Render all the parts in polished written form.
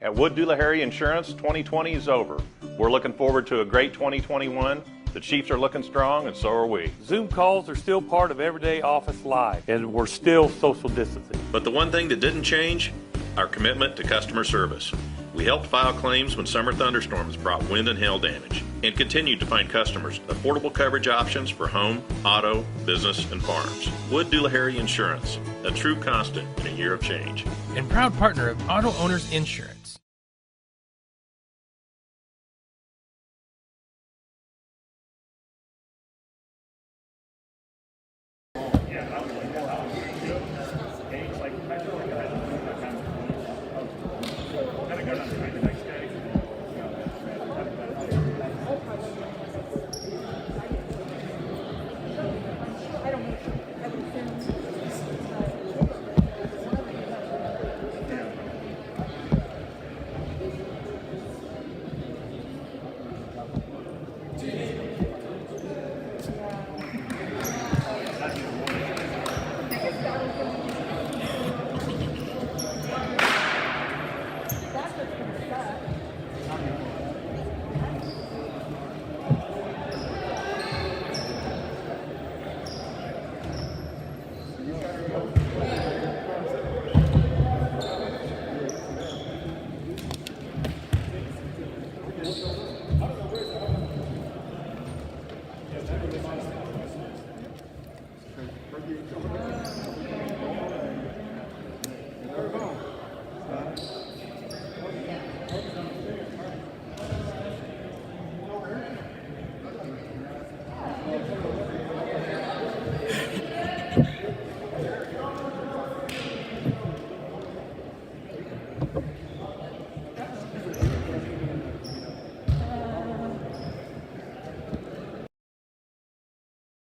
At Wood Doolahary Insurance, 2020 is over. We're looking forward to a great 2021. The Chiefs are looking strong, and so are we. Zoom calls are still part of everyday office life, and we're still social distancing. But the one thing that didn't change, our commitment to customer service. We helped file claims when summer thunderstorms brought wind and hail damage, and continued to find customers affordable coverage options for home, auto, business, and farms. Wood Doolahary Insurance, a true constant in a year of change. And proud partner of Auto Owners Insurance.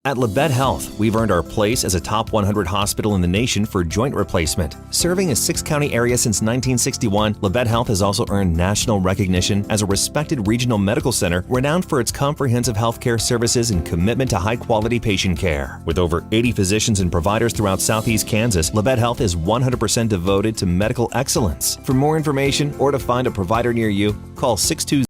At Labette Health, we've earned our place as a top 100 hospital in the nation for joint replacement. Serving a 6-county area since 1961, Labette Health has also earned national recognition as a respected regional medical center renowned for its comprehensive healthcare services and commitment to high-quality patient care. With over 80 physicians and providers throughout southeast Kansas, Labette Health is 100% devoted to medical excellence. For more information or to find a provider near you, call 620.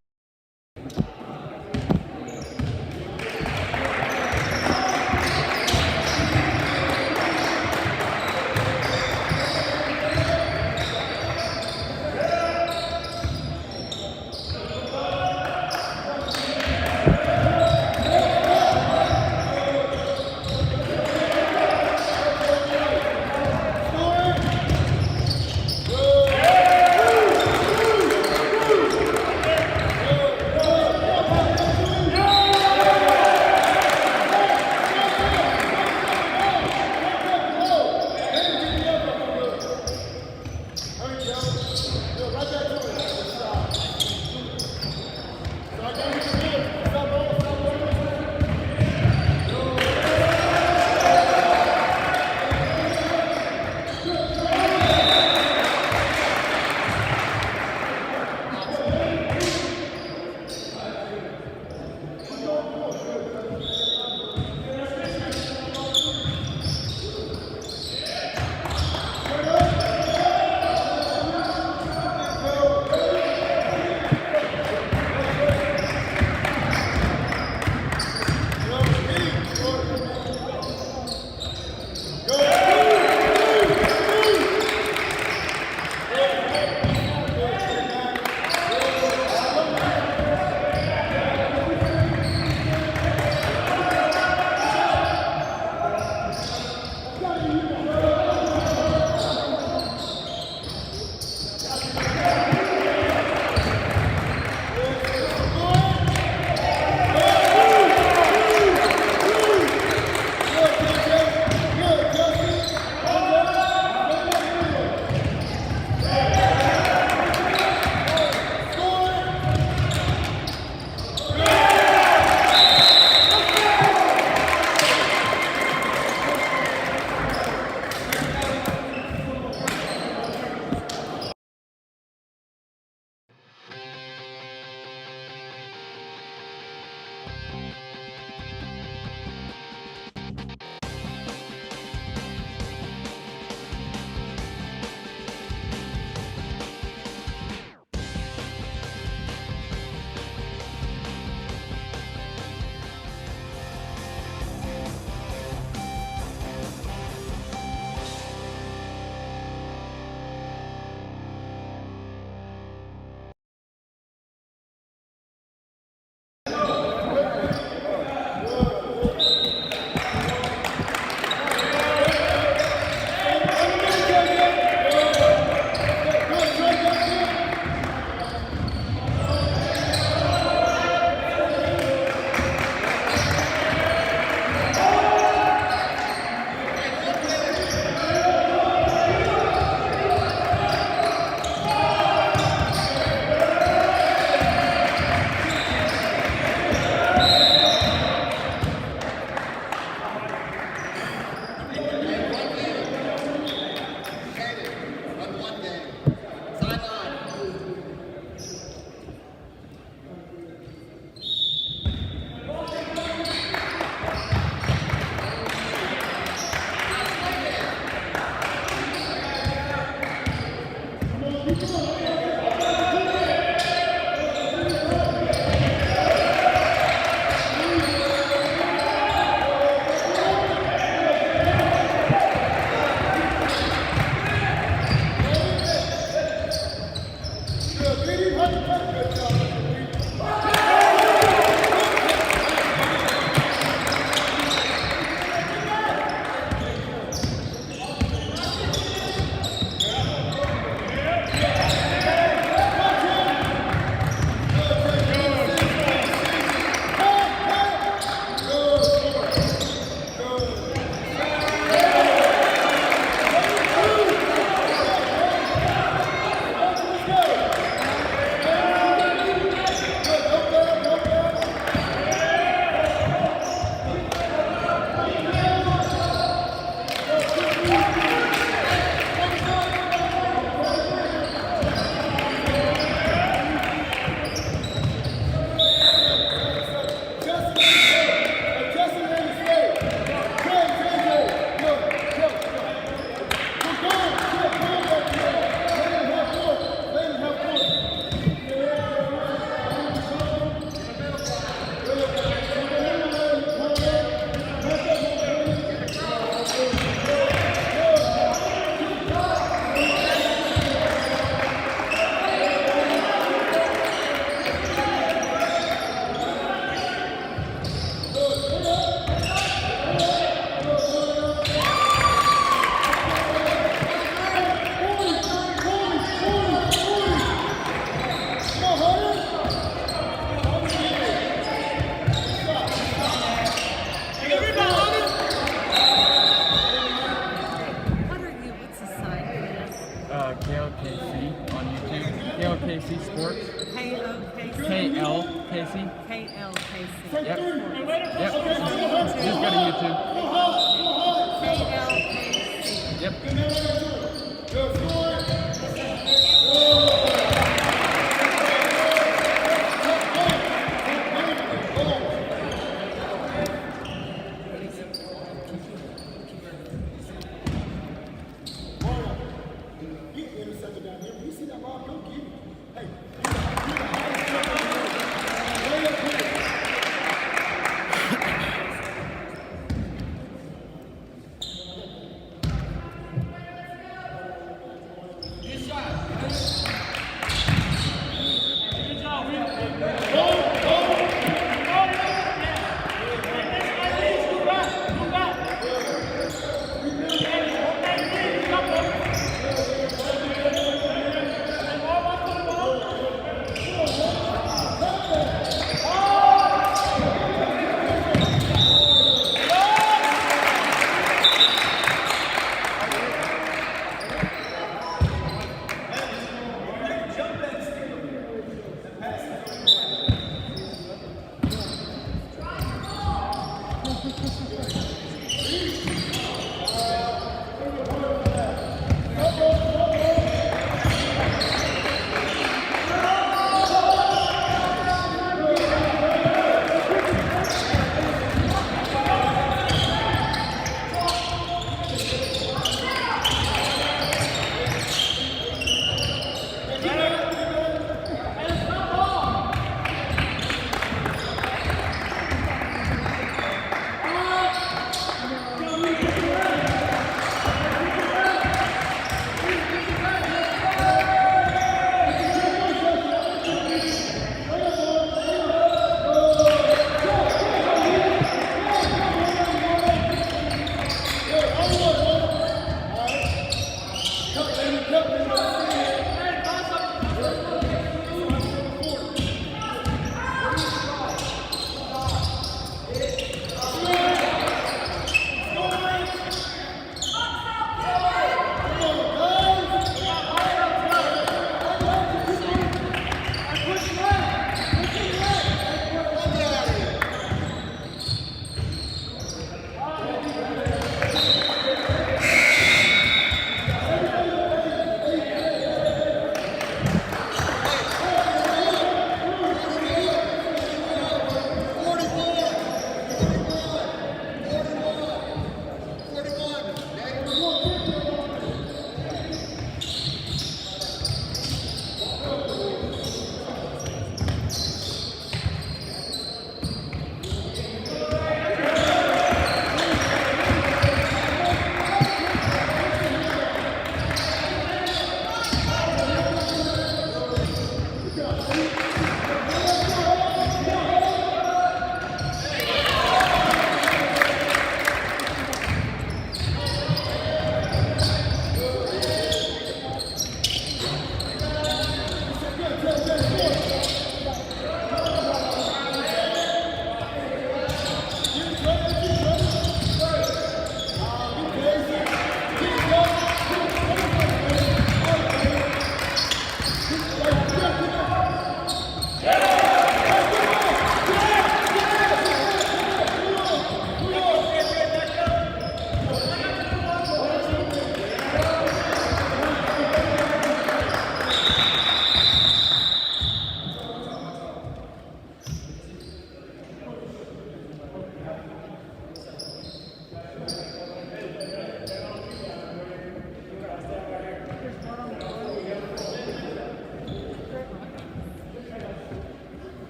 Yep. Yep. Just go to YouTube. Yep.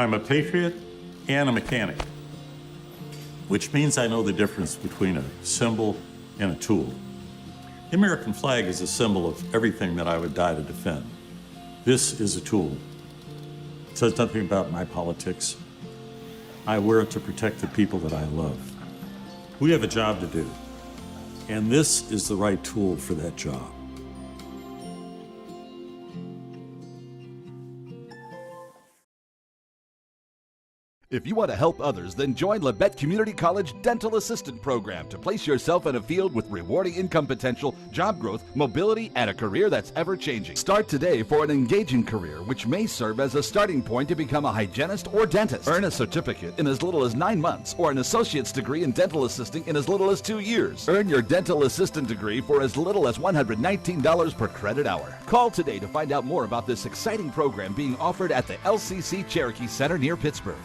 I'm a patriot and a mechanic, which means I know the difference between a symbol and a tool. The American flag is a symbol of everything that I would die to defend. This is a tool. It says nothing about my politics. I wear it to protect the people that I love. We have a job to do, and this is the right tool for that job. If you want to help others, then join Labette Community College Dental Assistant Program to place yourself in a field with rewarding income potential, job growth, mobility, and a career that's ever-changing. Start today for an engaging career, which may serve as a starting point to become a hygienist or dentist. Earn a certificate in as little as 9 months or an associate's degree in dental assisting in as little as 2 years. Earn your dental assistant degree for as little as $119 per credit hour. Call today to find out more about this exciting program being offered at the LCC Cherokee Center near Pittsburgh.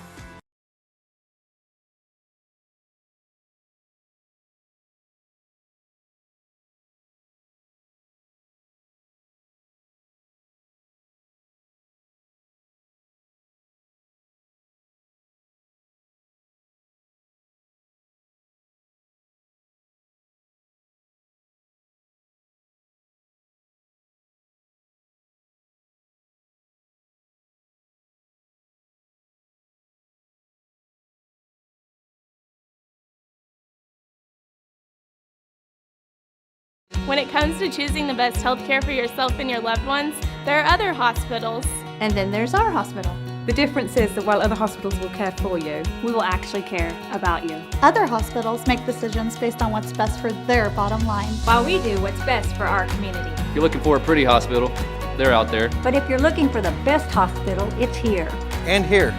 When it comes to choosing the best health care for yourself and your loved ones, there are other hospitals. And then there's our hospital. The difference is that while other hospitals will care for you, we will actually care about you. Other hospitals make decisions based on what's best for their bottom line, while we do what's best for our community. If you're looking for a pretty hospital, they're out there. But if you're looking for the best hospital, it's here. And here.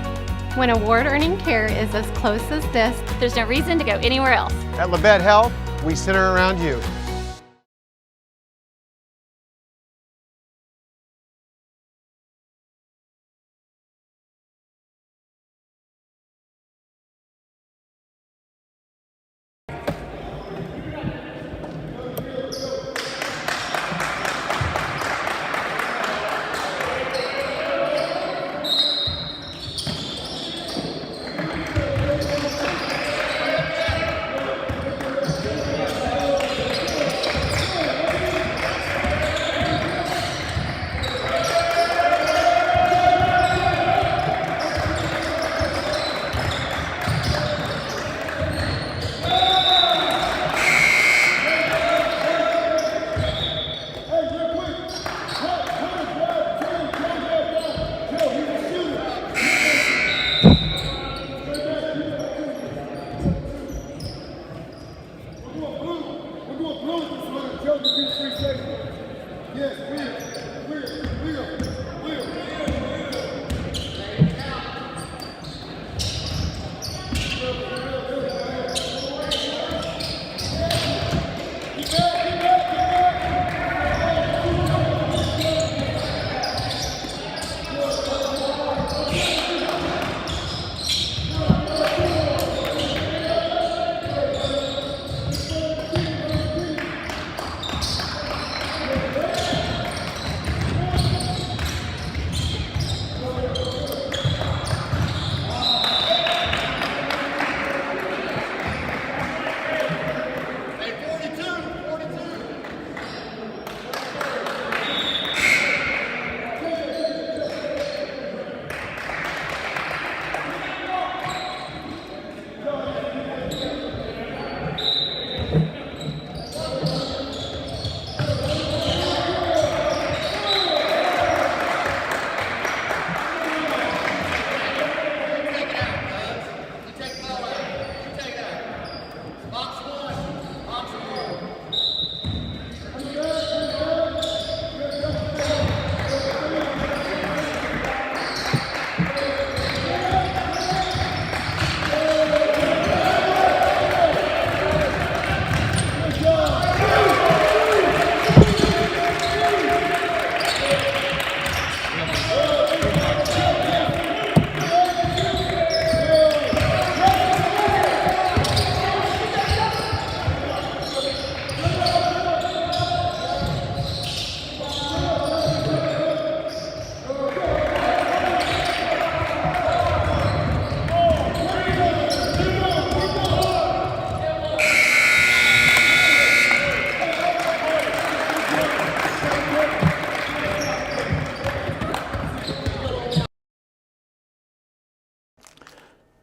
When award-earning care is as close as this, there's no reason to go anywhere else. At Labette Health, we center around you.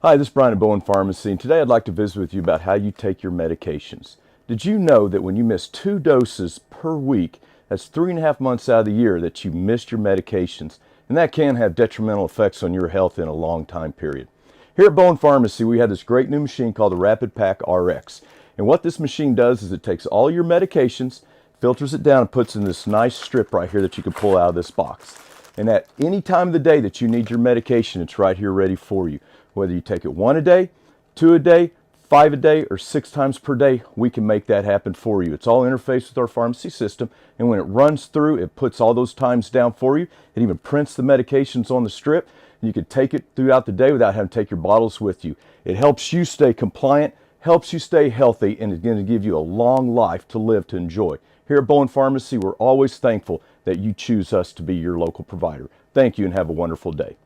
Hi, this is Brian at Bowen Pharmacy, and today I'd like to visit with you about how you take your medications. Did you know that when you miss 2 doses per week, that's 3.5 months out of the year that you missed your medications, and that can have detrimental effects on your health in a long time period. Here at Bowen Pharmacy, we have this great new machine called the Rapid Pack RX. And what this machine does is it takes all your medications, filters it down, and puts in this nice strip right here that you can pull out of this box. And at any time of the day that you need your medication, it's right here ready for you. Whether you take it 1 a day, 2 a day, 5 a day, or 6 times per day, we can make that happen for you. It's all interfaced with our pharmacy system, and when it runs through, it puts all those times down for you. It even prints the medications on the strip. You can take it throughout the day without having to take your bottles with you. It helps you stay compliant, helps you stay healthy, and it's going to give you a long life to live, to enjoy. Here at Bowen Pharmacy, we're always thankful that you choose us to be your local provider. Thank you and have a wonderful day.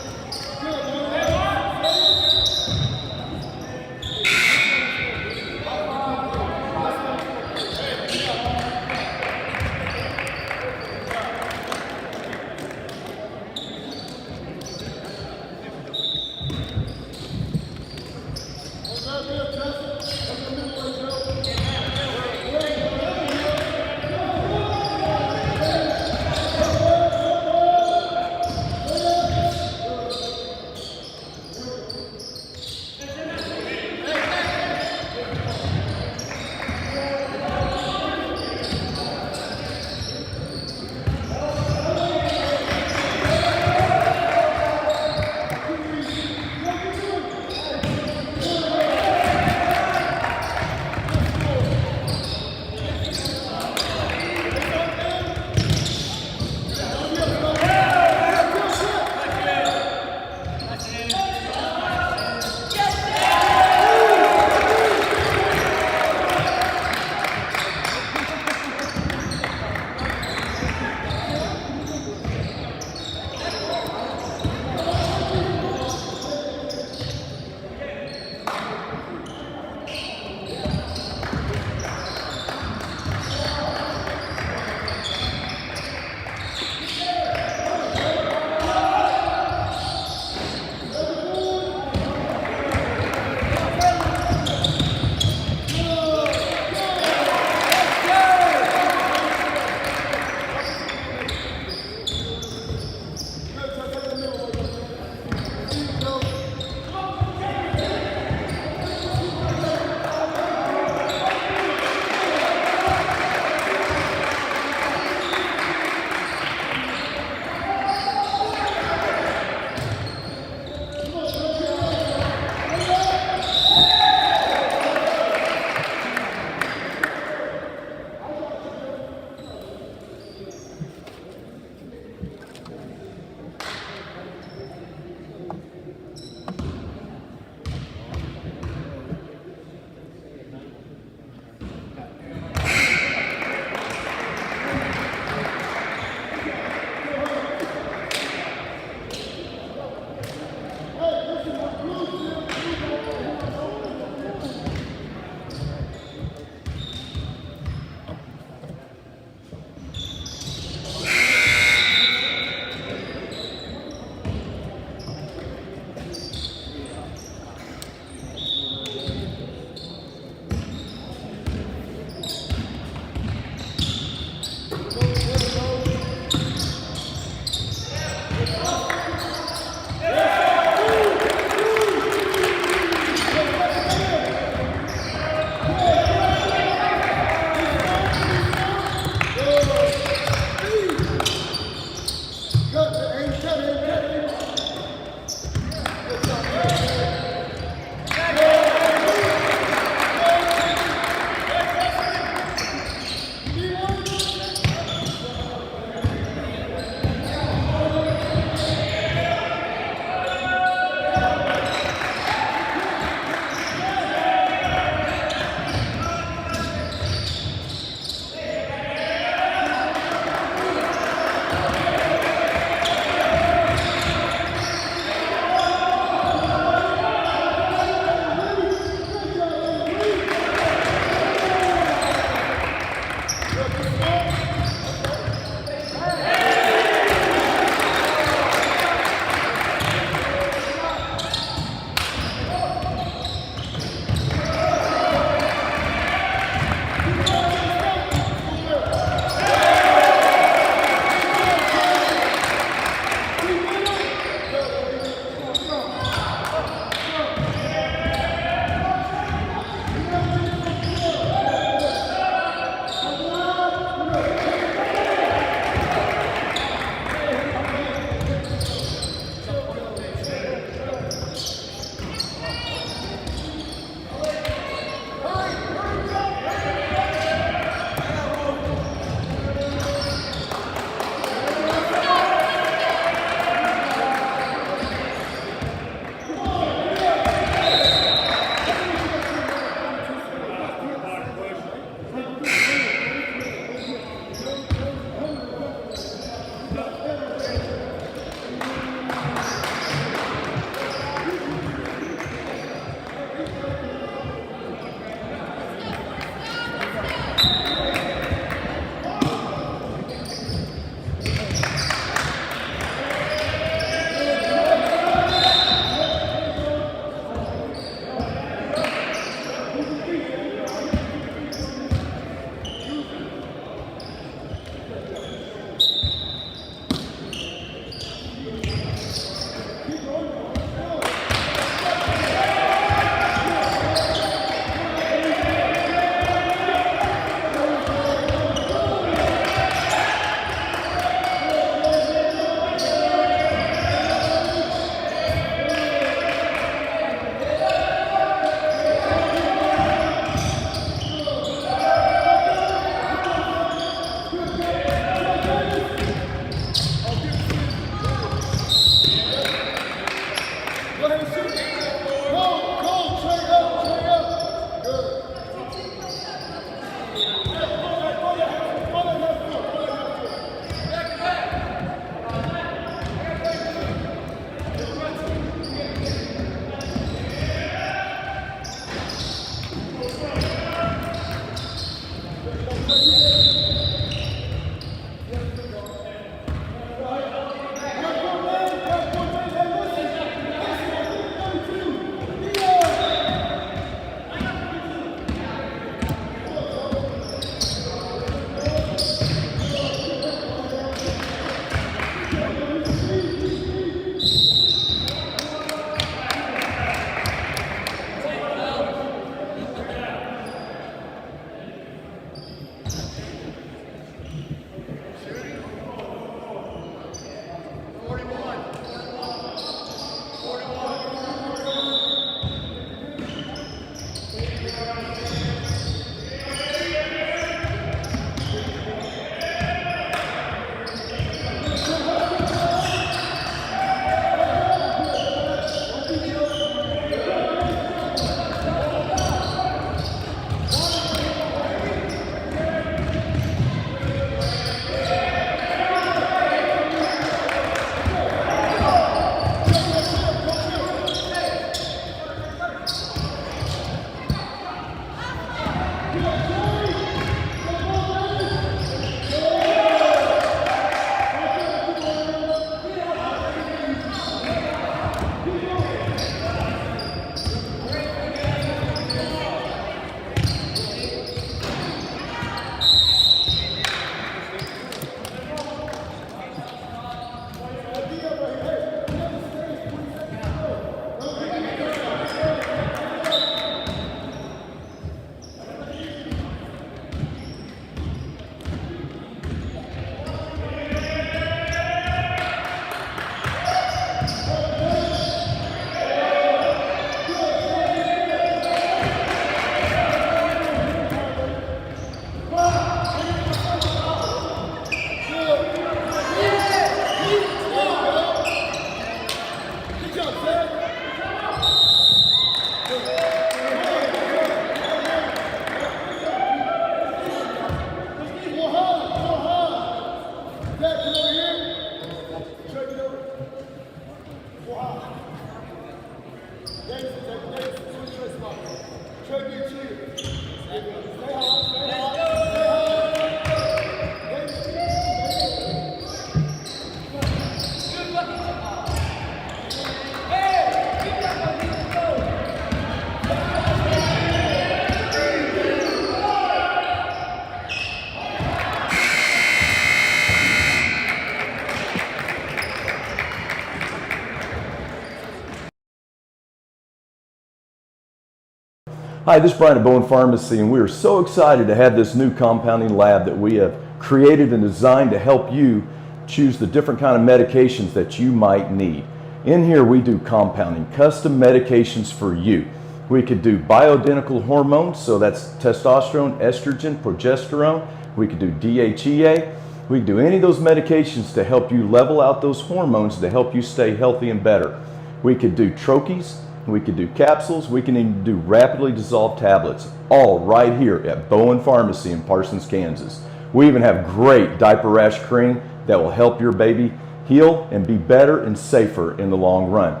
Hi, this is Brian at Bowen Pharmacy, and we are so excited to have this new compounding lab that we have created and designed to help you choose the different kind of medications that you might need. In here we do compounding, custom medications for you. We could do bioidentical hormones, so that's testosterone, estrogen, progesterone. We could do DHEA. We could do any of those medications to help you level out those hormones to help you stay healthy and better. We could do troches. We could do capsules. We can even do rapidly dissolved tablets, all right here at Bowen Pharmacy in Parsons, Kansas. We even have great diaper rash cream that will help your baby heal and be better and safer in the long run.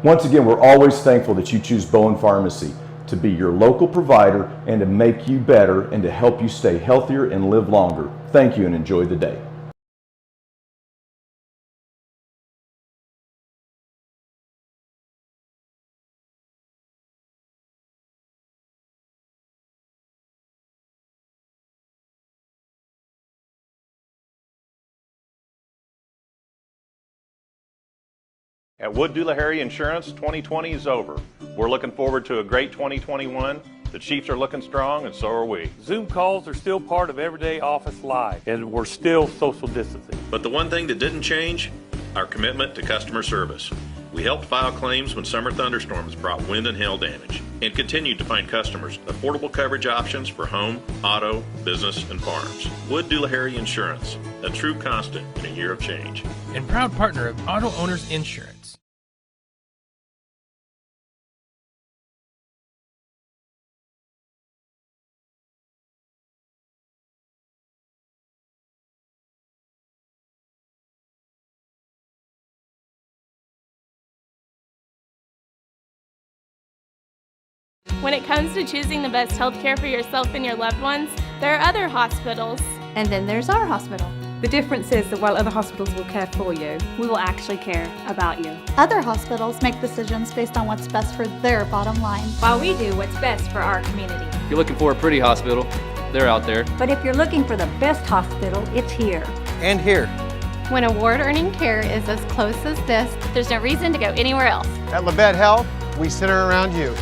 Once again, we're always thankful that you choose Bowen Pharmacy. to be your local provider and to make you better and to help you stay healthier and live longer. Thank you and enjoy the day. At Wood Doolahary Insurance, 2020 is over. We're looking forward to a great 2021. The Chiefs are looking strong, and so are we. Zoom calls are still part of everyday office life, and we're still social distancing. But the one thing that didn't change, our commitment to customer service. We helped file claims when summer thunderstorms brought wind and hail damage, and continued to find customers affordable coverage options for home, auto, business, and farms. Wood Doolahary Insurance, a true constant in a year of change. And proud partner of Auto Owners Insurance. When it comes to choosing the best health care for yourself and your loved ones, there are other hospitals. And then there's our hospital. The difference is that while other hospitals will care for you, we will actually care about you. Other hospitals make decisions based on what's best for their bottom line. While we do what's best for our community. If you're looking for a pretty hospital, they're out there. But if you're looking for the best hospital, it's here. And here. When award-earning care is as close as this, there's no reason to go anywhere else. At Labette Health, we center around you.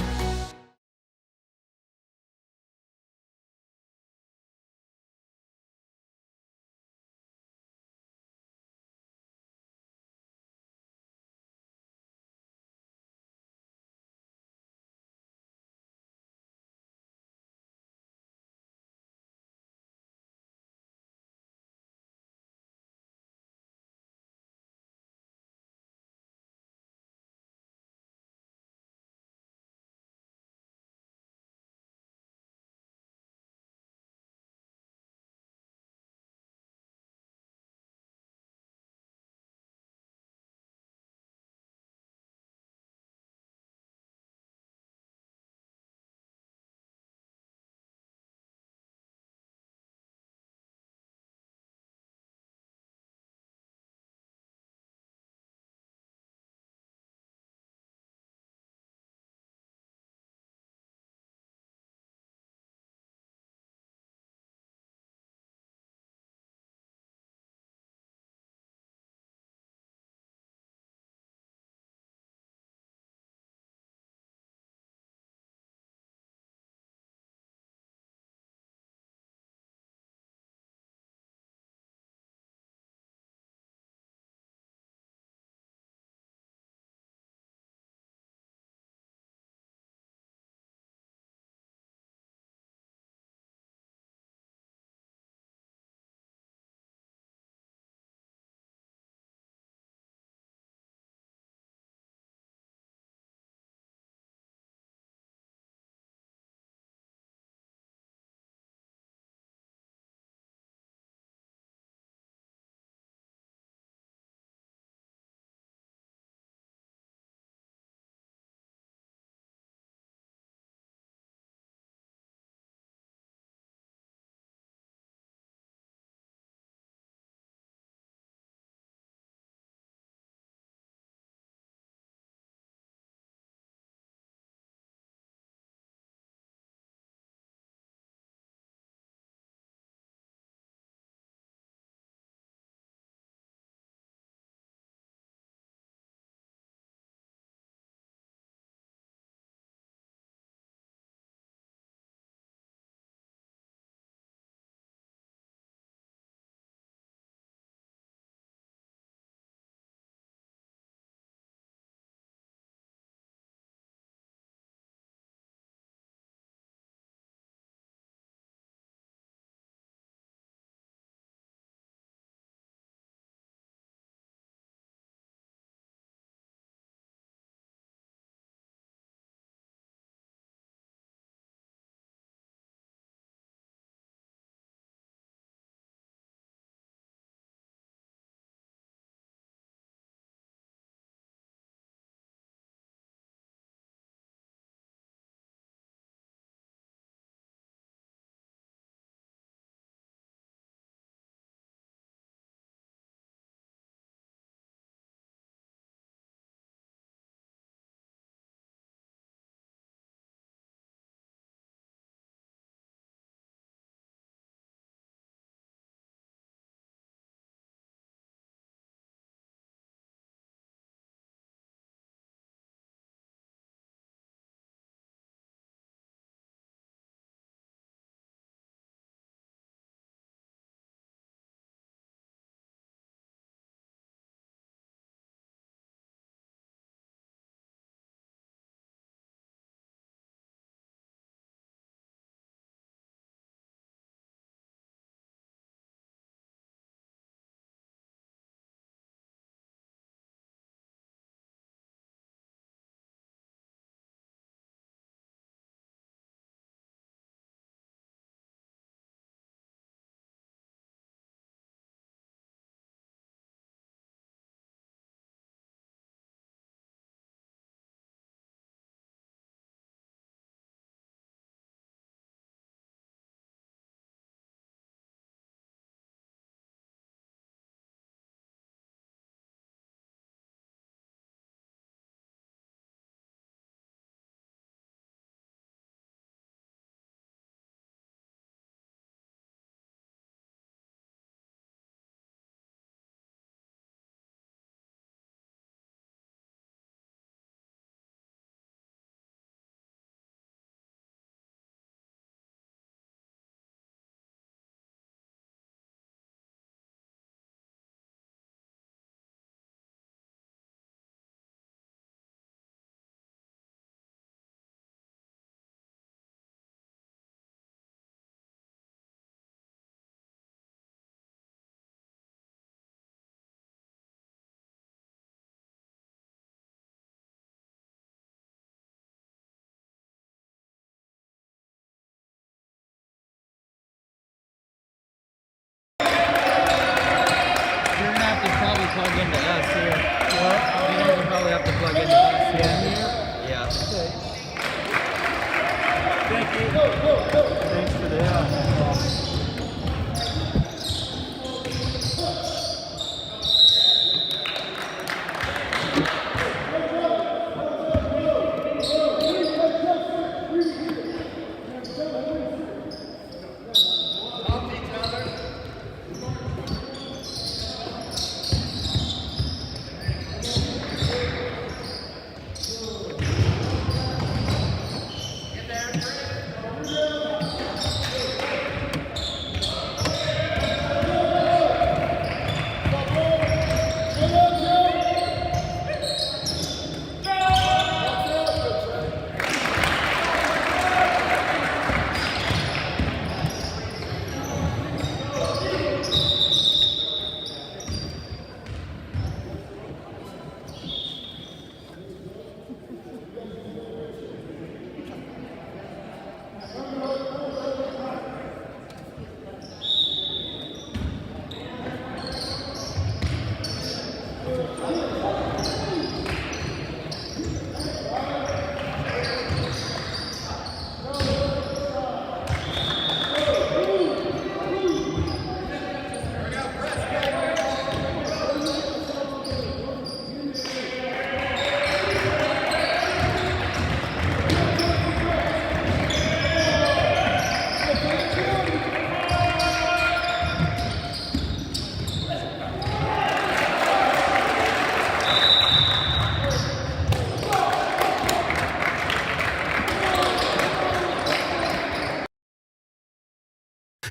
Thanks for the help.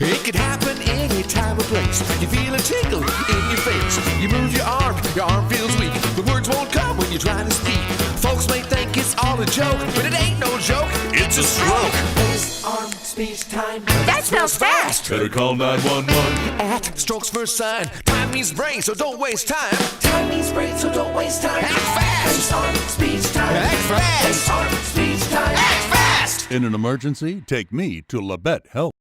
It could happen any time or place. You feel a tickle in your face. You move your arm feels weak. The words won't come when you try to speak. Folks may think it's all a joke, but it ain't no joke, it's a stroke. Face, arm, speech, time. That spells fast. Better call 911. At stroke's first sign. Time means brain, so don't waste time. Time means brain, so don't waste time. Act fast. Face, arm, speech, time. Act fast. Face, arm, speech, time. Act fast. In an emergency, take me to Labette Health.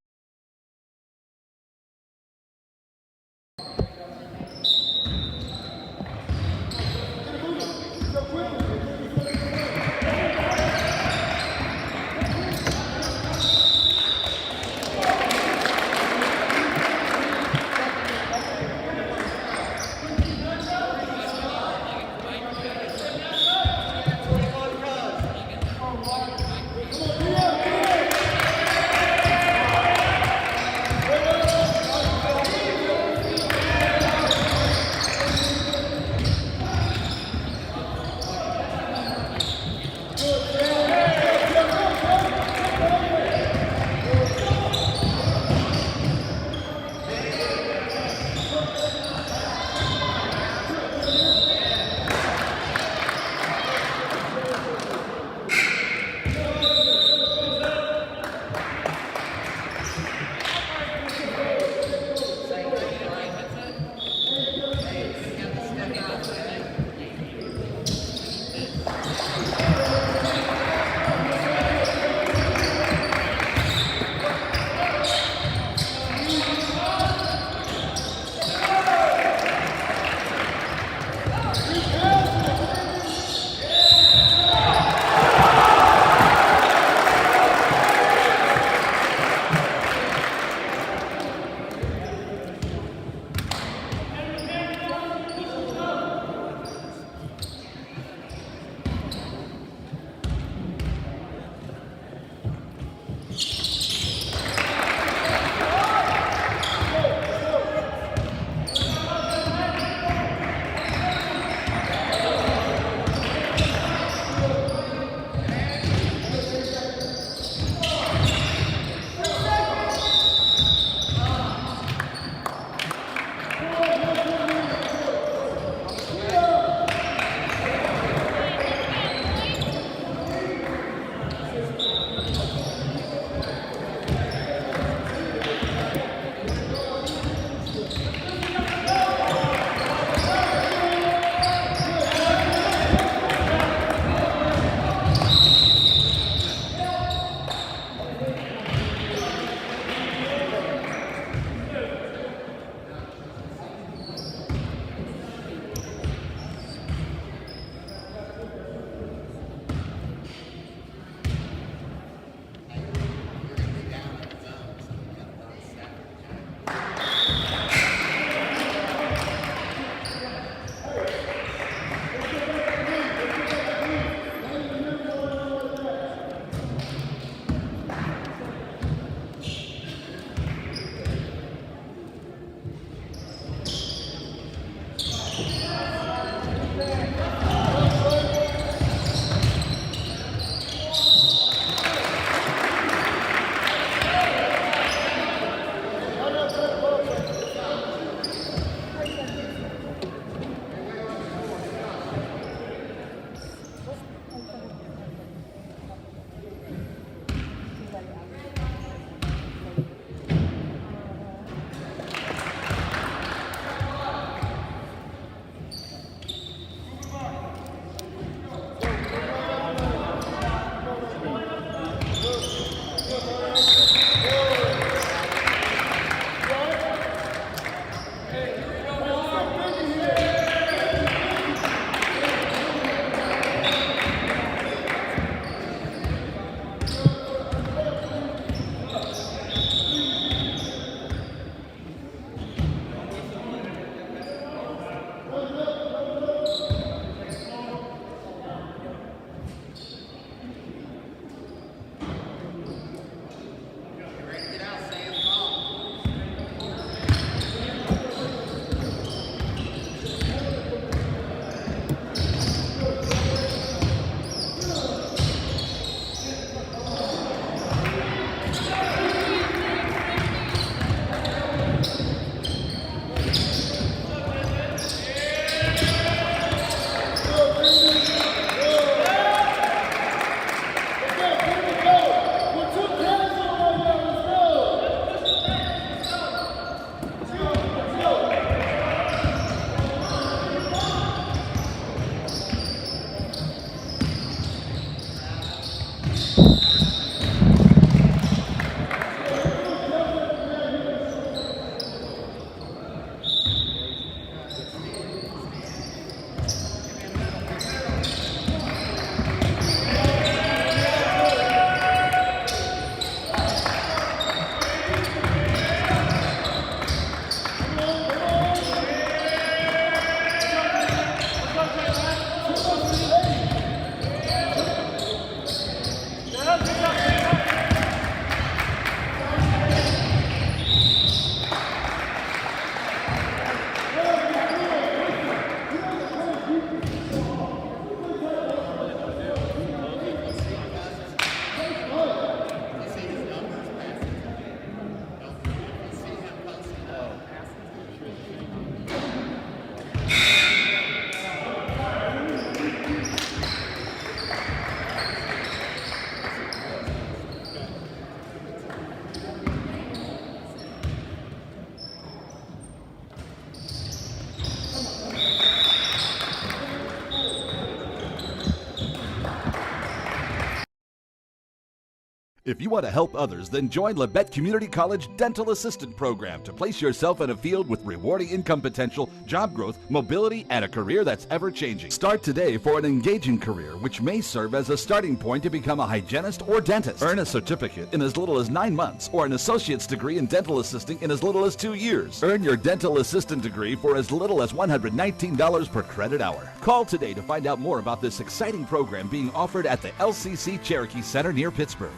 If you want to help others, then join Labette Community College Dental Assistant Program to place yourself in a field with rewarding income potential, job growth, mobility, and a career that's ever-changing. Start today for an engaging career, which may serve as a starting point to become a hygienist or dentist. Earn a certificate in as little as 9 months or an associate's degree in dental assisting in as little as 2 years. Earn your dental assistant degree for as little as $119 per credit hour. Call today to find out more about this exciting program being offered at the LCC Cherokee Center near Pittsburgh.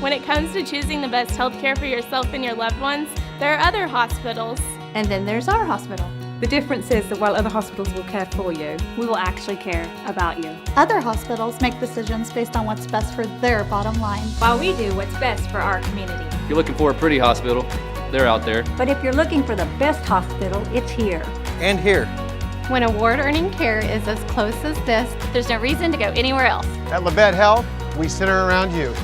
When it comes to choosing the best health care for yourself and your loved ones, there are other hospitals. And then there's our hospital. The difference is that while other hospitals will care for you, we will actually care about you. Other hospitals make decisions based on what's best for their bottom line, while we do what's best for our community. If you're looking for a pretty hospital, they're out there. But if you're looking for the best hospital, it's here. And here. When award-earning care is as close as this, there's no reason to go anywhere else. At Labette Health, we center around you.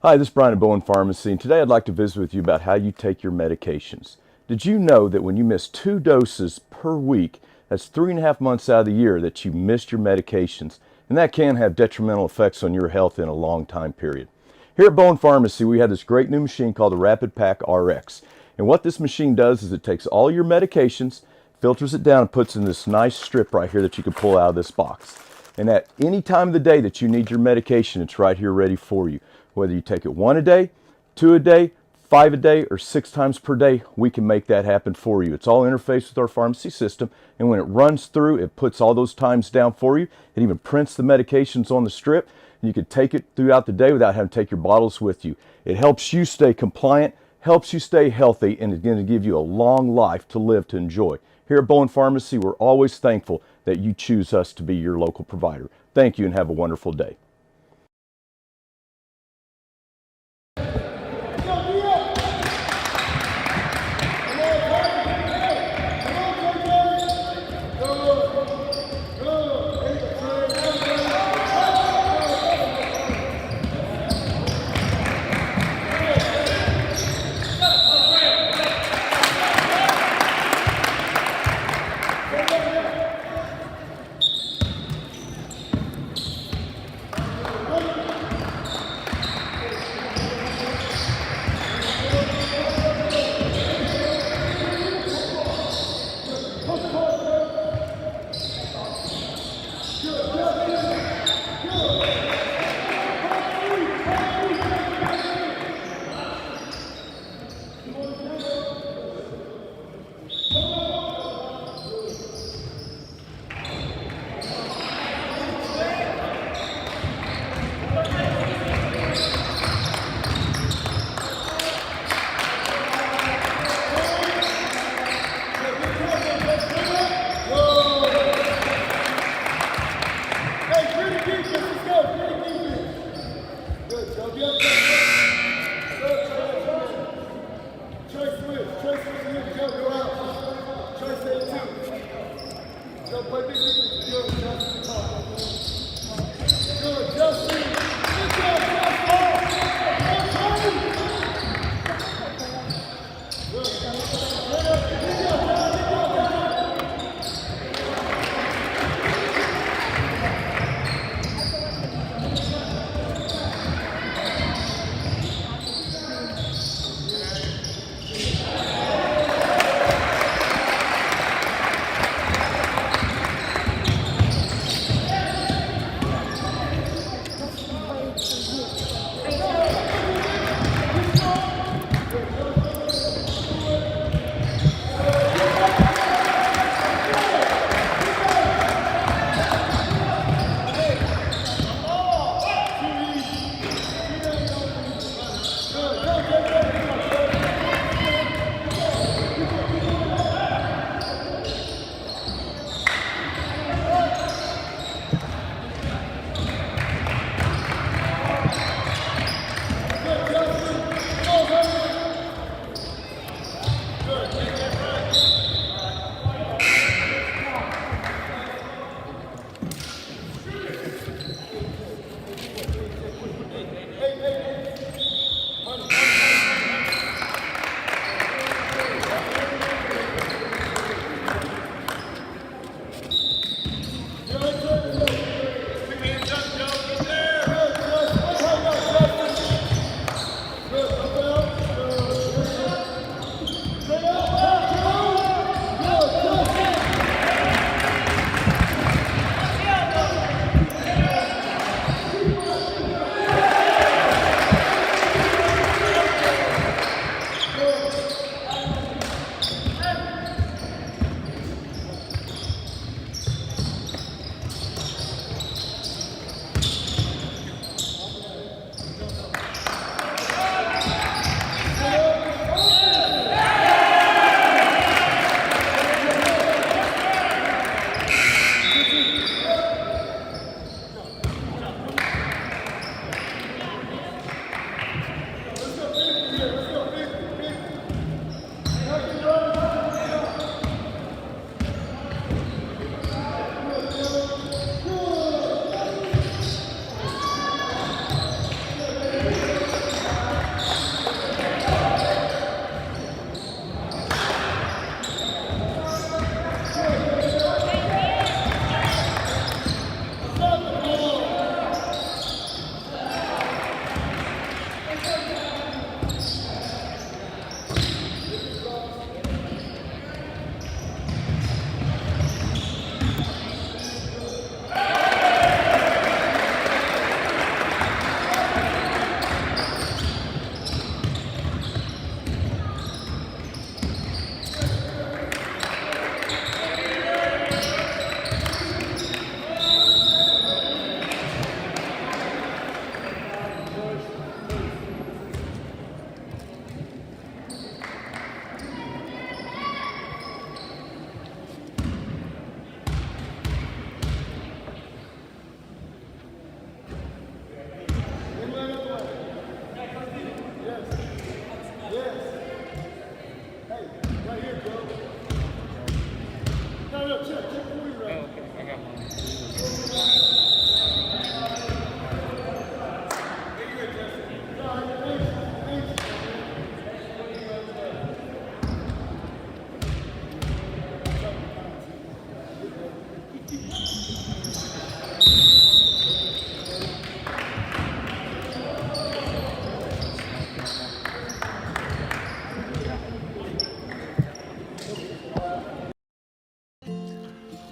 Hi, this is Brian at Bowen Pharmacy, and today I'd like to visit with you about how you take your medications. Did you know that when you miss 2 doses per week, that's 3.5 months out of the year that you missed your medications, and that can have detrimental effects on your health in a long time period. Here at Bowen Pharmacy, we have this great new machine called the Rapid Pack RX, and what this machine does is it takes all your medications, filters it down, and puts in this nice strip right here that you can pull out of this box. And at any time of the day that you need your medication, it's right here ready for you. Whether you take it 1 a day, 2 a day, 5 a day, or 6 times per day, we can make that happen for you. It's all interfaced with our pharmacy system, and when it runs through, it puts all those times down for you. It even prints the medications on the strip, and you can take it throughout the day without having to take your bottles with you. It helps you stay compliant, helps you stay healthy, and it's going to give you a long life to live to enjoy. Here at Bowen Pharmacy, we're always thankful that you choose us to be your local provider. Thank you and have a wonderful day.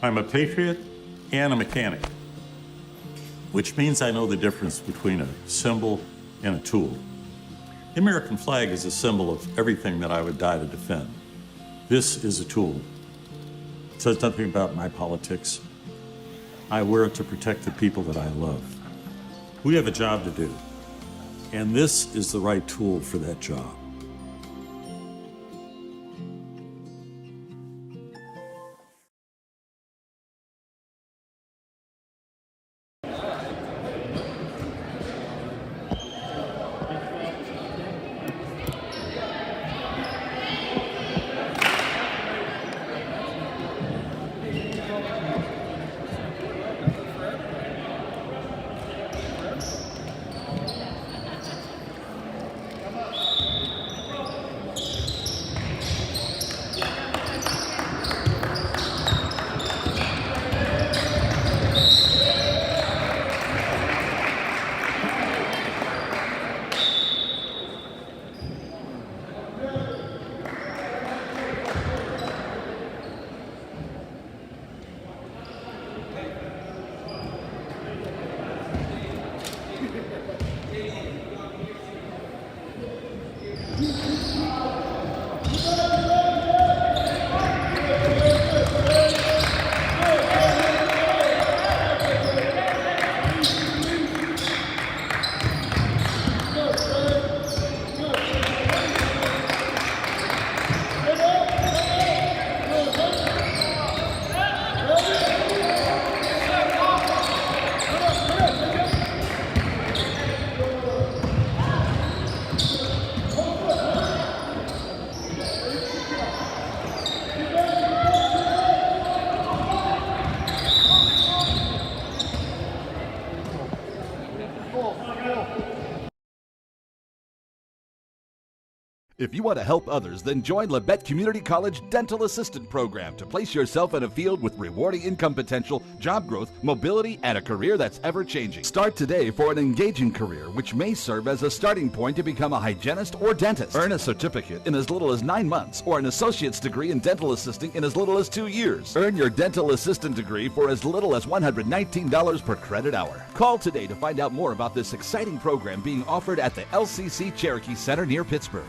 I'm a patriot and a mechanic, which means I know the difference between a symbol and a tool. The American flag is a symbol of everything that I would die to defend. This is a tool. It says nothing about my politics. I wear it to protect the people that I love. We have a job to do, and this is the right tool for that job. If you want to help others, then join Labette Community College Dental Assistant Program to place yourself in a field with rewarding income potential, job growth, mobility, and a career that's ever-changing. Start today for an engaging career, which may serve as a starting point to become a hygienist or dentist. Earn a certificate in as little as 9 months or an associate's degree in dental assisting in as little as 2 years. Earn your dental assistant degree for as little as $119 per credit hour. Call today to find out more about this exciting program being offered at the LCC Cherokee Center near Pittsburgh.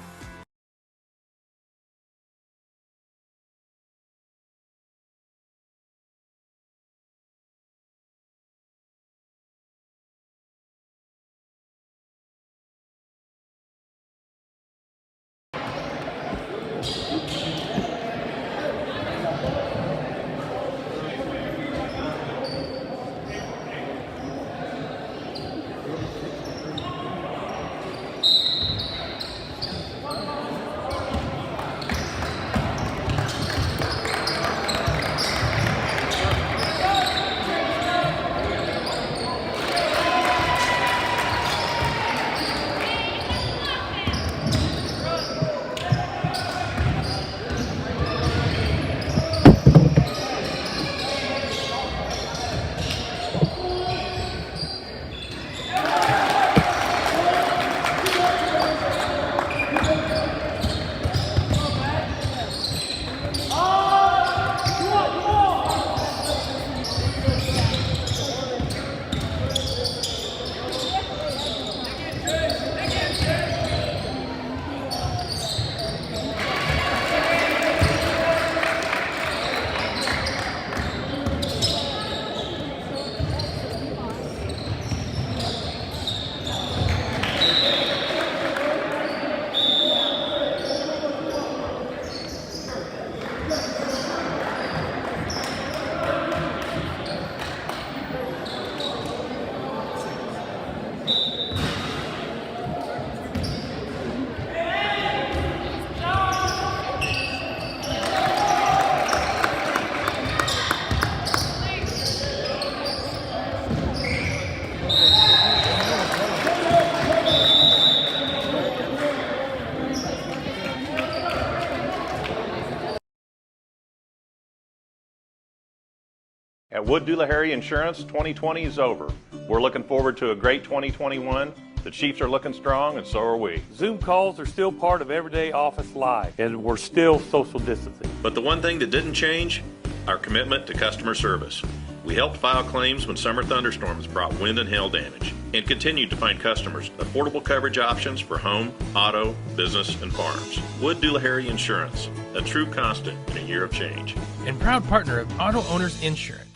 At Wood Doolahary Insurance, 2020 is over. We're looking forward to a great 2021. The Chiefs are looking strong, and so are we. Zoom calls are still part of everyday office life, and we're still social distancing. But the one thing that didn't change, our commitment to customer service. We helped file claims when summer thunderstorms brought wind and hail damage and continued to find customers affordable coverage options for home, auto, business, and farms. Wood Doolahary Insurance, a true constant in a year of change. And proud partner of Auto Owners Insurance.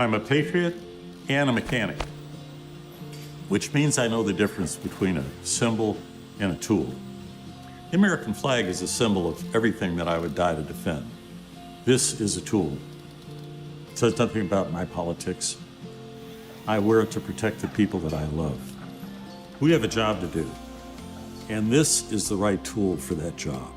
I'm a patriot and a mechanic, which means I know the difference between a symbol and a tool. The American flag is a symbol of everything that I would die to defend. This is a tool. It says nothing about my politics. I wear it to protect the people that I love. We have a job to do, And this is the right tool for that job.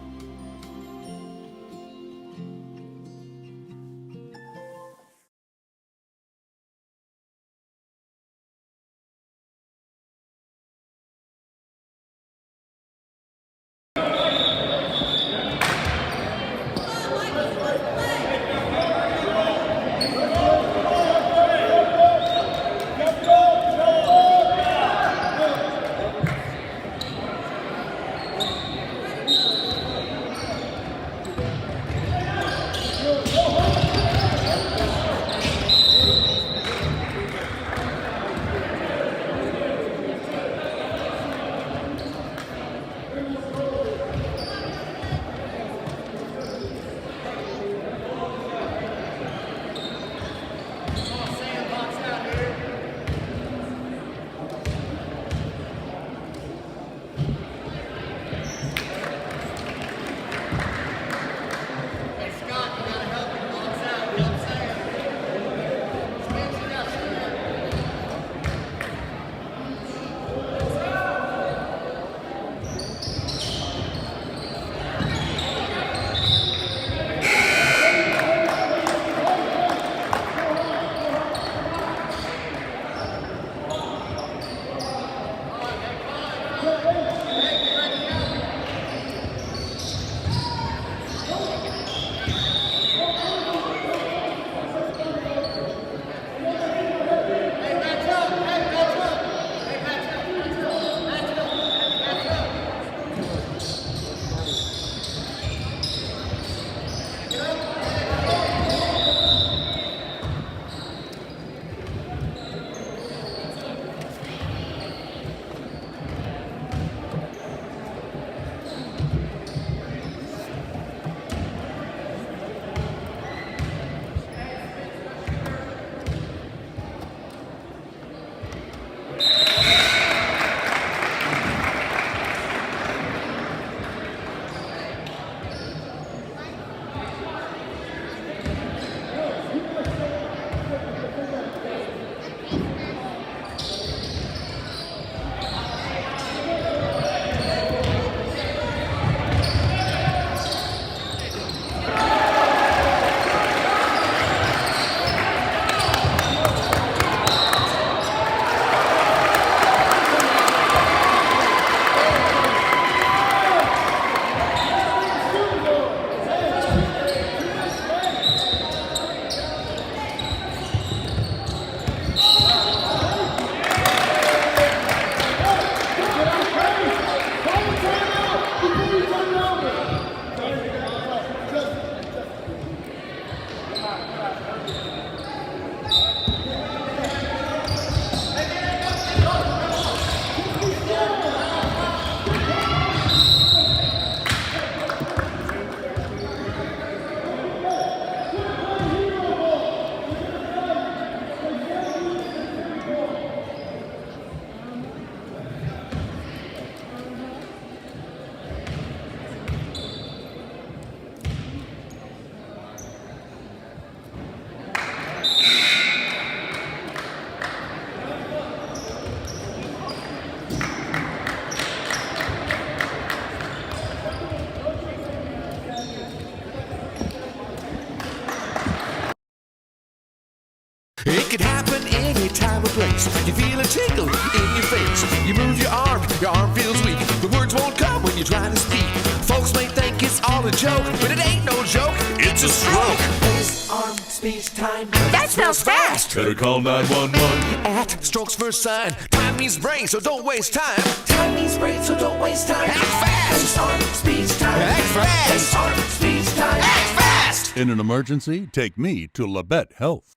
It could happen any time or place. You feel a tickle in your face. You move your arm feels weak. The words won't come when you try to speak. Folks may think it's all a joke, but it ain't no joke. It's a stroke. Face, arm, speech, time. That smells fast. Better call 911. At Strokes First Sign. Time means brain, so don't waste time. Time means brain, so don't waste time. Act fast. Face, arm, speech, time. Act fast. Face, arm, speech, time. Act fast. In an emergency, take me to Labette Health.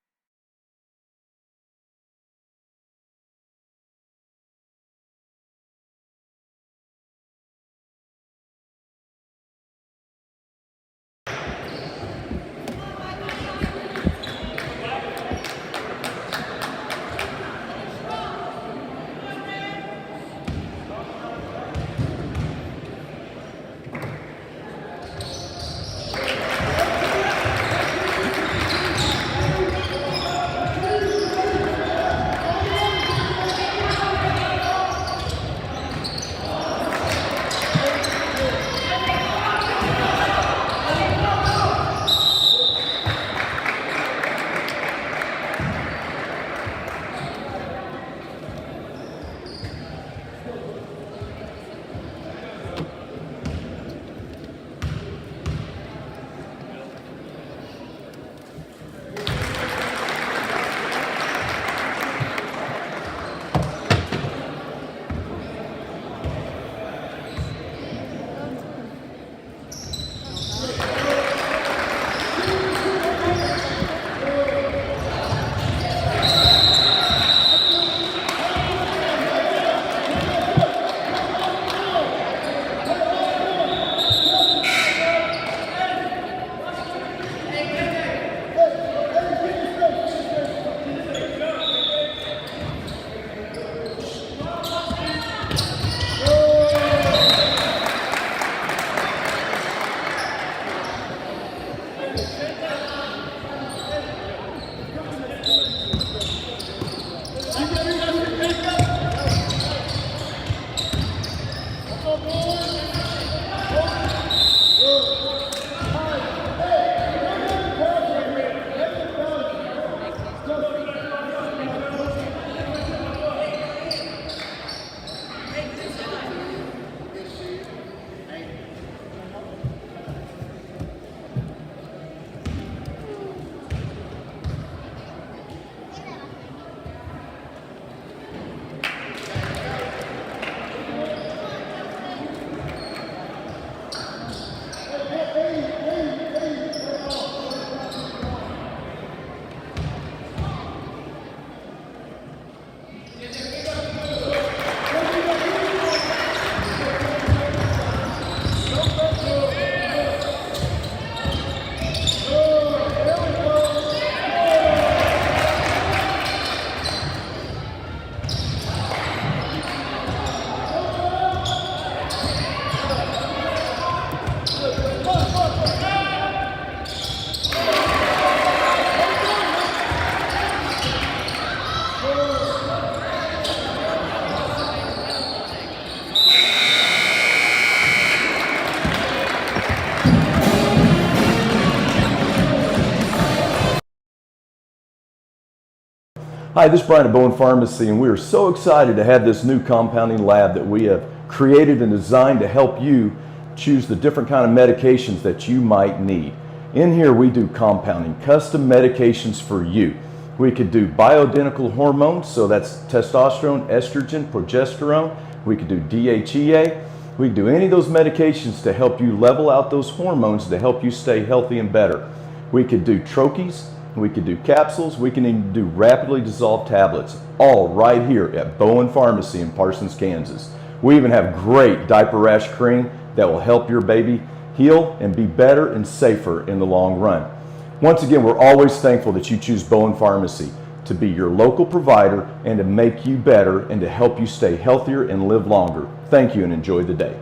Hi, this is Brian at Bowen Pharmacy, and we are so excited to have this new compounding lab that we have created and designed to help you choose the different kind of medications that you might need. In here we do compounding, custom medications for you. We could do bioidentical hormones, so that's testosterone, estrogen, progesterone. We could do DHEA. We could do any of those medications to help you level out those hormones to help you stay healthy and better. We could do troches. We could do capsules, we can even do rapidly dissolved tablets, all right here at Bowen Pharmacy in Parsons, Kansas. We even have great diaper rash cream that will help your baby heal and be better and safer in the long run. Once again, we're always thankful that you choose Bowen Pharmacy to be your local provider and to make you better and to help you stay healthier and live longer. Thank you and enjoy the day.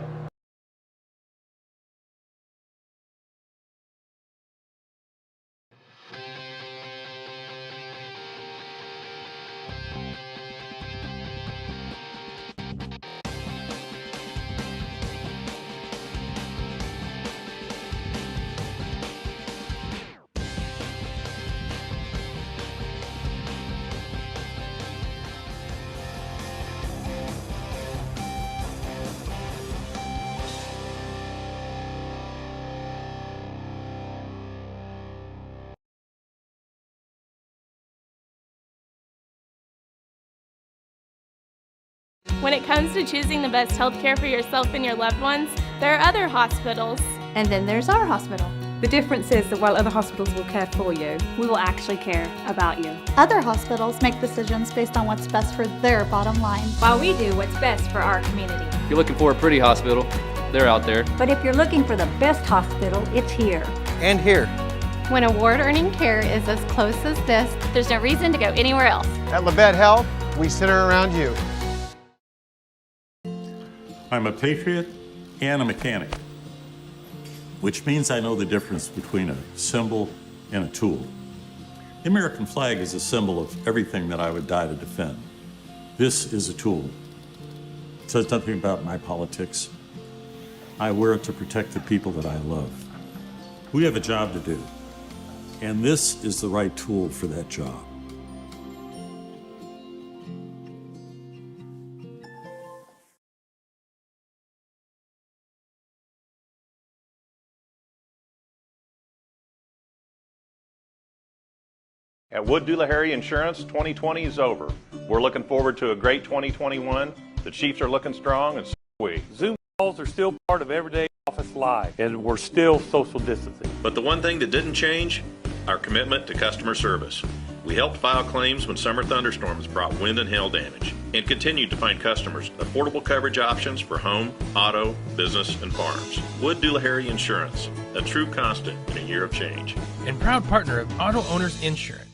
When it comes to choosing the best health care for yourself and your loved ones, there are other hospitals. And then there's our hospital. The difference is that while other hospitals will care for you, we will actually care about you. Other hospitals make decisions based on what's best for their bottom line, while we do what's best for our community. If you're looking for a pretty hospital, they're out there. But if you're looking for the best hospital, it's here. And here. When award-earning care is as close as this, there's no reason to go anywhere else. At Labette Health, we center around you. I'm a patriot and a mechanic, which means I know the difference between a symbol and a tool. The American flag is a symbol of everything that I would die to defend. This is a tool. It says nothing about my politics. I wear it to protect the people that I love. We have a job to do, and this is the right tool for that job. At Wood Doolahary Insurance, 2020 is over. We're looking forward to a great 2021. The Chiefs are looking strong, and so are we. Zoom calls are still part of everyday office life, and we're still social distancing. But the one thing that didn't change, our commitment to customer service. We helped file claims when summer thunderstorms brought wind and hail damage, and continued to find customers affordable coverage options for home, auto, business, and farms. Wood Doolahary Insurance, a true constant in a year of change. And proud partner of Auto Owners Insurance.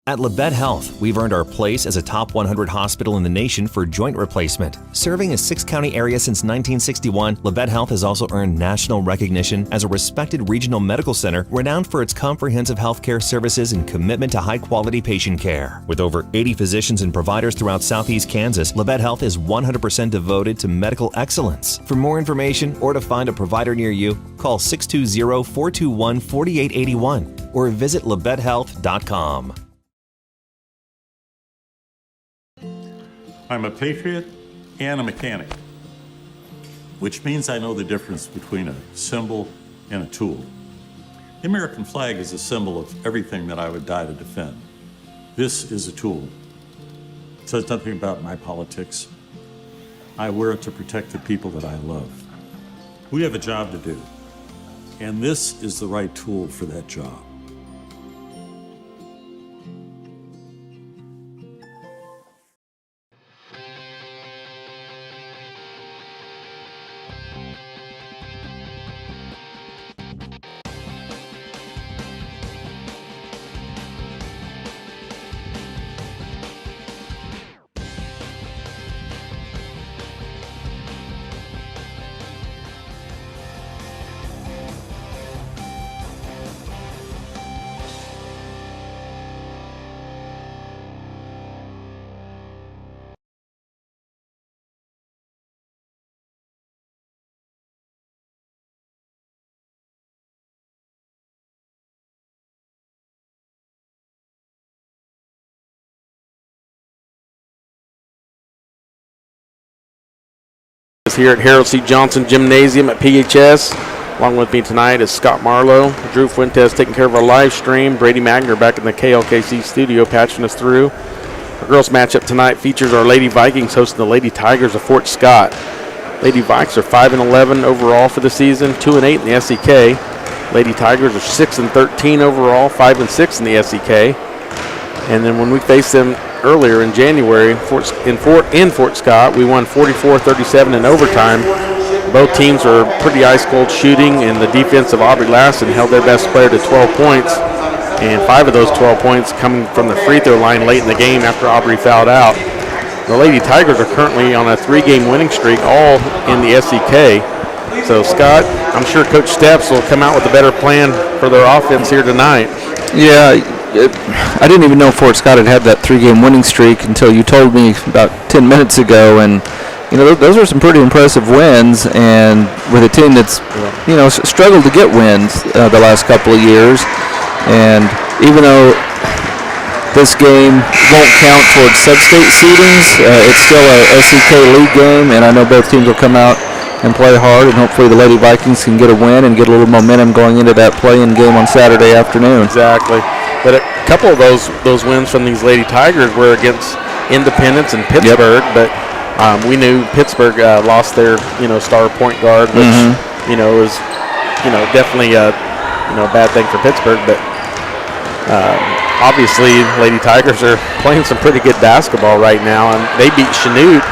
At Labette Health, we've earned our place as a top 100 hospital in the nation for joint replacement. Serving a 6-county area since 1961, Labette Health has also earned national recognition as a respected regional medical center renowned for its comprehensive healthcare services and commitment to high-quality patient care. With over 80 physicians and providers throughout Southeast Kansas, Labette Health is 100% devoted to medical excellence. For more information or to find a provider near you, call 620-421-4881 or visit labettehealth.com. I'm a patriot and a mechanic, which means I know the difference between a symbol and a tool. The American flag is a symbol of everything that I would die to defend. This is a tool. It says nothing about my politics. I wear it to protect the people that I love. We have a job to do, and this is the right tool for that job. Here at Harold C. Johnson Gymnasium at PHS. Along with me tonight is Scott Marlowe, Drew Fuentes taking care of our live stream, Brady Magner back in the KLKC studio patching us through. Our girls matchup tonight features our Lady Vikings hosting the Lady Tigers of Fort Scott. Lady Vikes are 5-11 overall for the season, 2-8 in the SEK. Lady Tigers are 6-13 overall, 5-6 in the SEK. And then when we faced them earlier in January in Fort Scott, we won 44-37 in overtime. Both teams were pretty ice-cold shooting, and the defense of Aubrey Lassen held their best player to 12 points, and 5 of those 12 points coming from the free throw line late in the game after Aubrey fouled out. The Lady Tigers are currently on a 3-game winning streak, all in the SEK. So, Scott, I'm sure Coach Steps will come out with a better plan for their offense here tonight. Yeah, I didn't even know Fort Scott had that 3-game winning streak until you told me about 10 minutes ago, and you know those are some pretty impressive wins, and with a team that's struggled to get wins the last couple of years. And even though this game won't count towards sub-state seedings, it's still a SEK League game, and I know both teams will come out and play hard, and hopefully the Lady Vikings can get a win and get a little momentum going into that play-in game on Saturday afternoon. Exactly. But a couple of those wins from these Lady Tigers were against Independence and Pittsburgh, but we knew Pittsburgh lost their star point guard, which is definitely a bad thing for Pittsburgh. But obviously, Lady Tigers are playing some pretty good basketball right now, and they beat Chanute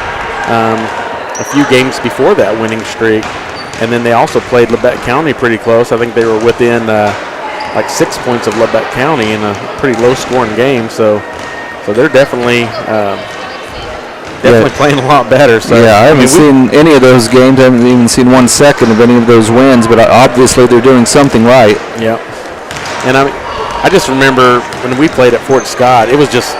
a few games before that winning streak, and then they also played Labette County pretty close. I think they were within like 6 points of Labette County in a pretty low-scoring game. So they're definitely playing a lot better. So yeah, I haven't seen any of those games. I haven't even seen 1 second of any of those wins, but obviously they're doing something right. Yeah, and I just remember when we played at Fort Scott, it was just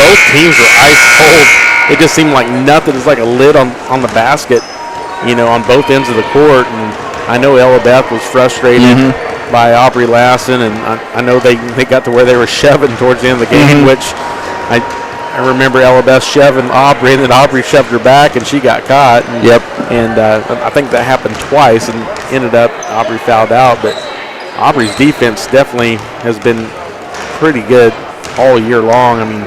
both teams were ice cold. It just seemed like nothing. It's like a lid on the basket, on both ends of the court. And I know Ella Beth was frustrated by Aubrey Lassen, and I know they got to where they were shoving towards the end of the game, which I remember Ella Beth shoving Aubrey, and then Aubrey shoved her back, and she got caught. And, And I think that happened twice, and ended up Aubrey fouled out. But Aubrey's defense definitely has been pretty good all year long. I mean,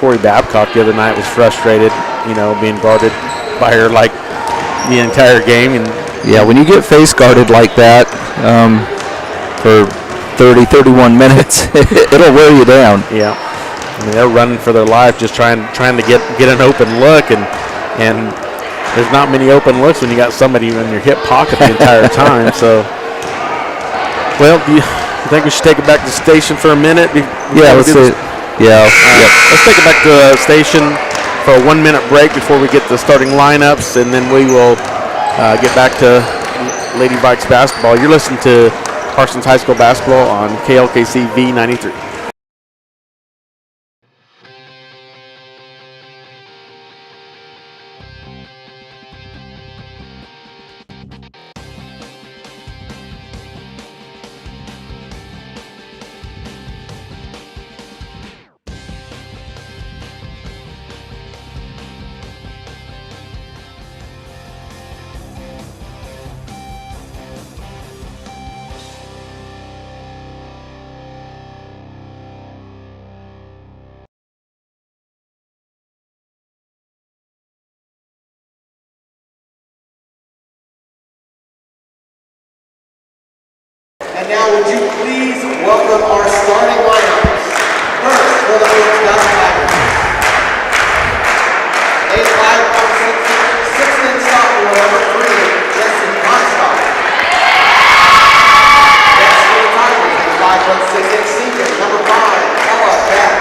Corey Babcock the other night was frustrated, being guarded by her like the entire game. And yeah, when you get face guarded like that for 30, 31 minutes, it'll wear you down. Yeah, I mean they're running for their life, just trying to get an open look, and there's not many open looks when you got somebody in your hip pocket the entire time. So, well, I think we should take it back to the station for a minute. Let's do it. Let's take it back to the station for a 1-minute break before we get the starting lineups, and then we will get back to Lady Vikes basketball. You're listening to Parsons High School basketball on KLKC V93. And now would you please welcome our starting lineups. First, for the Fort Scott Tigers. A 5'6" sophomore, number 3, Jesse Comstock. Next for the Tigers, a 5'6" senior, number 5, Ella Beck.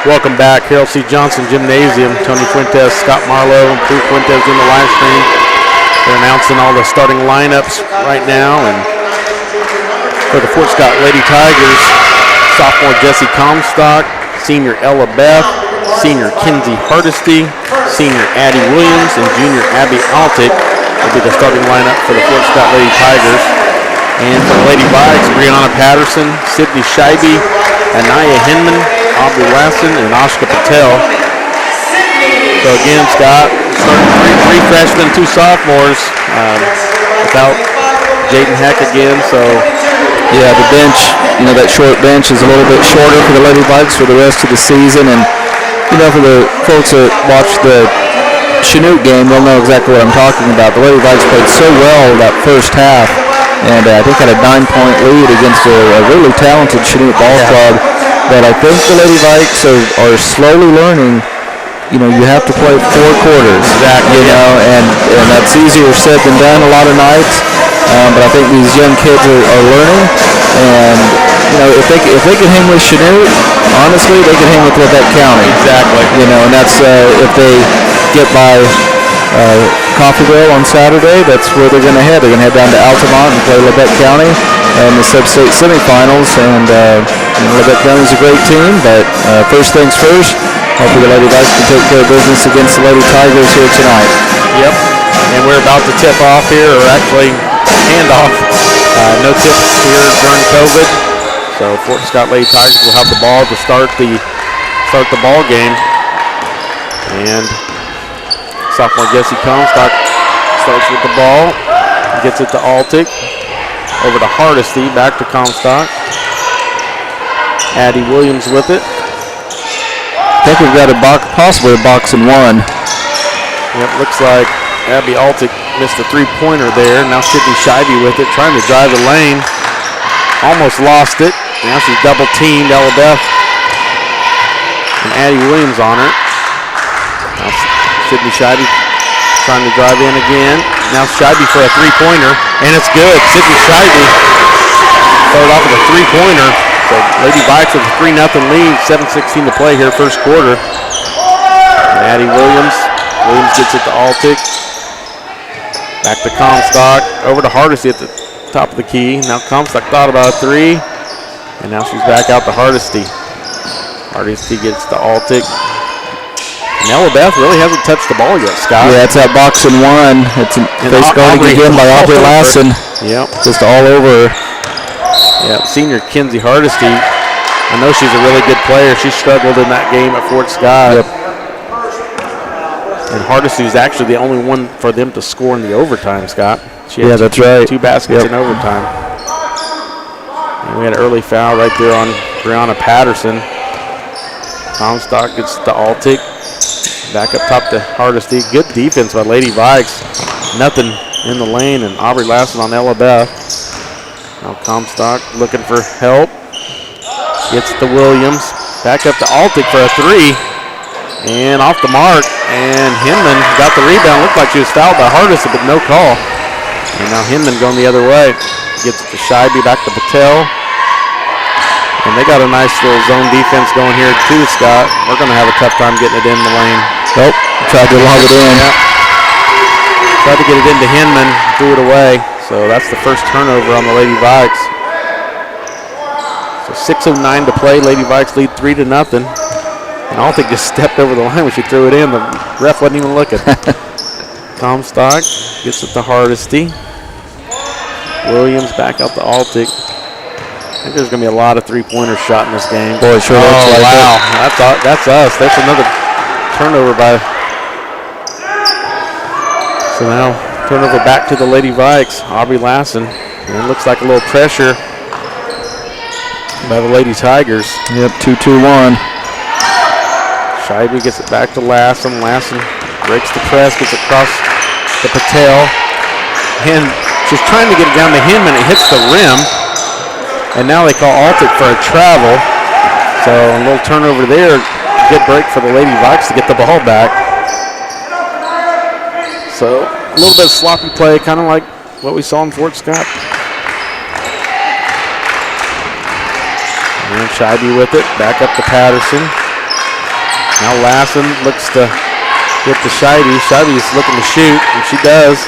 Welcome back, Harold C. Johnson Gymnasium. Tony Fuentes, Scott Marlowe, and Drew Fuentes in the live stream. They're announcing all the starting lineups right now. And for the Fort Scott Lady Tigers, sophomore Jesse Comstock, senior Ella Beth, senior Kinsey Hardesty, senior Addie Williams, and junior Abby Altick will be the starting lineup for the Fort Scott Lady Tigers. And for the Lady Vikes, Brianna Patterson, Sydney Scheibe, Anaya Hinman, Aubrey Lassen, and Ashka Patel. So again, Scott, starting three freshmen, 2 sophomores, without Jaden Heck again. So yeah, the bench, that short bench is a little bit shorter for the Lady Vikes for the rest of the season. And for the folks that watched the Chanute game, they'll know exactly what I'm talking about. The Lady Vikes played so well that first half, and I think had a 9-point lead against a really talented Chanute ball club. But I think the Lady Vikes are slowly learning, you have to play 4 quarters. Exactly. And that's easier said than done a lot of nights. But I think these young kids are learning. And, if they can hang with Chanute, honestly, they can hang with Labette County. Exactly. And that's if they get by Coffeyville on Saturday, that's where they're going to head. They're going to head down to Altamont and play Labette County in the sub-state semifinals. And Labette County is a great team, but first things first, hopefully the Lady Vikes can take care of business against the Lady Tigers here tonight. Yep, and we're about to tip off here, or actually hand off. No tips here during COVID, so Fort Scott Lady Tigers will have the ball to start the ball game. And sophomore Jesse Comstock starts with the ball, gets it to Altick, over to Hardesty, back to Comstock. Addie Williams with it. I think we've got possibly a box and one. Yep, looks like Abby Altick missed a 3-pointer there. Now Sydney Scheibe with it, trying to drive the lane. Almost lost it. Now she's double teamed. Ella Beth and Addie Williams on her. Now Sydney Scheibe trying to drive in again. Now Scheibe for a 3-pointer, and it's good. Sydney Scheibe started off with a 3-pointer. So Lady Vikes with a 3-0 lead, 7:16 to play here, first quarter. And Addie Williams gets it to Altick. Back to Comstock, over to Hardesty at the top of the key. Now Comstock thought about a 3, and now she's back out to Hardesty. Hardesty gets to Altick. And Ella Beth really hasn't touched the ball yet, Scott. Yeah, it's that box and one. It's face guarding again by Aubrey Lassen. Yep. Just all over her. Yeah, senior Kinsey Hardesty. I know she's a really good player. She struggled in that game at Fort Scott. Yep. And Hardesty is actually the only one for them to score in the overtime, Scott. She had that's right. 2 baskets in overtime. And we had an early foul right there on Brianna Patterson. Comstock gets to Altick. Back up top to Hardesty. Good defense by Lady Vikes. Nothing in the lane, and Aubrey Lassen on Ella Beth. Now Comstock looking for help. Gets to Williams. Back up to Altick for a 3. And off the mark, and Hinman got the rebound. Looked like she was fouled by Hardison, but no call. And now Hinman going the other way. Gets it to Scheibe, back to Patel. And they got a nice little zone defense going here too, Scott. We're going to have a tough time getting it in the lane. Nope, tried to lob it in. Yep. Tried to get it into Hinman, threw it away. So that's the first turnover on the Lady Vikes. So 6:09 to play. Lady Vikes lead 3-0. And Altic just stepped over the line when she threw it in. The ref wasn't even looking. Comstock gets it to Hardesty. Williams back out to Altic. I think there's going to be a lot of three-pointers shot in this game. Boy, sure looks like wow. it. That's us. That's another turnover by. So now turnover back to the Lady Vikes. Aubrey Lassen. And it looks like a little pressure by the Lady Tigers. Yep, 2-2-1. Scheibe gets it back to Lassen. Lassen breaks the press, gets it across to Patel. And she's trying to get it down to Hinman. It hits the rim. And now they call Altic for a travel. So a little turnover there. Good break for the Lady Vikes to get the ball back. So a little bit of sloppy play, kind of like what we saw in Fort Scott. And Scheibe with it, back up to Patterson. Now Lassen looks to get to Scheibe. Scheibe is looking to shoot, and she does.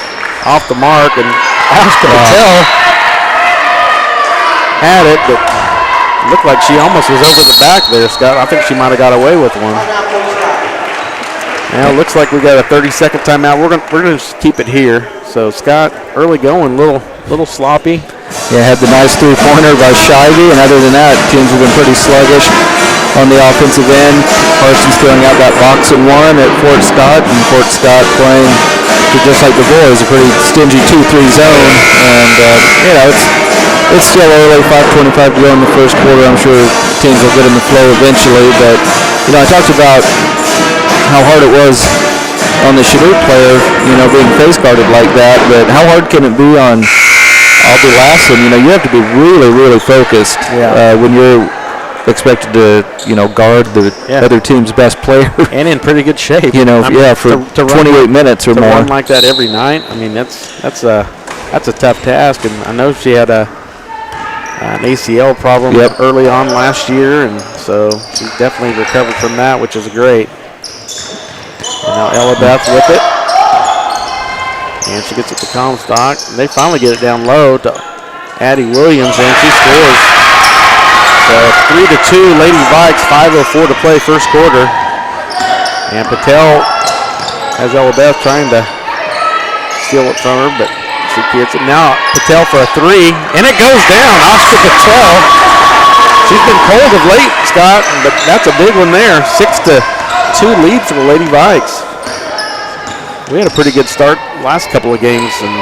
Off the mark, and Oscar Patel had it, but looked like she almost was over the back there, Scott. I think she might have got away with one. Now it looks like we got a 30-second timeout. We're gonna just keep it here. So Scott, early going, little sloppy. Yeah, had the nice three-pointer by Scheibe, and other than that, teams have been pretty sluggish on the offensive end. Parsons throwing out that box and one at Fort Scott, and Fort Scott playing just like the boys, a pretty stingy 2-3 zone. And it's still early, 5:25 to go in the first quarter. I'm sure teams will get in the flow eventually, but I talked about how hard it was on the Chanute player, being face guarded like that, but how hard can it be on Aubrey Lassen? You have to be really, really focused when you're expected to, guard the other team's best player. And in pretty good shape. For 28 minutes or more. To run like that every night, I mean, that's a tough task. And I know she had an ACL problem early on last year, and so she definitely recovered from that, which is great. And now Ella Beth with it. And she gets it to Comstock. And they finally get it down low to Addie Williams, and she scores. So 3-2, Lady Vikes, 5:04 to play first quarter. And Patel has Ella Beth trying to steal it from her, but she gets it. Now Patel for a three, and it goes down. Oscar Patel. She's been cold of late, Scott, but that's a big one there. 6-2 lead for the Lady Vikes. We had a pretty good start last couple of games, and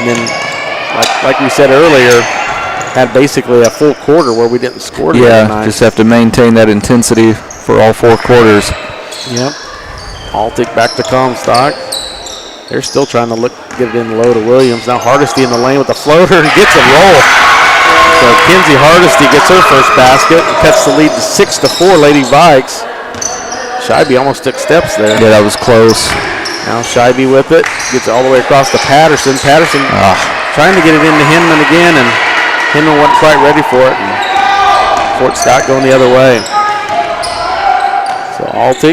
then, like we said earlier, had basically a full quarter where we didn't score. Yeah, just have to maintain that intensity for all four quarters. Yep. Altic back to Comstock. They're still trying to get it in low to Williams. Now Hardesty in the lane with the floater and gets a roll. So Kenzie Hardesty gets her first basket and cuts the lead to 6-4 Lady Vikes. Scheibe almost took steps there. Yeah, that was close. Now Scheibe with it. Gets it all the way across to Patterson. Patterson trying to get it into Hinman again, and Hinman wasn't quite ready for it. And Fort Scott going the other way. So Altic.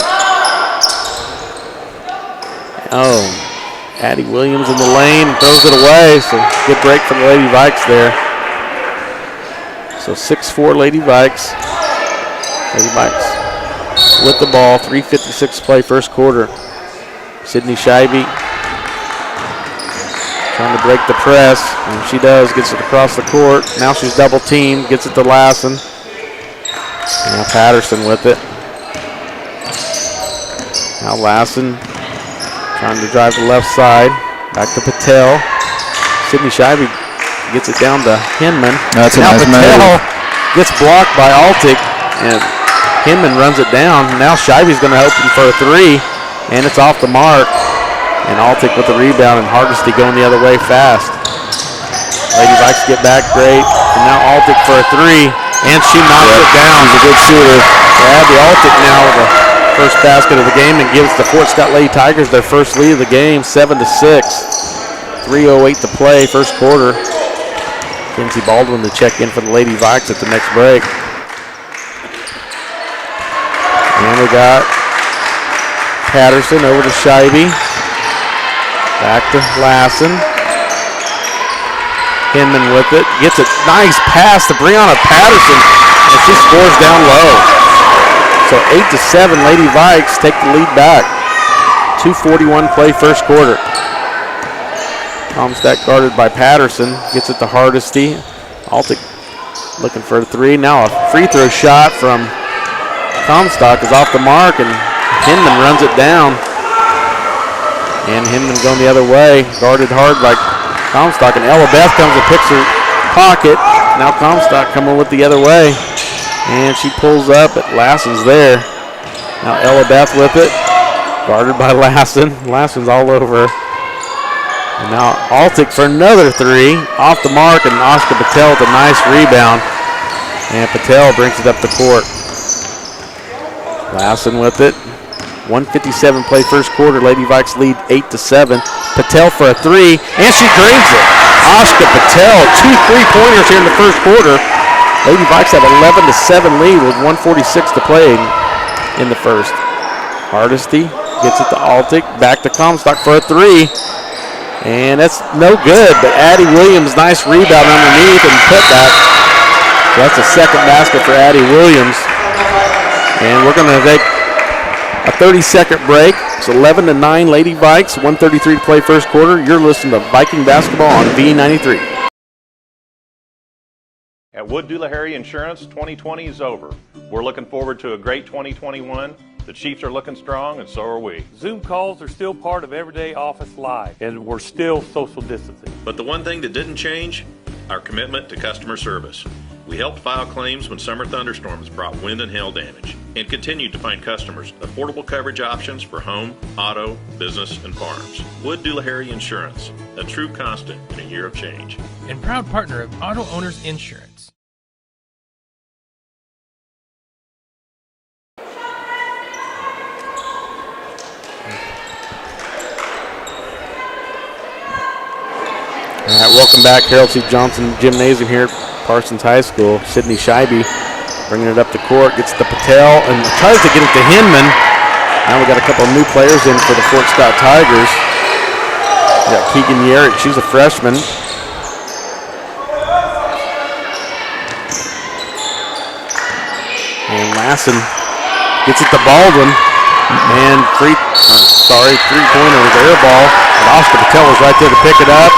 Addie Williams in the lane, throws it away. So good break for the Lady Vikes there. So 6-4 Lady Vikes. Lady Vikes with the ball. 3:56 play first quarter. Sydney Scheibe trying to break the press, and she does. Gets it across the court. Now she's double teamed. Gets it to Lassen. Now Patterson with it. Now Lassen trying to drive the left side. Back to Patel. Sydney Scheibe gets it down to Hinman. That's now nice Patel move. gets blocked by Altic, and Hinman runs it down. Now Scheibe's going to open for a three, and it's off the mark. And Altic with the rebound, and Hardesty going the other way fast. Lady Vikes get back great, and now Altic for a three, and she knocks it down. She's a good shooter. Abby Altic now with a first basket of the game and gives the Fort Scott Lady Tigers their first lead of the game, 7-6. 3:08 to play, first quarter. Kenzie Baldwin to check in for the Lady Vikes at the next break. And we got Patterson over to Scheibe. Back to Lassen. Hinman with it. Gets a nice pass to Brianna Patterson, and she scores down low. So 8-7, Lady Vikes take the lead back. 2:41 play first quarter. Comstock guarded by Patterson. Gets it to Hardesty. Altic looking for a three. Now a free throw shot from Comstock is off the mark, and Hinman runs it down. And Hinman going the other way. Guarded hard by Comstock, and Ella Beth comes and picks her pocket. Now Comstock coming with the other way. And she pulls up, but Lassen's there. Now Ella Beth with it. Guarded by Lassen. Lassen's all over. And now Altic for another three. Off the mark, and Oscar Patel with a nice rebound. And Patel brings it up the court. Lassen with it. 1:57 play first quarter. Lady Vikes lead 8-7. Patel for a three, and she drains it. Oscar Patel, 2 3-pointers here in the first quarter. Lady Vikes have 11-7 lead with 1:46 to play in the first. Hardesty gets it to Altic. Back to Comstock for a three. And that's no good, but Addie Williams, nice rebound underneath and putback. So that's the second basket for Addie Williams. And we're going to take a 30-second break. It's 11-9 Lady Vikes, 1:33 to play first quarter. You're listening to Viking basketball on V93. At Wood Doolahary Insurance, 2020 is over. We're looking forward to a great 2021. The Chiefs are looking strong, and so are we. Zoom calls are still part of everyday office life, and we're still social distancing. But the one thing that didn't change, our commitment to customer service. We helped file claims when summer thunderstorms brought wind and hail damage, and continued to find customers affordable coverage options for home, auto, business, and farms. Wood Doolahary Insurance, a true constant in a year of change. And proud partner of Auto Owners Insurance. All right, welcome back. Harold C. Johnson Gymnasium here at Parsons High School. Sydney Scheibe bringing it up the court, gets to Patel, and tries to get it to Hinman. Now we got a couple of new players in for the Fort Scott Tigers. We got Keegan Yerrick, she's a freshman. And Lassen gets it to Baldwin. And three-pointer was air ball. And Oscar Patel was right there to pick it up.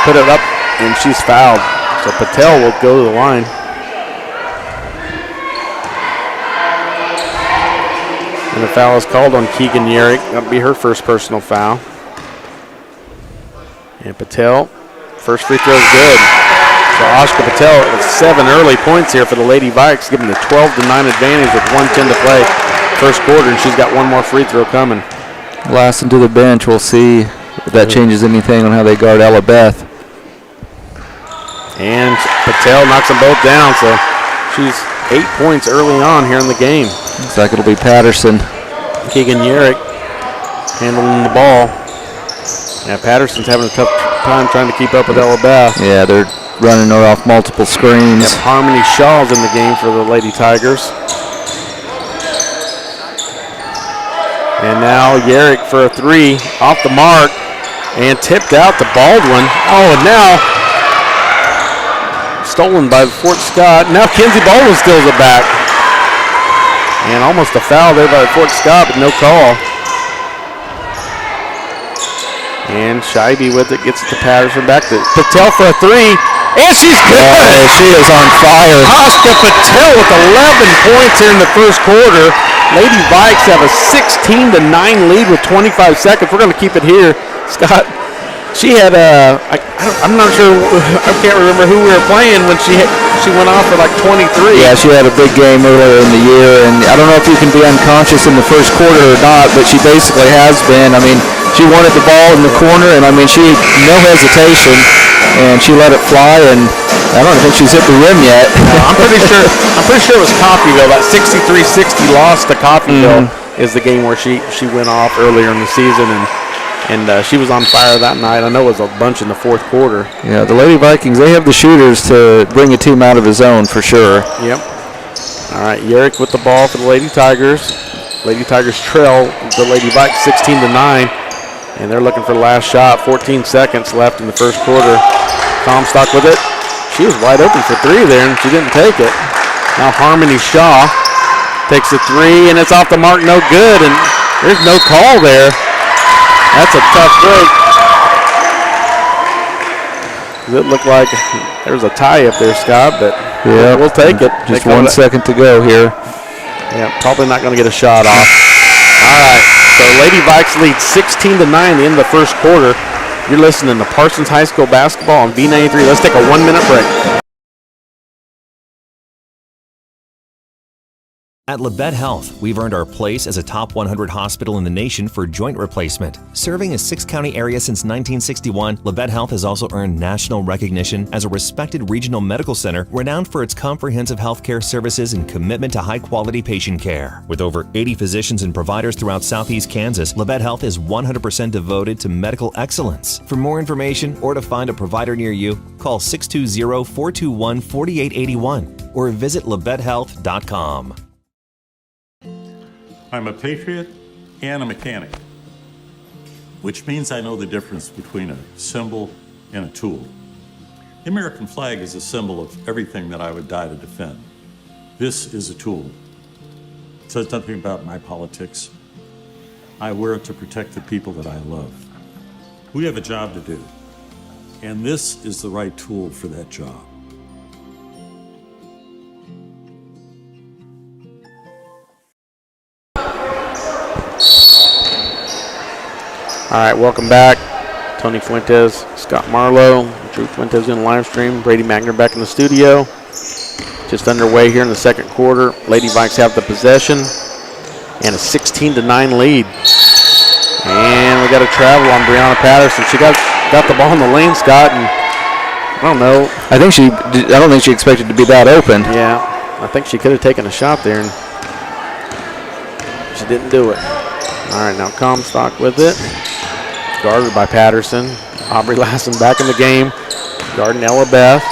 Put it up, and she's fouled. So Patel will go to the line. And the foul is called on Keegan Yerrick. That'll be her first personal foul. And Patel, first free throw is good. So Oscar Patel with 7 early points here for the Lady Vikes, giving the 12-9 advantage with 1:10 to play first quarter, and she's got one more free throw coming. Lassen to the bench. We'll see if that changes anything on how they guard Ella Beth. And Patel knocks them both down, so she's 8 points early on here in the game. Looks like it'll be Patterson. Keegan Yerrick handling the ball. Yeah, Patterson's having a tough time trying to keep up with Ella Beth. Yeah, they're running her off multiple screens. Yep, Harmony Shaw's in the game for the Lady Tigers. And now Yerrick for a three, off the mark, and tipped out to Baldwin. Oh, and now stolen by Fort Scott. Now Kenzie Baldwin steals it back. And almost a foul there by Fort Scott, but no call. And Scheibe with it, gets it to Patterson, back to Patel for a three, and she's good. Oh, she is on fire. Oscar Patel with 11 points here in the first quarter. Lady Vikes have a 16-9 lead with 25 seconds. We're going to keep it here. Scott, she had I'm not sure, I can't remember who we were playing when she went off for like 23. Yeah, she had a big game earlier in the year, and I don't know if you can be unconscious in the first quarter or not, but she basically has been. I mean, she wanted the ball in the corner, and I mean, she no hesitation, and she let it fly, and I don't think she's hit the rim yet. No, I'm pretty sure it was Coffeyville. That 63-60 loss to Coffeyville is the game where she went off earlier in the season, and she was on fire that night. I know it was a bunch in the fourth quarter. Yeah, the Lady Vikings, they have the shooters to bring a team out of a zone for sure. Yep. All right, Yerrick with the ball for the Lady Tigers. Lady Tigers trail the Lady Vikes 16-9, and they're looking for the last shot. 14 seconds left in the first quarter. Comstock with it. She was wide open for three there, and she didn't take it. Now Harmony Shaw takes a three, and it's off the mark, no good, and there's no call there. That's a tough break. It looked like there was a tie up there, Scott, but yeah, we'll take it. Just 1 second to go here. Yeah, probably not going to get a shot off. All right, so Lady Vikes lead 16-9 at the end of the first quarter. You're listening to Parsons High School basketball on B93. Let's take a 1-minute break. At Labette Health, we've earned our place as a top 100 hospital in the nation for joint replacement. Serving a 6-county area since 1961, Labette Health has also earned national recognition as a respected regional medical center renowned for its comprehensive healthcare services and commitment to high-quality patient care. With over 80 physicians and providers throughout southeast Kansas, Labette Health is 100% devoted to medical excellence. For more information or to find a provider near you, call 620-421-4881 or visit labettehealth.com. I'm a patriot and a mechanic, which means I know the difference between a symbol and a tool. The American flag is a symbol of everything that I would die to defend. This is a tool. It says nothing about my politics. I wear it to protect the people that I love. We have a job to do, and this is the right tool for that job. All right, welcome back. Tony Fuentes, Scott Marlowe, Drew Fuentes in the live stream, Brady Magner back in the studio. Just underway here in the second quarter. Lady Vikes have the possession and a 16-9 lead. And we got a travel on Brianna Patterson. She got the ball in the lane, Scott, and I don't know. I don't think she expected to be that open. Yeah, I think she could have taken a shot there, and she didn't do it. All right, now Comstock with it. Guarded by Patterson. Aubrey Lassen back in the game. Guarding Ella Beth.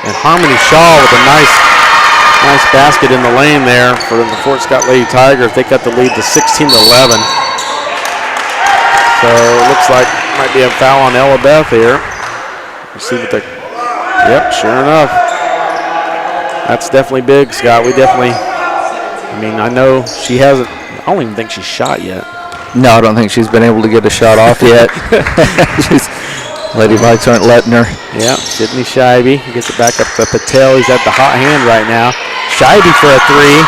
And Harmony Shaw with a nice basket in the lane there for the Fort Scott Lady Tigers. They cut the lead to 16-11. So it looks like might be a foul on Ella Beth here. Let's see what yep, sure enough. That's definitely big, Scott. I know she hasn't, I don't even think she's shot yet. No, I don't think she's been able to get a shot off yet. Lady Vikes aren't letting her. Yeah, Sydney Scheibe gets it back up to Patel. He's at the hot hand right now. Scheibe for a three,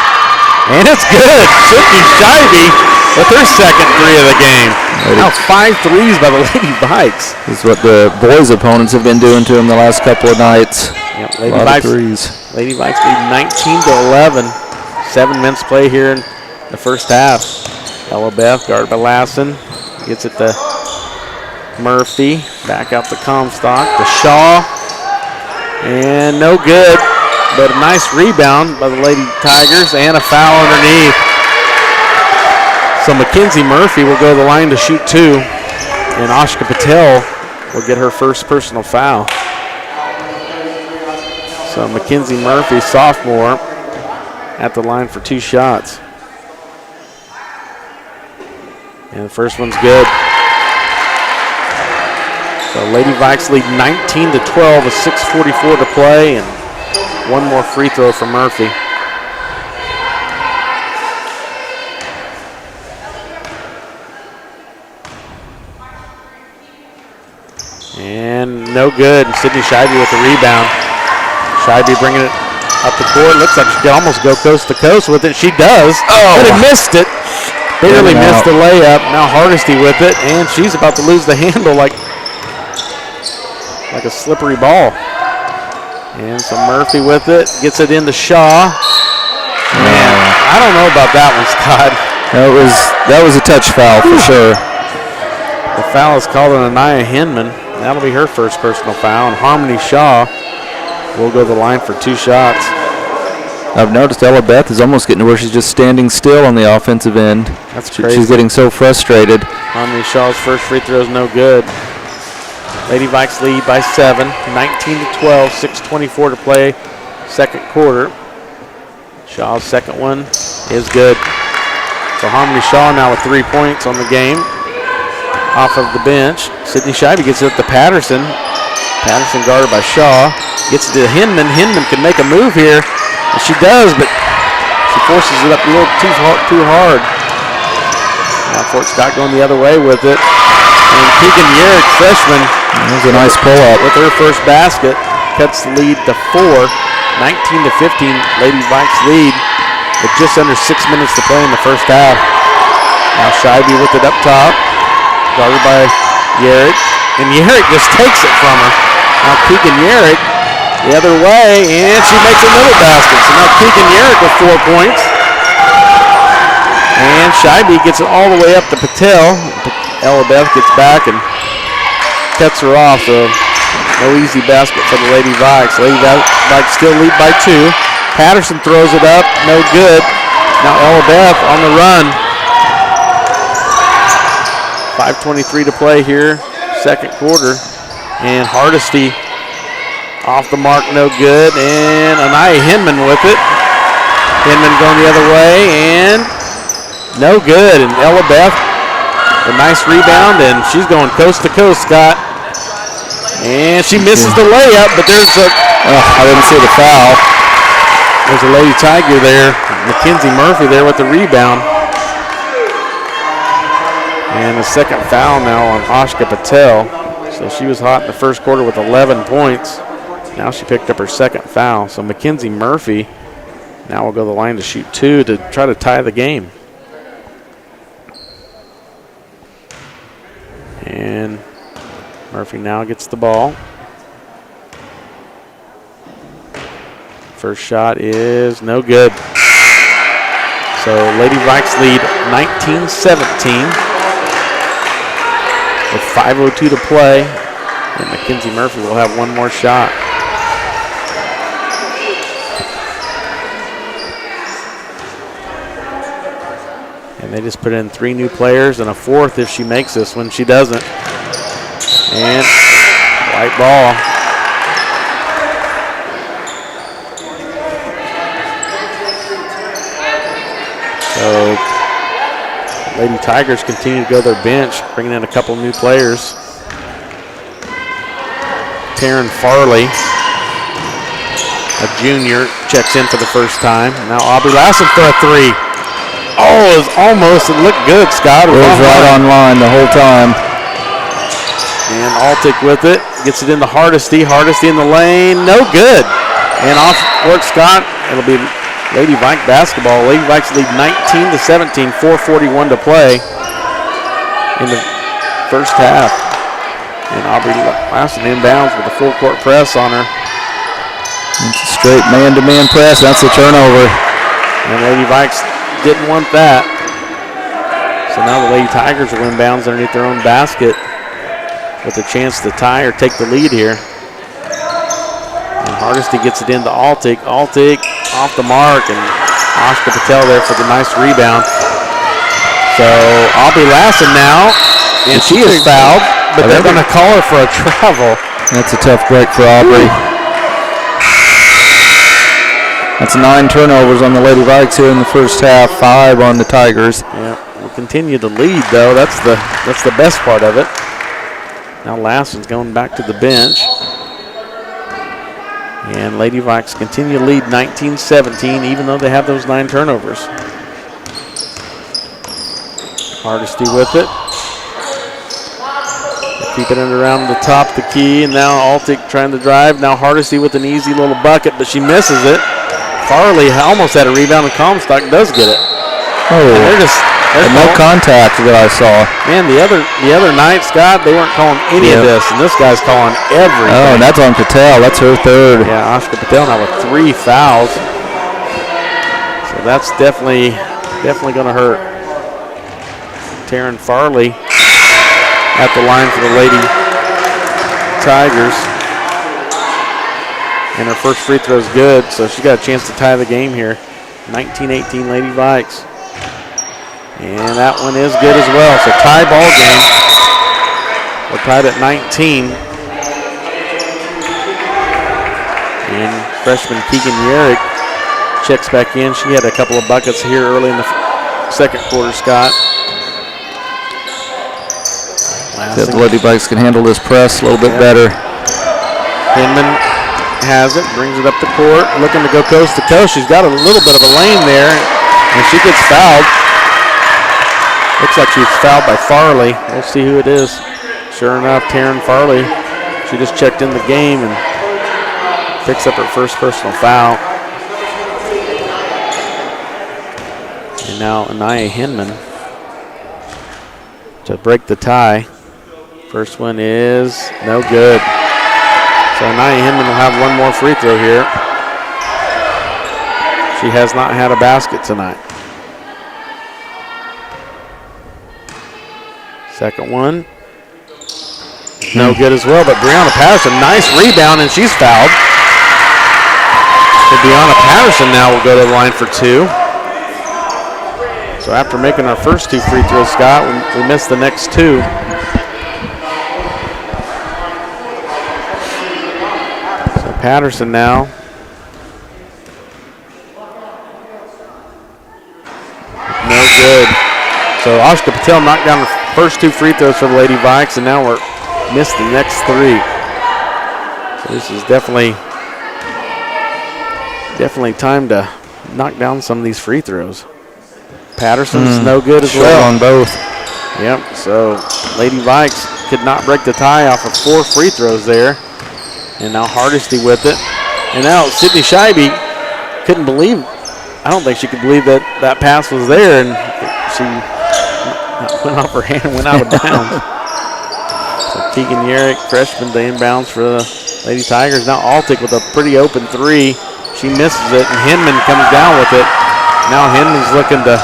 and it's good. Sydney Scheibe with her second three of the game. Now 5 threes by the Lady Vikes. This is what the boys' opponents have been doing to them the last couple of nights. Yep, Lady Vikes threes. Lady Vikes lead 19-11. 7 minutes play here in the first half. Ella Beth guarded by Lassen. Gets it to Murphy. Back out to Comstock. To Shaw. And no good. But a nice rebound by the Lady Tigers and a foul underneath. So Mackenzie Murphy will go to the line to shoot 2. And Ashka Patel will get her first personal foul. So Mackenzie Murphy, sophomore, at the line for 2 shots. And the first one's good. So Lady Vikes lead 19-12 with 6:44 to play, and one more free throw for Murphy. And no good. Sydney Scheibe with the rebound. Scheibe bringing it up the court. Looks like she could almost go coast to coast with it. She does. Oh, but it missed it. Barely missed the layup. Now Hardesty with it, and she's about to lose the handle like a slippery ball. And so Murphy with it, gets it into Shaw. Man, I don't know about that one, Scott. That was a touch foul for sure. The foul is called on Anaya Hinman. That'll be her first personal foul, and Harmony Shaw will go to the line for 2 shots. I've noticed Ella Beth is almost getting to where she's just standing still on the offensive end. That's crazy. She's getting so frustrated. Harmony Shaw's first free throw is no good. Lady Vikes lead by 7, 19-12, 6:24 to play, second quarter. Shaw's second one is good. So Harmony Shaw now with 3 points on the game. Off of the bench, Sydney Scheibe gets it up to Patterson. Patterson guarded by Shaw. Gets it to Hinman. Hinman can make a move here. And she does, but she forces it up a little too hard. Now Fort Scott going the other way with it. And Keegan Yerrick, freshman. That was a nice pull-up. With her first basket, cuts the lead to 4. 19-15, Lady Vikes lead with just under 6 minutes to play in the first half. Now Scheibe with it up top. Guarded by Yerrick. And Yerrick just takes it from her. Now Keegan Yerrick the other way, and she makes another basket. So now Keegan Yerrick with 4 points. And Scheibe gets it all the way up to Patel. Ella Beth gets back and cuts her off, so no easy basket for the Lady Vikes. Lady Vikes still lead by 2. Patterson throws it up, no good. Now Ella Beth on the run. 5:23 to play here, second quarter. And Hardesty off the mark, no good. And Anaya Hinman with it. Hinman going the other way, and no good. And Ella Beth, a nice rebound, and she's going coast to coast, Scott. And she misses the layup, but there's a... I didn't see the foul. There's a Lady Tiger there. Mackenzie Murphy there with the rebound. And a second foul now on Ashka Patel. So she was hot in the first quarter with 11 points. Now she picked up her second foul. So Mackenzie Murphy now will go to the line to shoot 2 to try to tie the game. And Murphy now gets the ball. First shot is no good. So Lady Vikes lead 19-17 with 5:02 to play. And Mackenzie Murphy will have one more shot. And they just put in 3 new players and a 4th if she makes this one. She doesn't. And white ball. So Lady Tigers continue to go to their bench, bringing in a couple new players. Taryn Farley, a junior, checks in for the first time. Now Aubrey Lassen for a 3. Oh, it was almost, it looked good, Scott. It was right on line the whole time. And Altick with it, gets it into Hardesty. Hardesty in the lane, no good. And off work Scott, it'll be Lady Vike basketball. Lady Vikes lead 19-17, 4:41 to play in the first half. And Aubrey Lassen inbounds with a full court press on her. It's a straight man-to-man press. That's a turnover. And Lady Vikes didn't want that. So now the Lady Tigers will inbounds underneath their own basket with a chance to tie or take the lead here. And Hardesty gets it into Altick. Altick off the mark, and Ashka Patel there for the nice rebound. So Aubrey Lassen now, and she is fouled, but they're going to call her for a travel. That's a tough break for Aubrey. That's 9 turnovers on the Lady Vikes here in the first half, 5 on the Tigers. Yeah, we'll continue to lead though. That's the best part of it. Now Lassen's going back to the bench. And Lady Vikes continue to lead 19-17, even though they have those 9 turnovers. Hardesty with it. Keeping it around the top of the key, and now Altick trying to drive. Now Hardesty with an easy little bucket, but she misses it. Farley almost had a rebound, and Comstock does get it. Oh, no contact that I saw. Man, the other night, Scott, they weren't calling any of this, and this guy's calling everything. Oh, and that's on Patel. That's her 3rd. Yeah, Ashka Patel now with 3 fouls. So that's definitely going to hurt. Taryn Farley at the line for the Lady Tigers. And her first free throw is good, so she's got a chance to tie the game here. 19-18 Lady Vikes. And that one is good as well. So tie ball game. We're tied at 19. And freshman Keegan Yerrick checks back in. She had a couple of buckets here early in the second quarter, Scott. The Lady Vikes can handle this press a little bit better. Hinman has it, brings it up the court, looking to go coast to coast. She's got a little bit of a lane there, and she gets fouled. Looks like she's fouled by Farley. We'll see who it is. Sure enough, Taryn Farley. She just checked in the game and picks up her first personal foul. And now Anaya Hinman to break the tie. First one is no good. So Anaya Hinman will have one more free throw here. She has not had a basket tonight. Second one. No good as well, but Brianna Patterson, nice rebound, and she's fouled. So Brianna Patterson now will go to the line for two. So after making our first two free throws, Scott, we missed the next two. So Patterson now. No good. So Ashka Patel knocked down the first two free throws for the Lady Vikes, and now we're missed the next three. So this is definitely time to knock down some of these free throws. Patterson's no good as well. On both. Yep, so Lady Vikes could not break the tie off of 4 free throws there. And now Hardesty with it. And now Sydney Scheibe couldn't believe, I don't think she could believe that pass was there, and she went off her hand and went out of bounds. So Keegan Yerrick, freshman, to inbounds for the Lady Tigers. Now Altick with a pretty open three. She misses it, and Hinman comes down with it. Now Hinman's looking to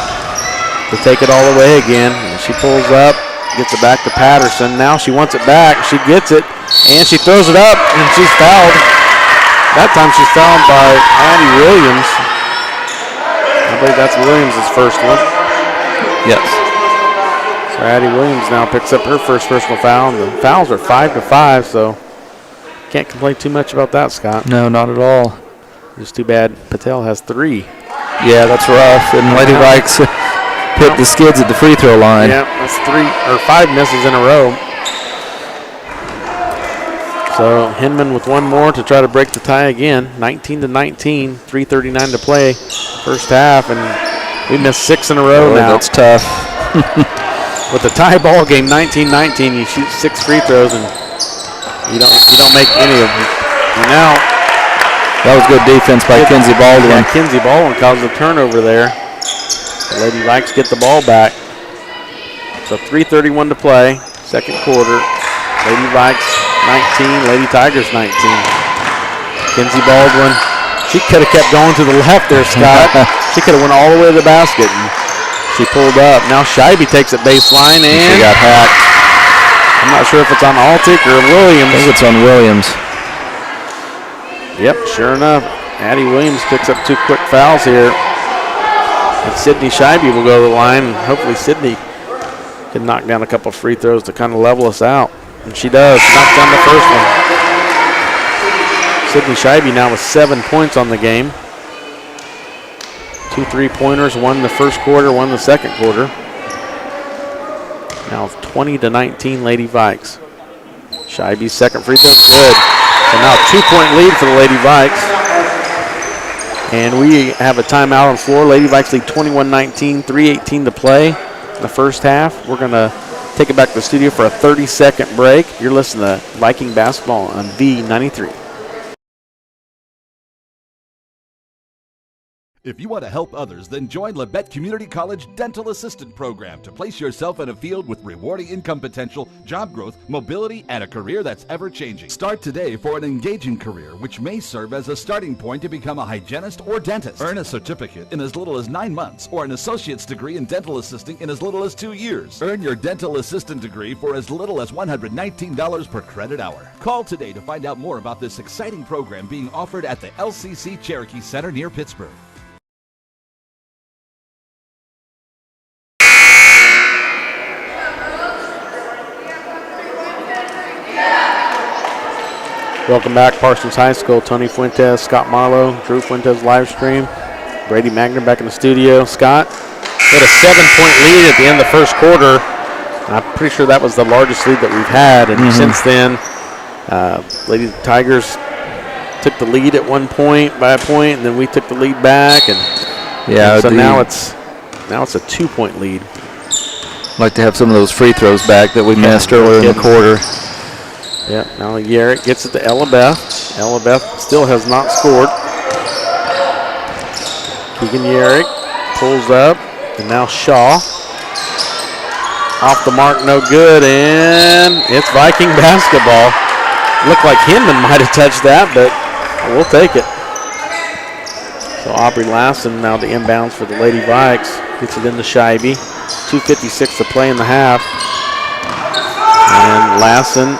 take it all the way again. And she pulls up, gets it back to Patterson. Now she wants it back. She gets it, and she throws it up, and she's fouled. That time she's fouled by Addie Williams. I believe that's Williams' first one. Yes. So Addie Williams now picks up her first personal foul, and the fouls are 5-5, so can't complain too much about that, Scott. No, not at all. Just too bad Patel has 3. Yeah, that's rough. And Lady Vikes hit the skids at the free throw line. Yeah, that's 5 misses in a row. So Hinman with one more to try to break the tie again. 19-19, 3:39 to play, first half, and we missed 6 in a row now. That's tough. With the tie ball game, 19-19, you shoot 6 free throws and you don't make any of them. And now that was good defense by Kinsey Baldwin. Yeah, Kinsey Baldwin caused a turnover there. The Lady Vikes get the ball back. So 3:31 to play, second quarter. Lady Vikes 19, Lady Tigers 19. Kinsey Baldwin, she could have kept going to the left there, Scott. She could have went all the way to the basket. And she pulled up. Now Scheibe takes it baseline, and she got hacked. I'm not sure if it's on Altick or Williams. I think it's on Williams. Yep, sure enough. Addie Williams picks up 2 quick fouls here. And Sydney Scheibe will go to the line, and hopefully Sydney can knock down a couple free throws to kind of level us out. And she does. She knocks down the first one. Sydney Scheibe now with 7 points on the game. 2 3-pointers, 1 in the first quarter, 1 in the second quarter. Now 20-19 Lady Vikes. Scheibe's second free throw, good. So now a 2-point lead for the Lady Vikes. And we have a timeout on the floor. Lady Vikes lead 21-19, 3:18 to play in the first half. We're going to take it back to the studio for a 30-second break. You're listening to Viking Basketball on V93. If you want to help others, then join Labette Community College Dental Assistant Program to place yourself in a field with rewarding income potential, job growth, mobility, and a career that's ever-changing. Start today for an engaging career, which may serve as a starting point to become a hygienist or dentist. Earn a certificate in as little as 9 months or an associate's degree in dental assisting in as little as 2 years. Earn your dental assistant degree for as little as $119 per credit hour. Call today to find out more about this exciting program being offered at the LCC Cherokee Center near Pittsburgh. Welcome back, Parsons High School. Tony Fuentes, Scott Marlowe, Drew Fuentes live stream. Brady Magner back in the studio. Scott, we had a 7-point lead at the end of the first quarter. I'm pretty sure that was the largest lead that we've had. And since then, Lady Tigers took the lead at one point by a point, and then we took the lead back. And so now it's a 2-point lead. I'd like to have some of those free throws back that we missed earlier in the quarter. Yep, now Yarrick gets it to Elabeth. Elabeth still has not scored. Keegan Yarrick pulls up, and now Shaw. Off the mark, no good, and it's Viking basketball. Looked like Hinman might have touched that, but we'll take it. So Aubrey Lassen now to inbounds for the Lady Vikes. Gets it into Scheibe. 2:56 to play in the half. And Lassen.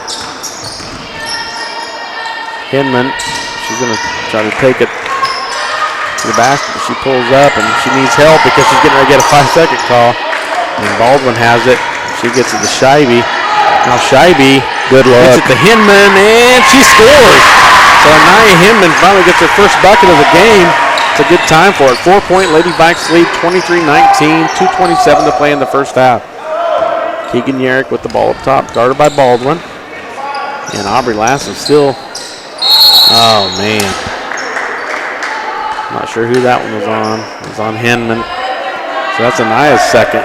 Hinman, she's going to try to take it to the basket. She pulls up, and she needs help because she's getting ready to get a 5-second call. And Baldwin has it. She gets it to Scheibe. Now Scheibe good luck. Gets it to Hinman, and she scores. So Anaya Hinman finally gets her first bucket of the game. It's a good time for it. 4-point Lady Vikes lead, 23-19, 2:27 to play in the first half. Keegan Yarrick with the ball up top, guarded by Baldwin. And Aubrey Lassen still... Oh, man. Not sure who that one was on. It was on Hinman. So that's Anaya's second.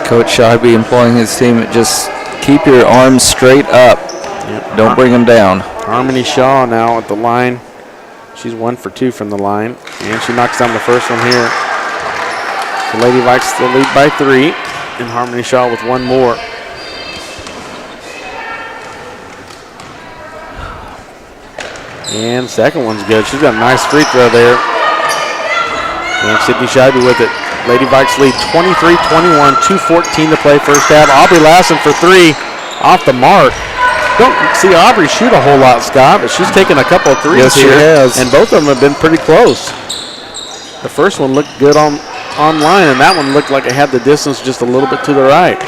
Coach Scheibe employing his team to just keep your arms straight up. Yep. Don't bring them down. Harmony Shaw now at the line. She's 1 for 2 from the line. And she knocks down the first one here. The Lady Vikes still lead by 3. And Harmony Shaw with one more. And second one's good. She's got a nice free throw there. And Sydney Scheibe with it. Lady Vikes lead 23-21, 2:14 to play first half. Aubrey Lassen for 3 off the mark. Don't see Aubrey shoot a whole lot, Scott, but she's taken a couple of threes yes, here. She has. And both of them have been pretty close. The first one looked good online, and that one looked like it had the distance just a little bit to the right.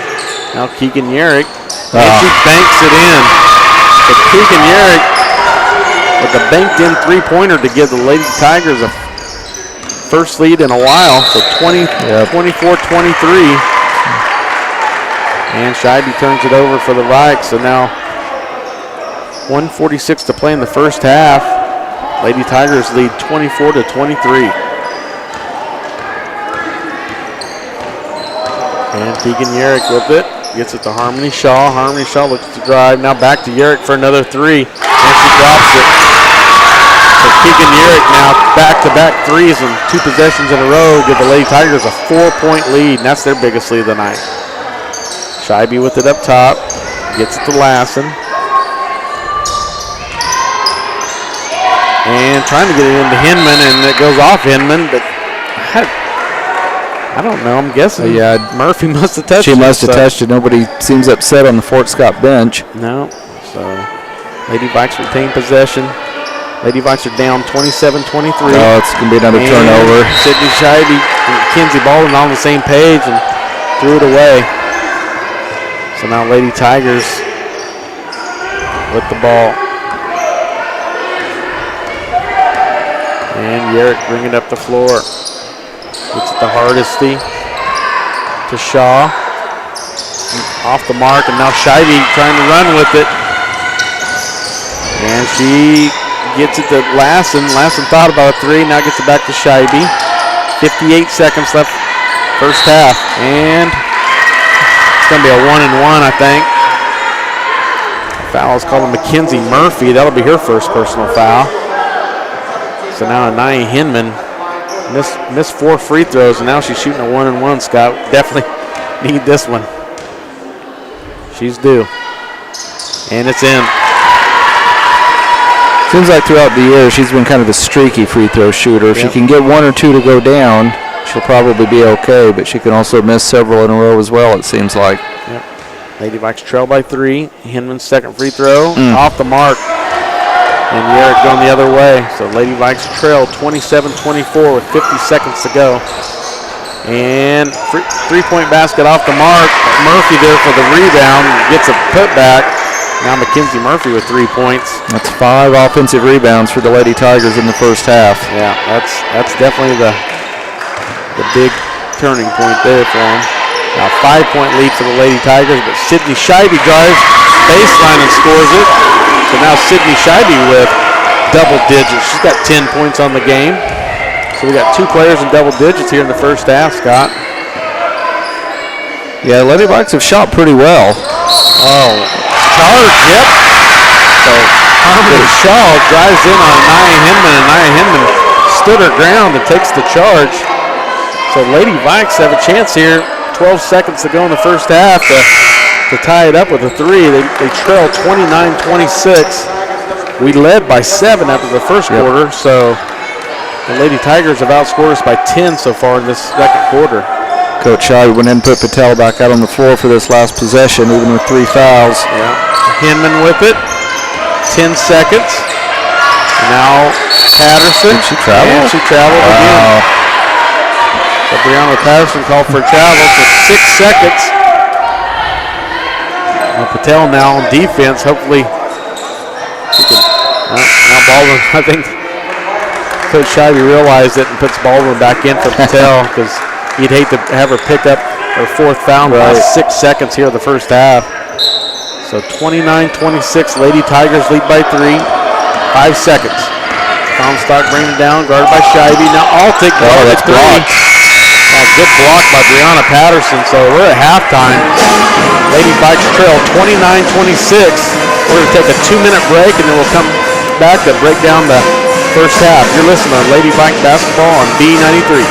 Now Keegan Yarrick, and she banks it in. So Keegan Yarrick with a banked-in three-pointer to give the Lady Tigers a first lead in a while, so 24-23. And Scheibe turns it over for the Vikes, so now 1:46 to play in the first half. Lady Tigers lead 24-23. And Keegan Yarrick with it. Gets it to Harmony Shaw. Harmony Shaw looks to drive. Now back to Yarrick for another 3. And she drops it. So Keegan Yarrick now back-to-back threes and 2 possessions in a row give the Lady Tigers a 4-point lead, and that's their biggest lead of the night. Scheibe with it up top. Gets it to Lassen. And trying to get it into Hinman, and it goes off Hinman, but I don't know. I'm guessing Murphy must have touched it. She must have touched it. Nobody seems upset on the Fort Scott bench. No. So Lady Vikes retain possession. Lady Vikes are down 27-23. Oh, it's going to be another turnover. Sydney Scheibe and Kenzie Baldwin on the same page and threw it away. So now Lady Tigers with the ball. And Yarrick bringing it up the floor. Gets it to Hardesty. To Shaw. Off the mark, and now Scheibe trying to run with it. And she gets it to Lassen. Lassen thought about a 3, now gets it back to Scheibe. 58 seconds left first half. And it's going to be a 1-and-1, I think. Foul is called on Mackenzie Murphy. That'll be her first personal foul. So now Anaya Hinman Missed 4 free throws, and now she's shooting a 1-and-1, Scott. Definitely need this one. She's due. And it's in. Seems like throughout the year she's been kind of a streaky free throw shooter. If she can get 1 or 2 to go down, she'll probably be okay, but she can also miss several in a row as well, it seems like. Yep. Lady Vikes trail by 3. Hinman's second free throw off the mark. And Yerrick going the other way. So Lady Vikes trail 27-24 with 50 seconds to go. And three-point basket off the mark. Murphy there for the rebound. Gets a putback. Now Mackenzie Murphy with 3 points. That's 5 offensive rebounds for the Lady Tigers in the first half. Yeah, that's definitely the big turning point there for them. Now 5-point lead for the Lady Tigers, but Sydney Scheibe drives baseline and scores it. So now Sydney Scheibe with double digits. She's got 10 points on the game. So we got 2 players in double digits here in the first half, Scott. Yeah, Lady Vikes have shot pretty well. Oh, charge, yep. So Harmony Shaw drives in on Nia Hinman, and Nia Hinman stood her ground and takes the charge. So Lady Vikes have a chance here. 12 seconds to go in the first half to tie it up with a 3. They trail 29-26. We led by 7 after the first quarter, so the Lady Tigers have outscored us by 10 so far in this second quarter. Coach Shai went in and put Patel back out on the floor for this last possession, even with 3 fouls. Yeah, Hinman with it. 10 seconds. Now Patterson. Did she travel? And she traveled again. So Brianna Patterson called for travel for 6 seconds. Patel now on defense. Hopefully she can. Now Baldwin, I think Coach Scheibe realized it and puts Baldwin back in for Patel because he'd hate to have her pick up her 4th foul in the last 6 seconds here of the first half. So 29-26, Lady Tigers lead by 3. 5 seconds. Comstock bringing it down, guarded by Scheibe. Now Altig. Oh, that's blocked. Good block by Brianna Patterson. So we're at halftime. Lady Vikes trail 29-26. We're going to take a 2-minute break, and then we'll come back to break down the first half. You're listening to Lady Vikes basketball on B93.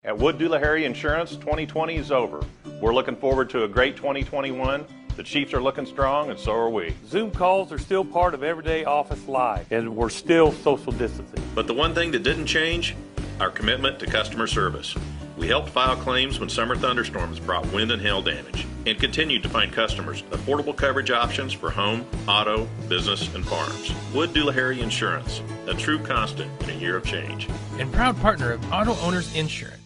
At Wood Doolahary Insurance, 2020 is over. We're looking forward to a great 2021. The Chiefs are looking strong, and so are we. Zoom calls are still part of everyday office life, and we're still social distancing. But the one thing that didn't change, our commitment to customer service. We helped file claims when summer thunderstorms brought wind and hail damage, and continued to find customers affordable coverage options for home, auto, business, and farms. Wood Doolahary Insurance, a true constant in a year of change. And proud partner of Auto Owners Insurance.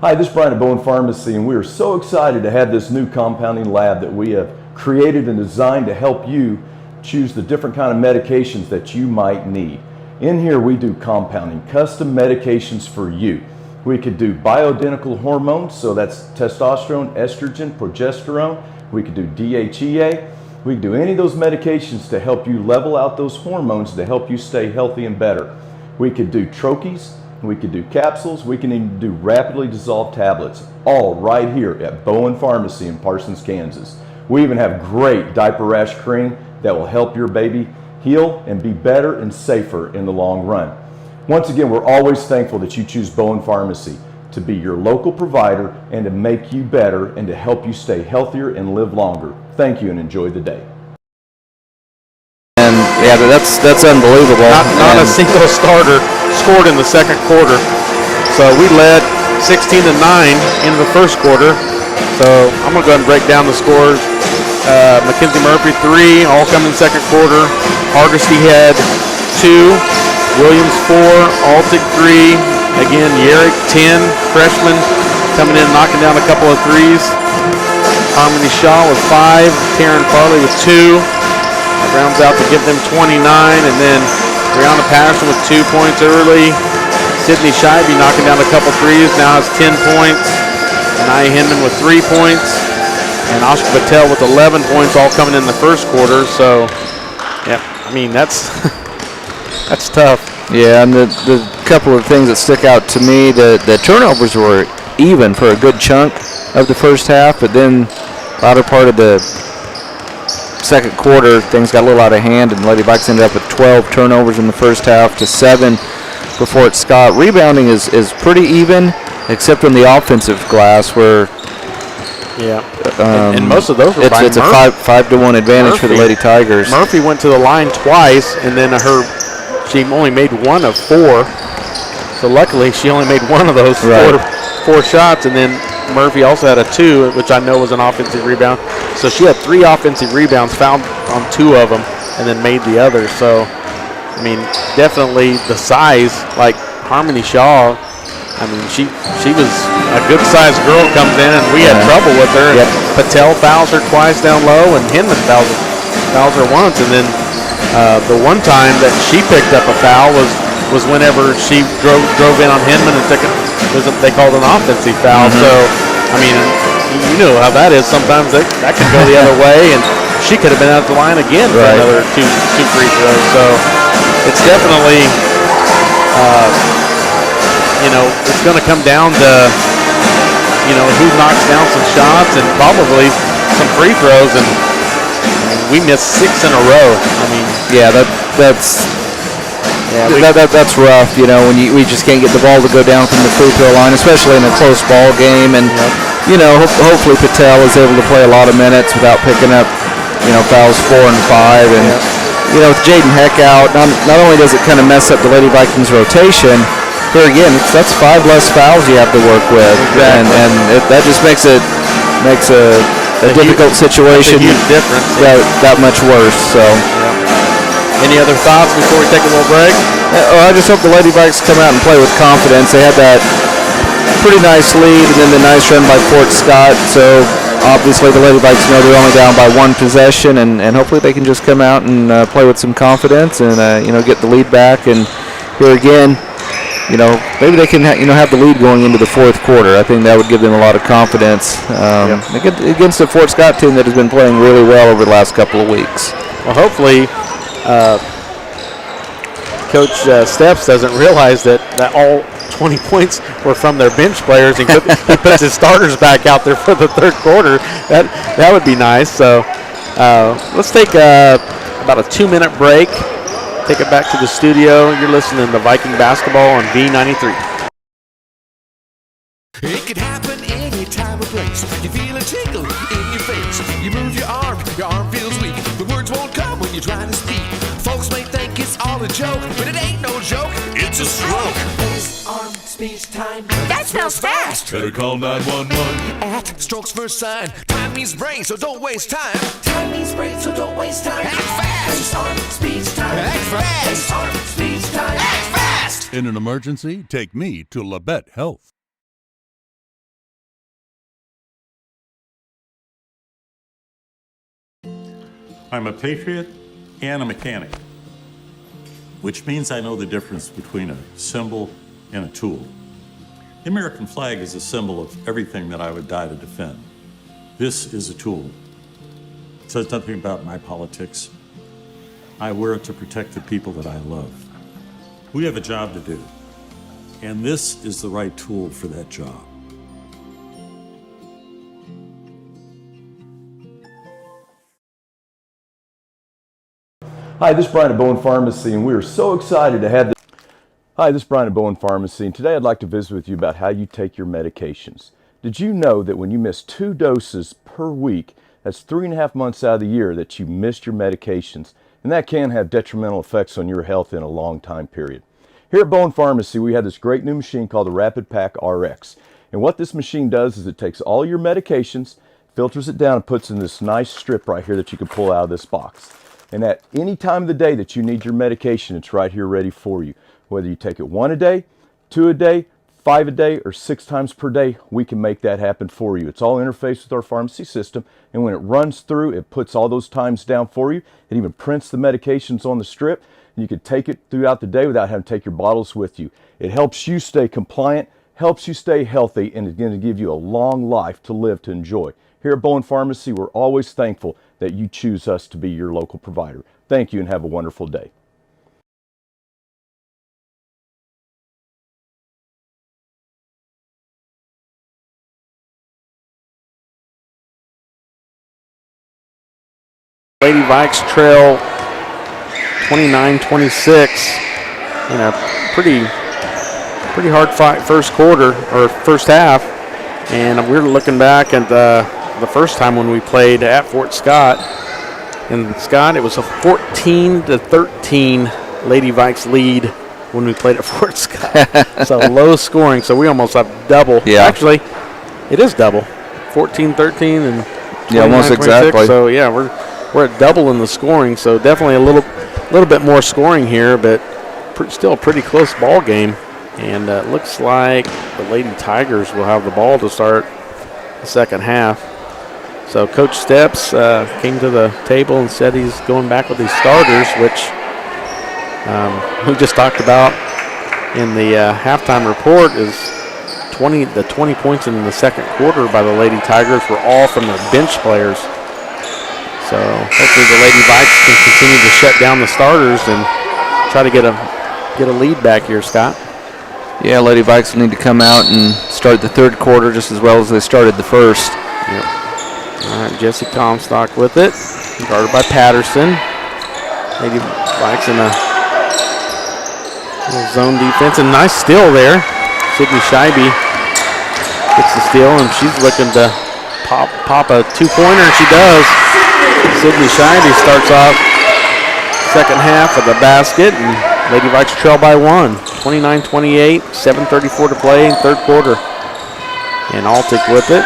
Hi, this is Brian at Bowen Pharmacy, and we are so excited to have this new compounding lab that we have created and designed to help you choose the different kind of medications that you might need. In here we do compounding, custom medications for you. We could do bioidentical hormones, so that's testosterone, estrogen, progesterone. We could do DHEA. We could do any of those medications to help you level out those hormones to help you stay healthy and better. We could do troches, we could do capsules, we can even do rapidly dissolved tablets, all right here at Bowen Pharmacy in Parsons, Kansas. We even have great diaper rash cream that will help your baby heal and be better and safer in the long run. Once again, we're always thankful that you choose Bowen Pharmacy to be your local provider and to make you better and to help you stay healthier and live longer. Thank you and enjoy the day. And yeah, that's unbelievable. Not a single starter scored in the second quarter. So we led 16-9 in the first quarter. So I'm going to go ahead and break down the scores. Mackenzie Murphy 3, all come in second quarter. Hardesty had 2, Williams 4, Altig 3. Again, Yerrick 10, freshman, coming in knocking down a couple of threes. Harmony Shaw with 5, Taryn Farley with 2. That rounds out to give them 29, and then Brianna Patterson with 2 points early. Sydney Scheibe knocking down a couple threes, now has 10 points. Anaya Hinman with 3 points. And Oscar Patel with 11 points, all coming in the first quarter. So, yeah, I mean, that's that's tough. Yeah, and the couple of things that stick out to me, the turnovers were even for a good chunk of the first half, but then latter part of the second quarter, things got a little out of hand, and Lady Vikes ended up with 12 turnovers in the first half to 7 for Fort Scott. Rebounding is pretty even, except on the offensive glass, where and most of those were by it's a 5-1 advantage for the Lady Tigers. Murphy went to the line twice, and then she only made 1 of 4. So luckily, she only made 1 of those four shots, and then Murphy also had a 2, which I know was an offensive rebound. So she had 3 offensive rebounds, fouled on 2 of them, and then made the others. So, I mean, definitely the size, like Harmony Shaw, I mean, she was a good-sized girl, comes in, and we had trouble with her. Yep. Patel fouls her twice down low, and Hinman fouls her once. And then the one time that she picked up a foul was whenever she drove in on Hinman and they called an offensive foul. So, I mean, you know how that is. Sometimes that can go the other way, and she could have been out the line again for another two free throws. So, it's definitely, it's going to come down to, who knocks down some shots and probably some free throws. And we missed 6 in a row. I mean, that's rough. When we just can't get the ball to go down from the free throw line, especially in a close ball game. And hopefully Patel is able to play a lot of minutes without picking up, fouls 4 and 5. And with Jaden Heck out, not only does it kind of mess up the Lady Vikings rotation, here again, that's 5 less fouls you have to work with, and that just makes a difficult situation that much worse. So. Any other thoughts before we take a little break? I just hope the Lady Vikes come out and play with confidence. They had that pretty nice lead, and then the nice run by Fort Scott. So obviously the Lady Vikes know they're only down by 1 possession, and hopefully they can just come out and play with some confidence and get the lead back. And here again, maybe they can have the lead going into the fourth quarter. I think that would give them a lot of confidence against the Fort Scott team that has been playing really well over the last couple of weeks. Well, hopefully Coach Steps doesn't realize that all 20 points were from their bench players, and he puts his starters back out there for the third quarter. That would be nice. So let's take about a 2-minute break. Take it back to the studio. You're listening to Viking Basketball on V93. It could happen any time or place. You feel a tickle in your face. You move your arm feels weak. The words won't come when you're trying to speak. Folks may think it's all a joke, but it ain't no joke. It's a stroke. Face, arm, speech, time. That spells fast. Better call 911. At Strokes First Sign. Time means brain, so don't waste time. Time means brain, so don't waste time. Act fast. Face, arm, speech, time. Act fast. Face, arm, speech, time. Act fast. In an emergency, take me to Labette Health. I'm a patriot and a mechanic, which means I know the difference between a symbol and a tool. The American flag is a symbol of everything that I would die to defend. This is a tool. It says nothing about my politics. I wear it to protect the people that I love. We have a job to do, and this is the right tool for that job. Hi, this is Brian at Bowen Pharmacy, and we are so excited to have this. Hi, this is Brian at Bowen Pharmacy, and today I'd like to visit with you about how you take your medications. Did you know that when you miss 2 doses per week, that's 3.5 months out of the year that you missed your medications, and that can have detrimental effects on your health in a long time period. Here at Bowen Pharmacy, we have this great new machine called the Rapid Pack RX, and what this machine does is it takes all your medications, filters it down, and puts in this nice strip right here that you can pull out of this box. And at any time of the day that you need your medication, it's right here ready for you. Whether you take it 1 a day, 2 a day, 5 a day, or 6 times per day, we can make that happen for you. It's all interfaced with our pharmacy system, and when it runs through, it puts all those times down for you. It even prints the medications on the strip, and you can take it throughout the day without having to take your bottles with you. It helps you stay compliant, helps you stay healthy, and it's going to give you a long life to live to enjoy. Here at Bowen Pharmacy, we're always thankful that you choose us to be your local provider. Thank you and have a wonderful day. Lady Vikes trail 29-26 in a pretty hard fight first quarter or first half, and we're looking back at the first time when we played at Fort Scott. And Scott, it was a 14-13 Lady Vikes lead when we played at Fort Scott. So low scoring. So we almost have double. Yeah. Actually, it is double. 14-13 and 29-26. Yeah, almost exactly. So yeah, we're at double in the scoring. So definitely a little bit more scoring here, but still a pretty close ball game. And it looks like the Lady Tigers will have the ball to start the second half. So Coach Steps came to the table and said he's going back with these starters, which we just talked about in the halftime report is the 20 points in the second quarter by the Lady Tigers were all from the bench players. So hopefully the Lady Vikes can continue to shut down the starters and try to get a lead back here, Scott. Yeah, Lady Vikes need to come out and start the third quarter just as well as they started the first. Yep. All right, Jesse Comstock with it, guarded by Patterson. Lady Vikes in a little zone defense, and nice steal there. Sydney Scheibe gets the steal, and she's looking to pop a two-pointer, and she does. Sydney Scheibe starts off second half of the basket, and Lady Vikes trail by 1. 29-28, 7:34 to play in third quarter. And Altick with it.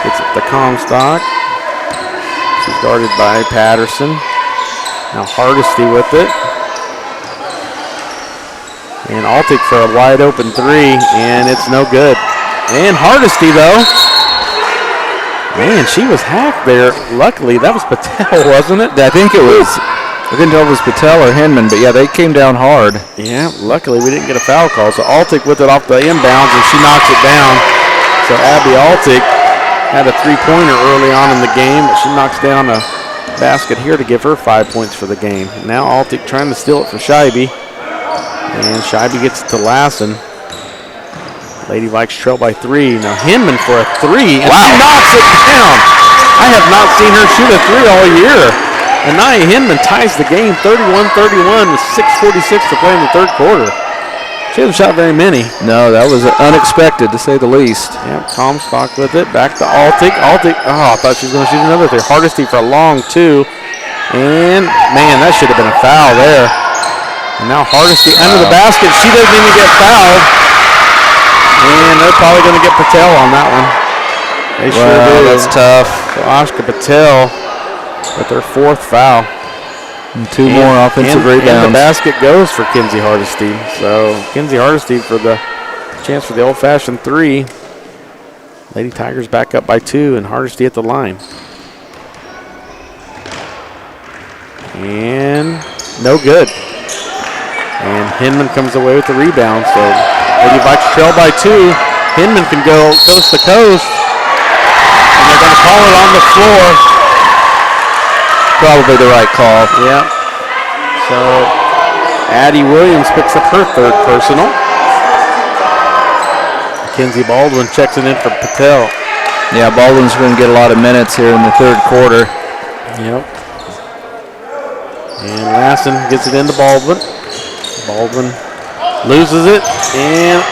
Gets it to Comstock. She's guarded by Patterson. Now Hardesty with it. And Altick for a wide open 3, and it's no good. And Hardesty though. Man, she was hacked there. Luckily, that was Patel, wasn't it? I think it was. I couldn't tell if it was Patel or Hinman, but yeah, they came down hard. Yeah, luckily we didn't get a foul call. So Altick with it off the inbounds, and she knocks it down. So Abby Altick had a three-pointer early on in the game, but she knocks down a basket here to give her 5 points for the game. Now Altick trying to steal it for Scheibe. And Scheibe gets it to Lassen. Lady Vikes trail by 3. Now Hinman for a 3, and she knocks it down. I have not seen her shoot a 3 all year. And Nia Hinman ties the game 31-31 with 6:46 to play in the third quarter. She hasn't shot very many. No, that was unexpected to say the least. Yep, Comstock with it. Back to Altick. Altick, I thought she was going to shoot another 3. Hardesty for a long 2. And, man, that should have been a foul there. And now Hardesty under the basket. She doesn't even get fouled. And they're probably going to get Patel on that one. They sure do. That's tough. So Oscar Patel with their 4th foul. And 2 more offensive rebounds. And the basket goes for Kinsey Hardesty. So Kinsey Hardesty for the chance for the old-fashioned 3. Lady Tigers back up by 2, and Hardesty at the line. And No good. And Hinman comes away with the rebound. So Lady Vikes trail by 2. Hinman can go coast to coast. And they're going to call it on the floor. Probably the right call. Yeah. So Addie Williams picks up her 3rd personal. Mackenzie Baldwin checks it in for Patel. Yeah, Baldwin's going to get a lot of minutes here in the 3rd quarter. Yep. And Lassen gets it into Baldwin. Baldwin loses it and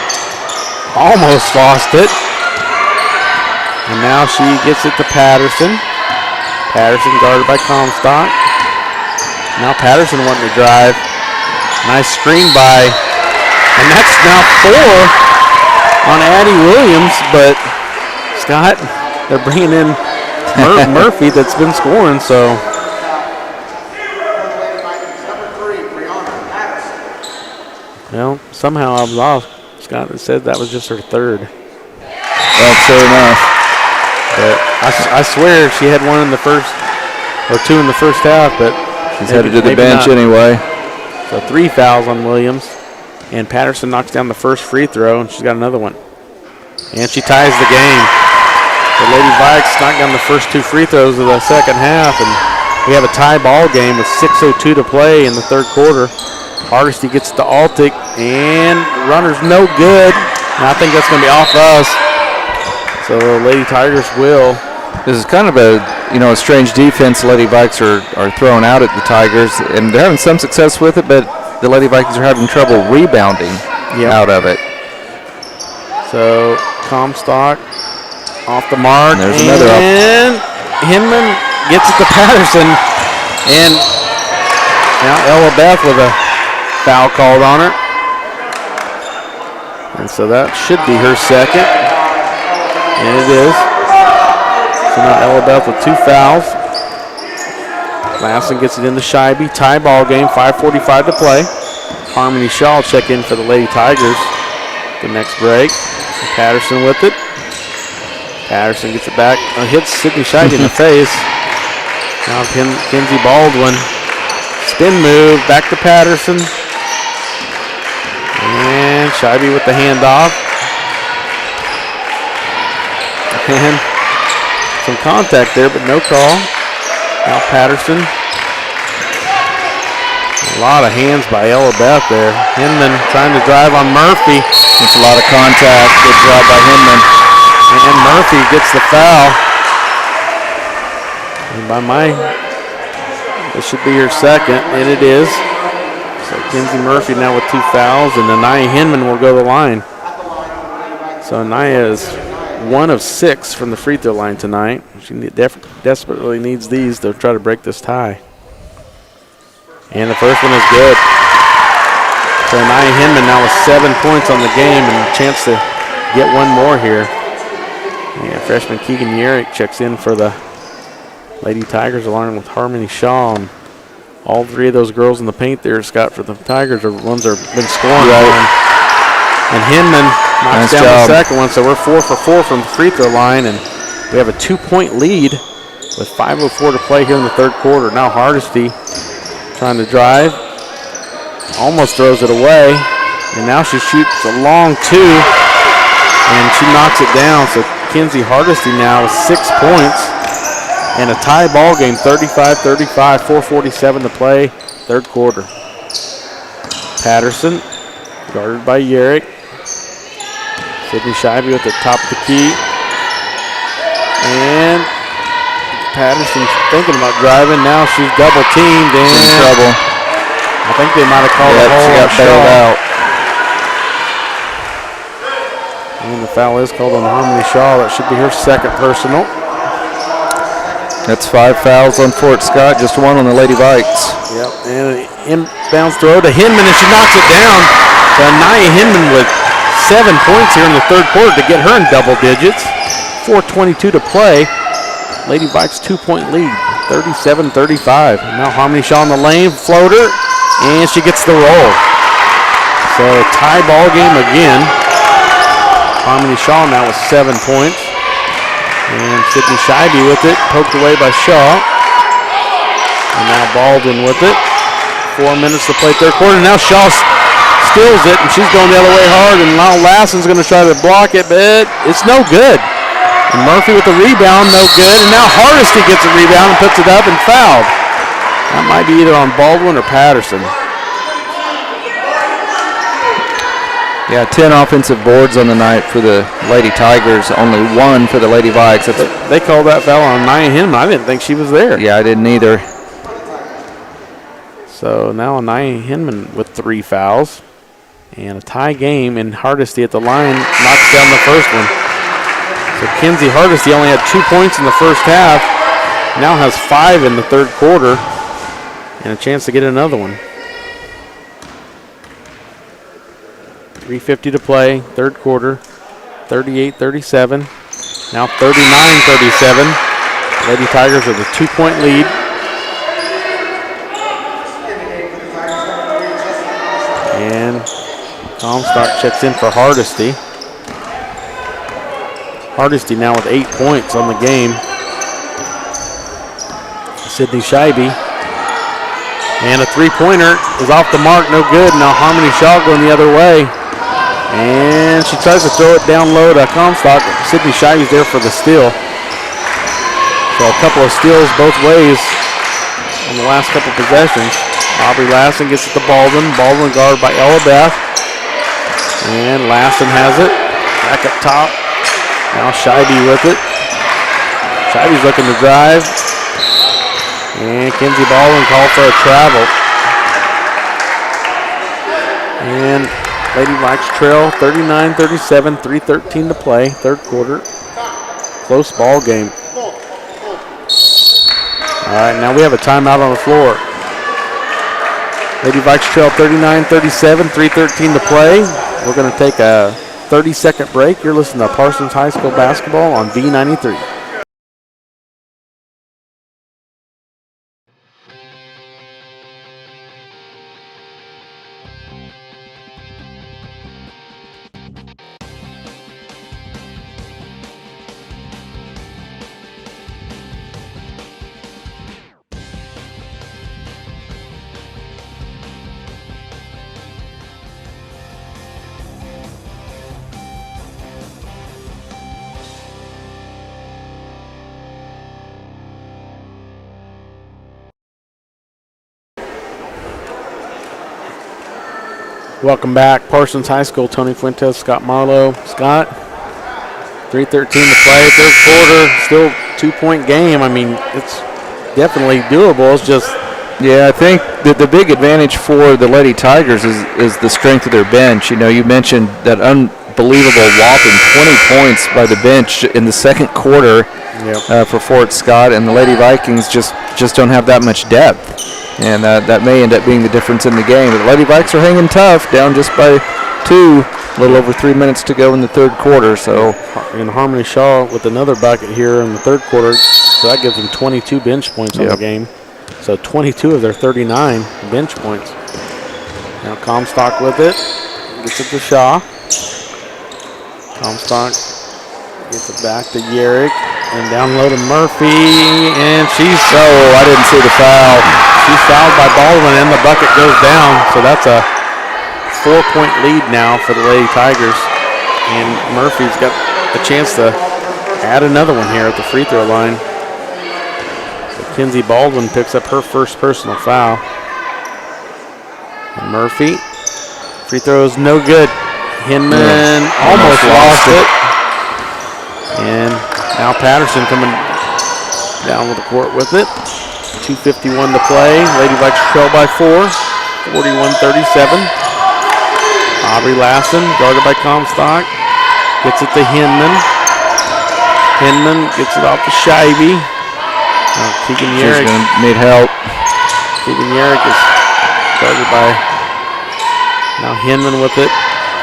almost lost it. And now she gets it to Patterson. Patterson guarded by Comstock. Now Patterson wanting to drive. Nice screen by. And that's now 4 on Addie Williams, but Scott, they're bringing in Murphy that's been scoring, so. Well, somehow I was off. Scott said that was just her 3rd. Well, sure enough. But I swear she had 1 in the first, or 2 in the first half, but she's headed to the bench anyway. So 3 fouls on Williams. And Patterson knocks down the first free throw, and she's got another one. And she ties the game. The Lady Vikes knocked down the first 2 free throws of the second half, and we have a tie ball game with 6:02 to play in the 3rd quarter. Hardesty gets to Altic, and runner's no good. And I think that's going to be off us. So Lady Tigers will. This is kind of a strange defense the Lady Vikes are throwing out at the Tigers, and they're having some success with it, but the Lady Vikings are having trouble rebounding out of it. So Comstock off the mark. And there's another up. And Hinman gets it to Patterson. And now Ella Beth with a foul called on her. And so that should be her 2nd. And it is. So now Ella Beth with 2 fouls. Lassen gets it into Scheibe. Tie ball game, 5:45 to play. Harmony Shaw check in for the Lady Tigers the next break. Patterson with it. Patterson gets it back. Hits Sydney Scheibe in the face. Now Kenzie Baldwin. Spin move. Back to Patterson. And Scheibe with the handoff. And some contact there, but no call. Now Patterson. A lot of hands by Ella Beth there. Hinman trying to drive on Murphy. It's a lot of contact. Good job by Hinman. And Murphy gets the foul. And by this should be her 2nd, and it is. So Kenzie Murphy now with 2 fouls, and Anaya Hinman will go to the line. So Anaya is 1 of 6 from the free throw line tonight. She desperately needs these to try to break this tie. And the first one is good. So Anaya Hinman now with 7 points on the game and a chance to get 1 more here. And freshman Keegan Yerrick checks in for the Lady Tigers along with Harmony Shaw. And all 3 of those girls in the paint there, Scott, for the Tigers are ones that have been scoring on. And Hinman knocks down the second one, so we're 4 for 4 from the free throw line, and we have a 2-point lead with 5:04 to play here in the 3rd quarter. Now Hardesty trying to drive, almost throws it away, and now she shoots a long 2, and she knocks it down. So Kenzie Hardesty now with 6 points, and a tie ball game, 35-35, 4:47 to play, 3rd quarter. Patterson, guarded by Yerrick. Sydney Scheibe at the top of the key. And Patterson's thinking about driving. Now she's double teamed and in trouble. I think they might have called a hold. She got bailed out. And the foul is called on Harmony Shaw. That should be her 2nd personal. That's 5 fouls on Fort Scott, just 1 on the Lady Vikes. Yep, and an inbounds throw to Hinman, and she knocks it down. So Anaya Hinman with 7 points here in the 3rd quarter to get her in double digits. 4:22 to play. Lady Vikes 2-point lead, 37-35. Now Harmony Shaw in the lane, floater, and she gets the roll. So tie ball game again. Harmony Shaw now with 7 points. And Sydney Scheibe with it, poked away by Shaw. And now Baldwin with it. 4 minutes to play third quarter. Now Shaw steals it, and she's going the other way hard, and now Lassen's going to try to block it, but it's no good. And Murphy with the rebound, no good. And now Hardesty gets a rebound and puts it up and fouled. That might be either on Baldwin or Patterson. Yeah, 10 offensive boards on the night for the Lady Tigers, only 1 for the Lady Vikes. They called that foul on Nia Hinman. I didn't think she was there. Yeah, I didn't either. So now Nia Hinman with 3 fouls. And a tie game, and Hardesty at the line knocks down the first one. So Kenzie Hardesty only had 2 points in the first half. Now has 5 in the third quarter. And a chance to get another one. 3:50 to play, third quarter, 38-37. Now 39-37. Lady Tigers with a 2-point lead. And Comstock checks in for Hardesty. Hardesty now with 8 points on the game. Sydney Scheibe. And a 3-pointer is off the mark, no good. Now Harmony Shaw going the other way. And she tries to throw it down low to Comstock. Sydney Scheibe's there for the steal. So a couple of steals both ways on the last couple possessions. Aubrey Lassen gets it to Baldwin. Baldwin guarded by Ella Beth. And Lassen has it. Back up top. Now Scheibe with it. Scheibe's looking to drive. And Kenzie Baldwin called for a travel. And Lady Vikes trail 39-37, 3:13 to play, third quarter. Close ball game. All right, now we have a timeout on the floor. Lady Vikes trail 39-37, 3:13 to play. We're going to take a 30-second break. You're listening to Parsons High School basketball on V93. Welcome back, Parsons High School. Tony Fuentes, Scott Marlowe. Scott, 3:13 to play, third quarter. Still 2-point game. I mean, it's definitely doable. It's just, yeah, I think the big advantage for the Lady Tigers is the strength of their bench. You know, you mentioned that unbelievable whopping 20 points by the bench in the second quarter for Fort Scott, and the Lady Vikings just don't have that much depth. And that may end up being the difference in the game. But the Lady Vikes are hanging tough, down just by 2, a little over 3 minutes to go in the third quarter. So, and Harmony Shaw with another bucket here in the third quarter, so that gives them 22 bench points on the game. So 22 of their 39 bench points. Now Comstock with it, gets it to Shaw. Comstock gets it back to Yerrick, and down low to Murphy, and she's, I didn't see the foul. She's fouled by Baldwin, and the bucket goes down. So that's a 4-point lead now for the Lady Tigers. And Murphy's got a chance to add another one here at the free throw line. So Kenzie Baldwin picks up her first personal foul. And Murphy, free throw is no good. Hinman almost lost it. And now Patterson coming down with the court with it. 2:51 to play. Lady Vikes trail by 4, 41-37. Aubrey Lassen, guarded by Comstock, gets it to Hinman. Hinman gets it off to Scheibe. Keegan Yerrick. She's going to need help. Keegan Yerrick is guarded by now Hinman with it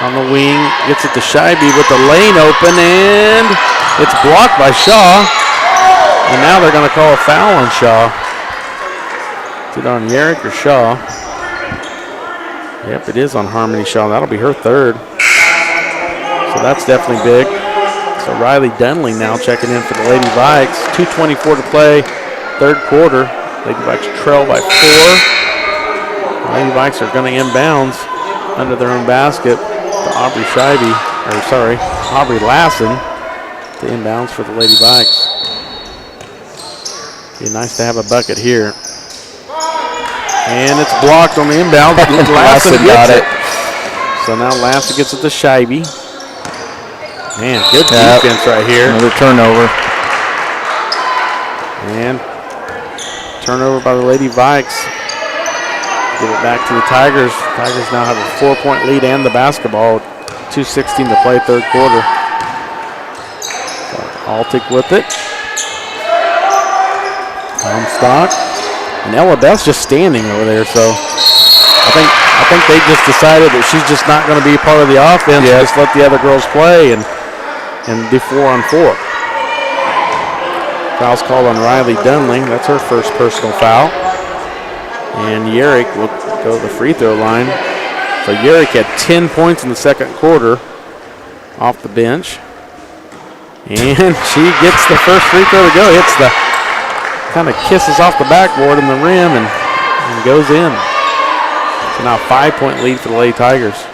on the wing. Gets it to Scheibe with the lane open, and it's blocked by Shaw. And now they're going to call a foul on Shaw. Is it on Yerrick or Shaw? Yep, it is on Harmony Shaw. That'll be her third. So that's definitely big. So Riley Dunley now checking in for the Lady Vikes. 2:24 to play, third quarter. Lady Vikes trail by 4. Lady Vikes are going to inbounds under their own basket to Aubrey Lassen to inbounds for the Lady Vikes. Be nice to have a bucket here. And it's blocked on the inbound. Lassen got it. So now Lassen gets it to Scheibe. Man, good defense right here. Another turnover. And turnover by the Lady Vikes. Give it back to the Tigers. Tigers now have a 4-point lead and the basketball. 2:16 to play, third quarter. So Altic with it. Comstock. And Ella Beth's just standing over there, so I think they just decided that she's just not going to be part of the offense. Yeah. Just let the other girls play and do 4-on-4. Foul's called on Riley Dunley. That's her first personal foul. And Yerrick will go to the free throw line. So Yerrick had 10 points in the second quarter off the bench. And she gets the first free throw to go. Hits the, kind of kisses off the backboard and the rim and goes in. So now a 5-point lead for the Lady Tigers.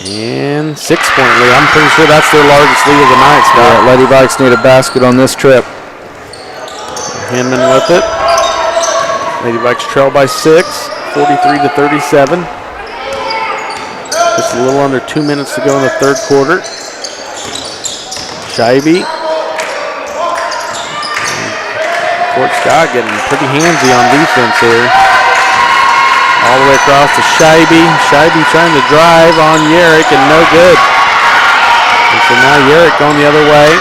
And 6-point lead. I'm pretty sure that's their largest lead of the night, Scott. Yeah, Lady Vikes need a basket on this trip. Hinman with it. Lady Vikes trail by 6, 43-37. Just a little under 2 minutes to go in the third quarter. Scheibe. Court Scott getting pretty handsy on defense here. All the way across to Scheibe. Scheibe trying to drive on Yerrick and no good. And so now Yerrick going the other way.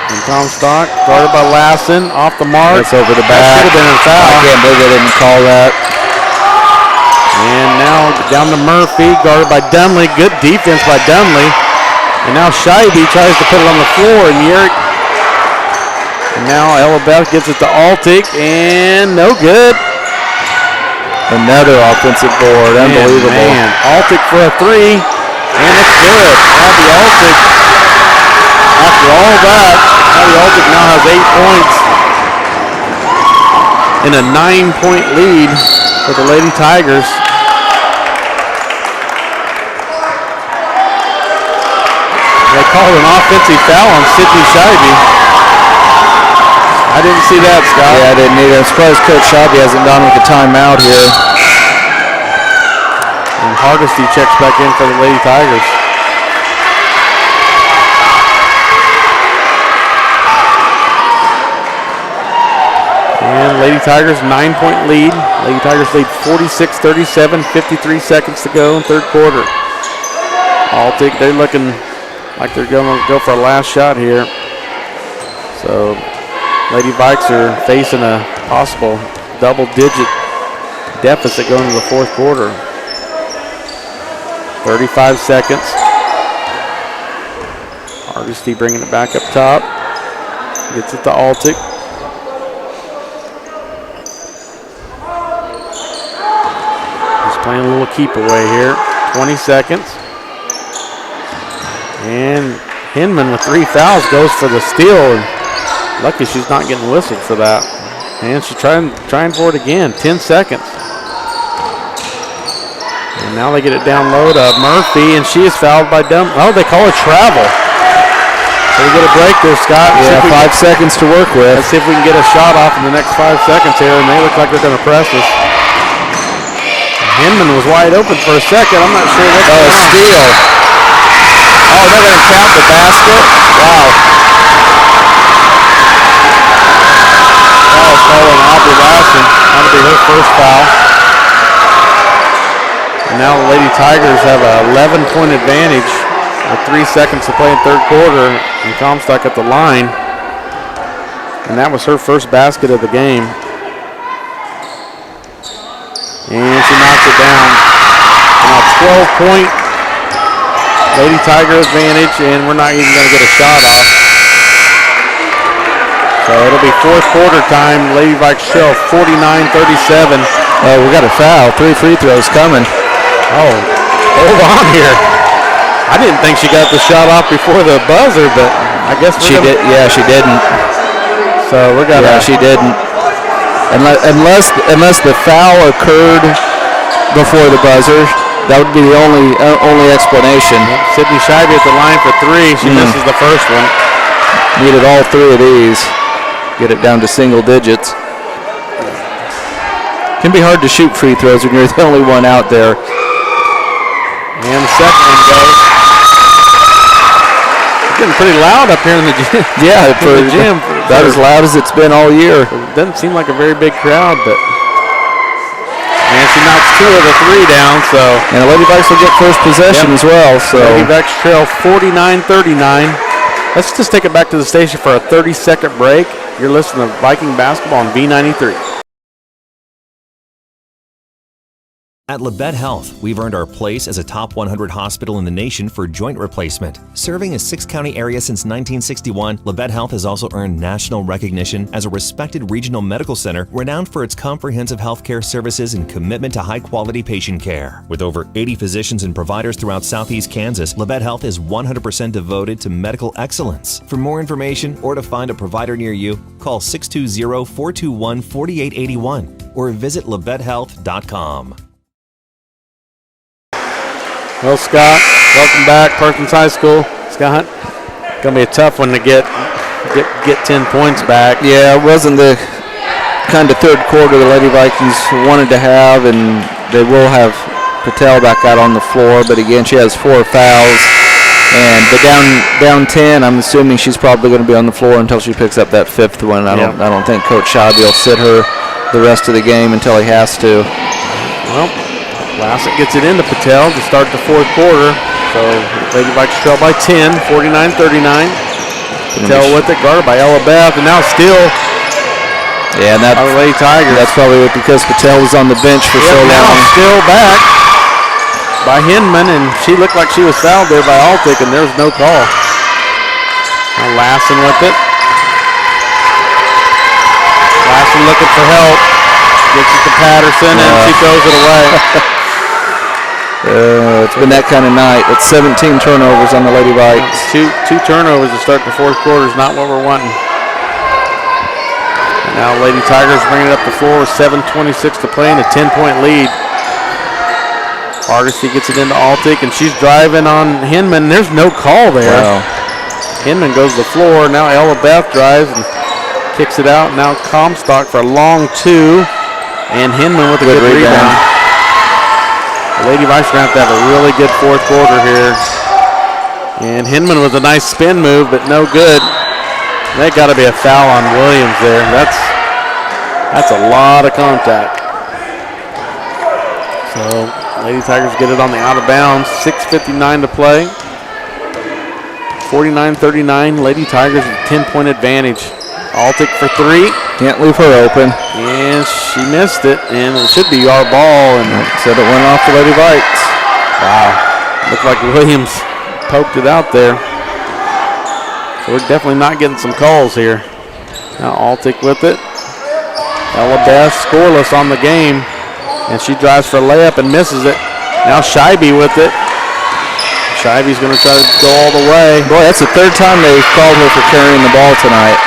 And Comstock guarded by Lassen off the mark. That's over the back. That should have been a foul. I can't believe they didn't call that. And now down to Murphy, guarded by Dunley. Good defense by Dunley. And now Scheibe tries to put it on the floor, and Yerrick. And now Ella Beth gets it to Altic, and no good. Another offensive board, unbelievable. Man, Altic for a three, and it's good. Abby Altic, after all that, Abby Altic now has 8 points in a 9-point lead for the Lady Tigers. They called an offensive foul on Sydney Scheibe. I didn't see that, Scott. Yeah, I didn't either. I'm surprised Coach Scheibe hasn't gone with the timeout here. And Hardesty checks back in for the Lady Tigers. And Lady Tigers 9-point lead. Lady Tigers lead 46-37, 53 seconds to go in third quarter. Altic, they're looking like they're going to go for a last shot here. So Lady Vikes are facing a possible double-digit deficit going into the fourth quarter. 35 seconds. Hardesty bringing it back up top. Gets it to Altic. He's playing a little keep away here. 20 seconds. And Hinman with 3 fouls goes for the steal. Lucky she's not getting whistled for that. And she's trying for it again. 10 seconds. And now they get it down low to Murphy, and she is fouled by Oh, they call her travel. So we get a break there, Scott. Yeah, 5 seconds to work with. Let's see if we can get a shot off in the next 5 seconds here, and they look like they're going to press us. Hinman was wide open for a second. I'm not sure what's going on. Steal. Oh, they're going to count the basket? Wow. Foul call on Aubrey Lassen. That'll be her first foul. And now the Lady Tigers have an 11-point advantage with 3 seconds to play in third quarter. And Comstock at the line. And that was her first basket of the game. And she knocks it down. Now 12-point Lady Tiger advantage, and we're not even going to get a shot off. So it'll be fourth quarter time. Lady Vikes trail 49-37. Oh, we got a foul. 3 free throws coming. Oh, hold on here. I didn't think she got the shot off before the buzzer, but I guess she did. Yeah, she didn't. So we're gonna. Yeah, she didn't. Unless the foul occurred before the buzzer, that would be the only explanation. Sydney Scheibe at the line for 3. She misses the first one. Needed all 3 of these. Get it down to single digits. Can be hard to shoot free throws when you're the only one out there. And the second one goes. It's getting pretty loud up here in the gym. Yeah, for the gym. About as loud as it's been all year. It doesn't seem like a very big crowd, but. And she knocks 2 of the 3 down, so. And the Lady Vikes will get first possession as well, so. Lady Vikes trail 49-39. Let's just take it back to the station for a 30-second break. You're listening to Viking basketball on V93. At Labette Health, we've earned our place as a top 100 hospital in the nation for joint replacement. Serving a 6-county area since 1961, Labette Health has also earned national recognition as a respected regional medical center renowned for its comprehensive healthcare services and commitment to high-quality patient care. With over 80 physicians and providers throughout southeast Kansas, Labette Health is 100% devoted to medical excellence. For more information or to find a provider near you, call 620-421-4881 or visit LavetteHealth.com. Well, Scott, welcome back, Parsons High School. Scott, gonna be a tough one to get 10 points back. Yeah, it wasn't the kind of third quarter the Lady Vikings wanted to have, and they will have Patel back out on the floor. But again, she has 4 fouls, and down 10. I'm assuming she's probably going to be on the floor until she picks up that 5th one. I don't think Coach Scheibe will sit her the rest of the game until he has to. Well. Lassett gets it into Patel to start the 4th quarter. So Lady Vikes trail by 10, 49-39. Patel with it, guarded by Ella Beth, and now still. Yeah, and the Lady Tigers. That's probably because Patel was on the bench for so long. Now still back by Hinman, and she looked like she was fouled there by Altick, and there's no call. Now Lassen with it. Lassen looking for help. Gets it to Patterson, and she throws it away. It's been that kind of night. It's 17 turnovers on the Lady Vikes. Two turnovers to start the 4th quarter is not what we're wanting. And now Lady Tigers bring it up the floor with 7:26 to play and a 10-point lead. Hardesty gets it into Altick, and she's driving on Hinman. There's no call there. Wow. Hinman goes to the floor. Now Ella Beth drives and kicks it out. Now Comstock for a long 2. And Hinman with a good rebound. The Lady Vikes are going to have a really good 4th quarter here. And Hinman with a nice spin move, but no good. That got to be a foul on Williams there. That's a lot of contact. So Lady Tigers get it on the out of bounds. 6:59 to play. 49-39. Lady Tigers with a 10-point advantage. Altick for 3. Can't leave her open. And she missed it, and it should be our ball. And said it went off the Lady Vikes. Wow. Looked like Williams poked it out there. So we're definitely not getting some calls here. Now Altick with it. Ella Beth scoreless on the game. And she drives for a layup and misses it. Now Scheibe with it. Scheibe's going to try to go all the way. Boy, that's the 3rd time they've called her for carrying the ball tonight.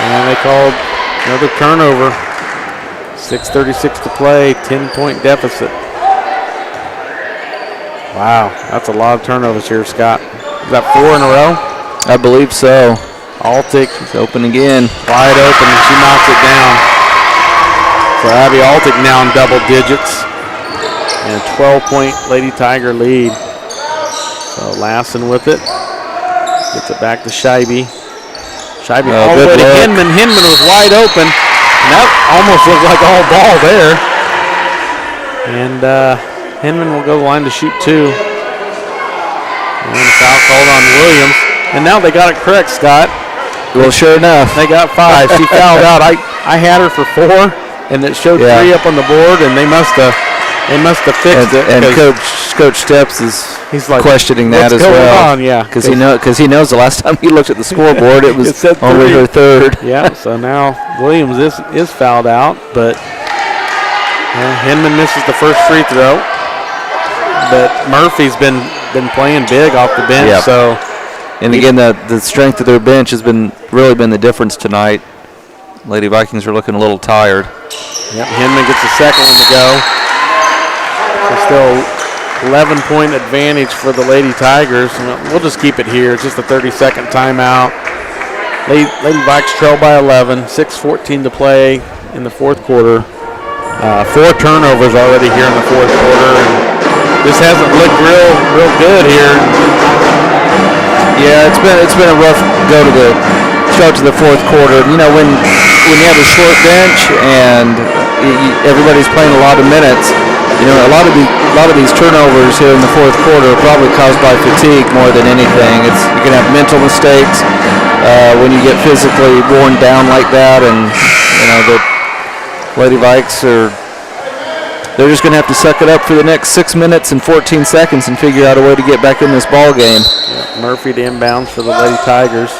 And they called another turnover. 6:36 to play, 10-point deficit. Wow, that's a lot of turnovers here, Scott. Is that 4 in a row? I believe so. Altick. She's open again. Wide open, and she knocks it down. So Abby Altick now in double digits. And a 12-point Lady Tiger lead. So Lassen with it. Gets it back to Scheibe. Scheibe all the way to Hinman. Hinman was wide open. And that almost looked like all ball there. And Hinman will go to the line to shoot 2. And a foul called on Williams. And now they got it correct, Scott. Well, sure enough. They got 5. She fouled out. I had her for 4, and it showed 3 up on the board, and they must have fixed it. And Coach Steps he's like questioning that as well. Yeah, because he knows the last time he looked at the scoreboard, it was only her 3rd. Yeah. So now Williams is fouled out, but Hinman misses the first free throw. But Murphy's been playing big off the bench. Yep. So, and again, the strength of their bench has really been the difference tonight. Lady Vikings are looking a little tired. Yep, Hinman gets the second one to go. So still 11-point advantage for the Lady Tigers. We'll just keep it here. It's just a 30-second timeout. Lady Vikes trail by 11, 6:14 to play in the fourth quarter. 4 turnovers already here in the fourth quarter. And this hasn't looked real good here. Yeah, it's been a rough go to the start to the fourth quarter. You know, when you have a short bench and everybody's playing a lot of minutes, you know, a lot of these turnovers here in the fourth quarter are probably caused by fatigue more than anything. You can have mental mistakes when you get physically worn down like that, and you know the Lady Vikes they're just going to have to suck it up for the next 6 minutes and 14 seconds and figure out a way to get back in this ball game. Yeah, Murphy to inbounds for the Lady Tigers.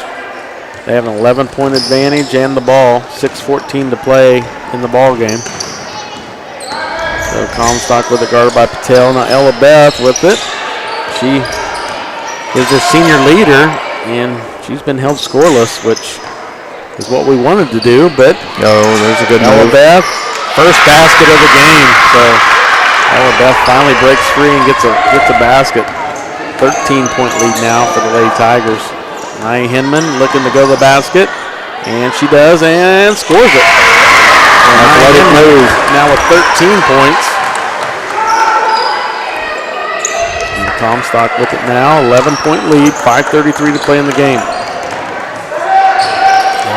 They have an 11-point advantage and the ball. 6:14 to play in the ball game. So Comstock with it, guarded by Patel. Now Ella Beth with it. She is their senior leader, and she's been held scoreless, which is what we wanted to do. But there's a good Ella move. Beth, first basket of the game. So Ella Beth finally breaks free and gets a basket. 13-point lead now for the Lady Tigers. Nia Hinman looking to go to the basket, and she does and scores it. Athletic move now with 13 points. And Comstock with it now, 11-point lead, 5:33 to play in the game.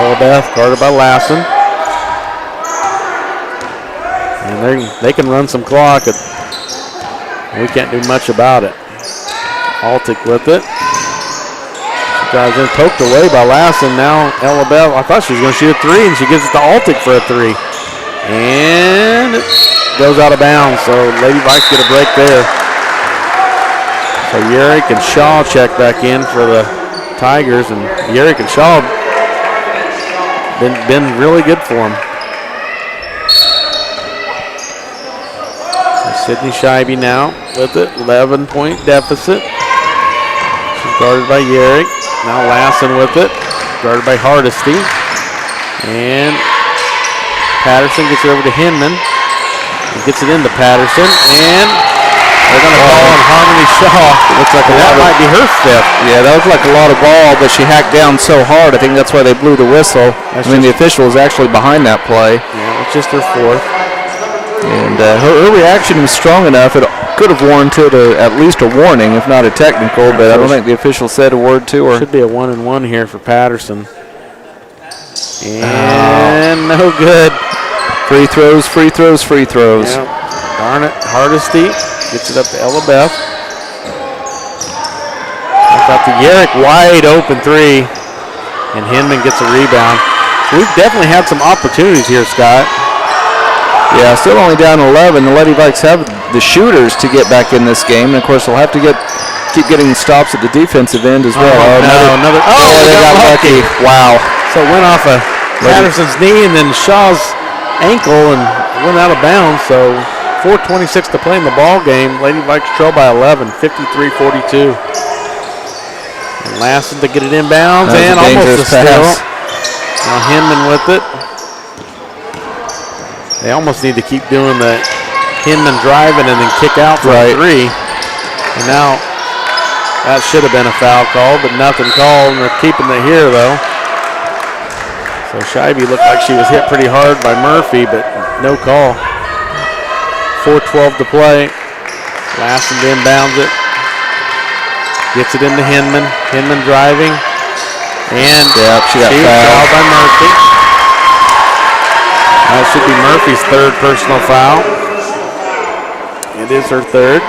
Ella Beth guarded by Lassen. And they can run some clock. We can't do much about it. Altick with it. She drives in, poked away by Lassen. Now Ella Beth, I thought she was going to shoot a 3, and she gives it to Altick for a 3. And it goes out of bounds, so Lady Vikes get a break there. So Yerrick and Shaw check back in for the Tigers, and Yerrick and Shaw been really good for them. Sydney Scheibe now with it, 11-point deficit. She's guarded by Yerrick. Now Lassen with it, guarded by Hardesty. And Patterson gets it over to Hinman. And gets it into Patterson. And they're going to call on Harmony Shaw. Looks like that might be her fifth. Yeah, that looked like a lot of ball, but she hacked down so hard. I think that's why they blew the whistle. The official was actually behind that play. Yeah, it's just her fourth. And her reaction was strong enough. It could have warranted at least a warning, if not a technical, but I don't think the official said a word to her. Should be a 1-and-1 here for Patterson. And no good. Free throws, free throws, free throws. Yeah. Darn it. Hardesty gets it up to Ella Beth. I thought the Yerrick wide open 3, and Hinman gets a rebound. We've definitely had some opportunities here, Scott. Yeah, still only down 11. The Lady Vikes have the shooters to get back in this game, and of course they'll have to keep getting stops at the defensive end as well. Another. They got lucky. Wow. So it went off of Patterson's knee and then Shaw's ankle and went out of bounds. So 4:26 to play in the ball game. Lady Vikes trail by 11, 53-42. And Lassen to get it inbounds and almost a steal. Now Hinman with it. They almost need to keep doing the Hinman driving and then kick out for a 3. And now that should have been a foul call, but nothing called, and they're keeping it here though. So Scheibe looked like she was hit pretty hard by Murphy, but no call. 4:12 to play. Lassen inbounds it. Gets it into Hinman. Hinman driving. And she got fouled by Murphy. That should be Murphy's third personal foul. It is her third.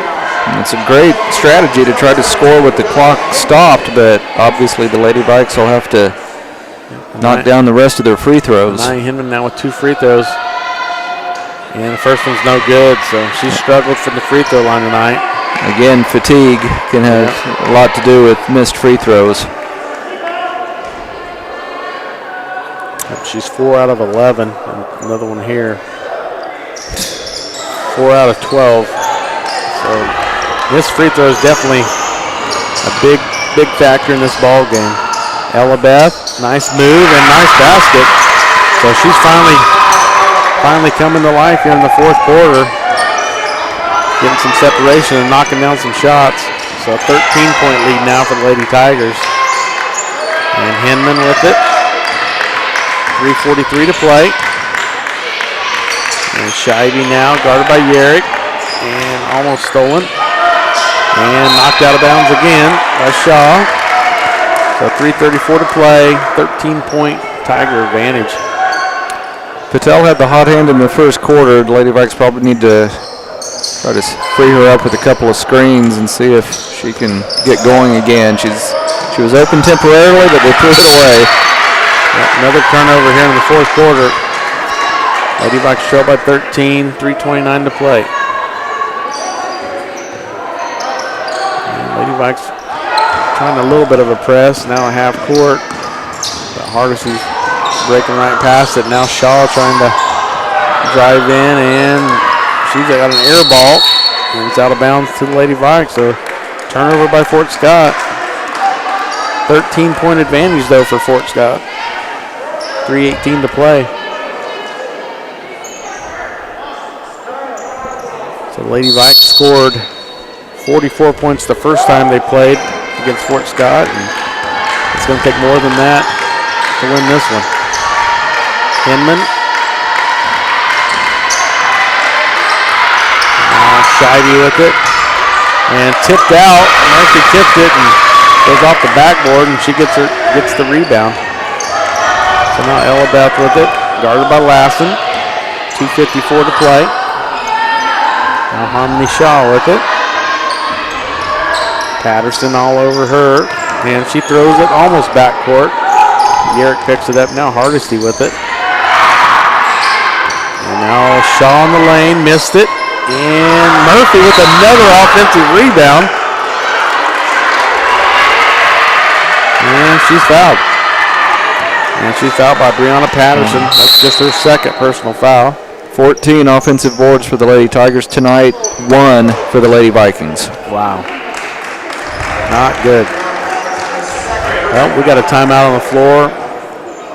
It's a great strategy to try to score with the clock stopped, but obviously the Lady Vikes will have to knock down the rest of their free throws. Nia Hinman now with 2 free throws. And the first one's no good, so she struggled from the free throw line tonight. Again, fatigue can have a lot to do with missed free throws. She's 4 out of 11. Another one here. 4 out of 12. So this free throw is definitely a big factor in this ball game. Ella Beth, nice move and nice basket. So she's finally coming to life here in the fourth quarter. Getting some separation and knocking down some shots. So a 13-point lead now for the Lady Tigers. And Hinman with it. 3:43 to play. And Scheibe now guarded by Yerrick. And almost stolen. And knocked out of bounds again by Shaw. So 3:34 to play. 13-point Tiger advantage. Patel had the hot hand in the first quarter. The Lady Vikes probably need to try to free her up with a couple of screens and see if she can get going again. She was open temporarily, but they threw it away. Another turnover here in the fourth quarter. Lady Vikes trail by 13, 3:29 to play. And Lady Vikes trying a little bit of a press, now a half court. But Hardesty's breaking right past it. Now Shaw trying to drive in, and she's got an air ball. And it's out of bounds to the Lady Vikes, so turnover by Fort Scott. 13-point advantage, though, for Fort Scott. 3:18 to play. So the Lady Vikes scored 44 points the first time they played against Fort Scott, and it's going to take more than that to win this one. Hinman. Scheibe with it. And tipped out. Murphy tipped it and goes off the backboard, and she gets the rebound. So now Ella Beth with it. Guarded by Lassen. 2:54 to play. Now Harmony Shaw with it. Patterson all over her. And she throws it almost backcourt. Yerrick picks it up. Now Hardesty with it. And now Shaw in the lane. Missed it. And Murphy with another offensive rebound. And she's fouled. And she's fouled by Brianna Patterson. That's just her second personal foul. 14 offensive boards for the Lady Tigers tonight, 1 for the Lady Vikings. Wow. Not good. Well, we got a timeout on the floor.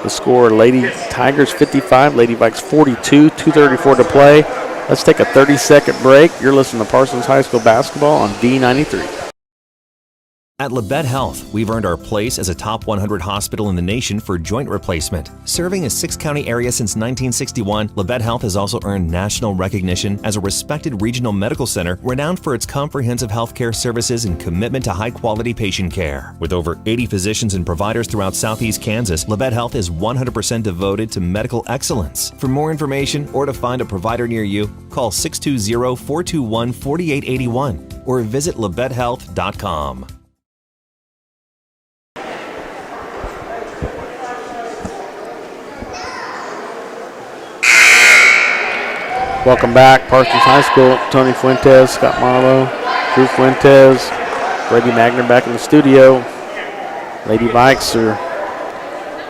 The score, Lady Tigers 55, Lady Vikes 42, 2:34 to play. Let's take a 30-second break. You're listening to Parsons High School basketball on D93. At Labette Health, we've earned our place as a top 100 hospital in the nation for joint replacement. Serving a 6-county area since 1961, Labette Health has also earned national recognition as a respected regional medical center renowned for its comprehensive healthcare services and commitment to high-quality patient care. With over 80 physicians and providers throughout southeast Kansas, Labette Health is 100% devoted to medical excellence. For more information or to find a provider near you, call 620-421-4881 or visit labettehealth.com. Welcome back, Parsons High School. Tony Fuentes, Scott Marlowe, Drew Fuentes, Brady Magner back in the studio. Lady Vikes are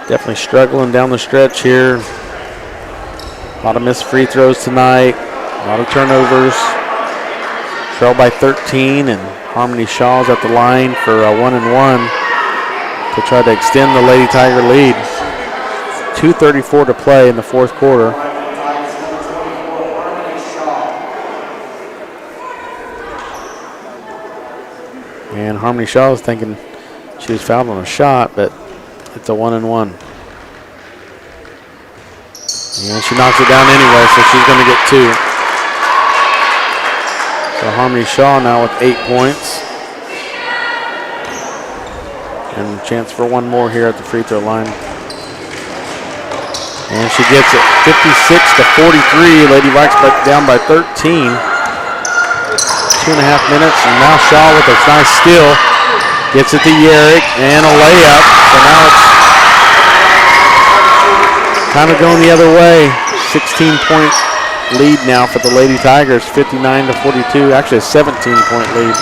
definitely struggling down the stretch here. A lot of missed free throws tonight, a lot of turnovers. Trail by 13, and Harmony Shaw's at the line for a 1-and-1 to try to extend the Lady Tiger lead. 2:34 to play in the fourth quarter. And Harmony Shaw was thinking she was fouled on a shot, but it's a 1-and-1. And she knocks it down anyway, so she's going to get 2. So Harmony Shaw now with 8 points. And a chance for one more here at the free throw line. And she gets it 56-43. Lady Vikes down by 13. 2.5 minutes, and now Shaw with a nice steal. Gets it to Yerrick, and a layup. So now it's kind of going the other way. 16-point lead now for the Lady Tigers, 59-42. Actually a 17-point lead.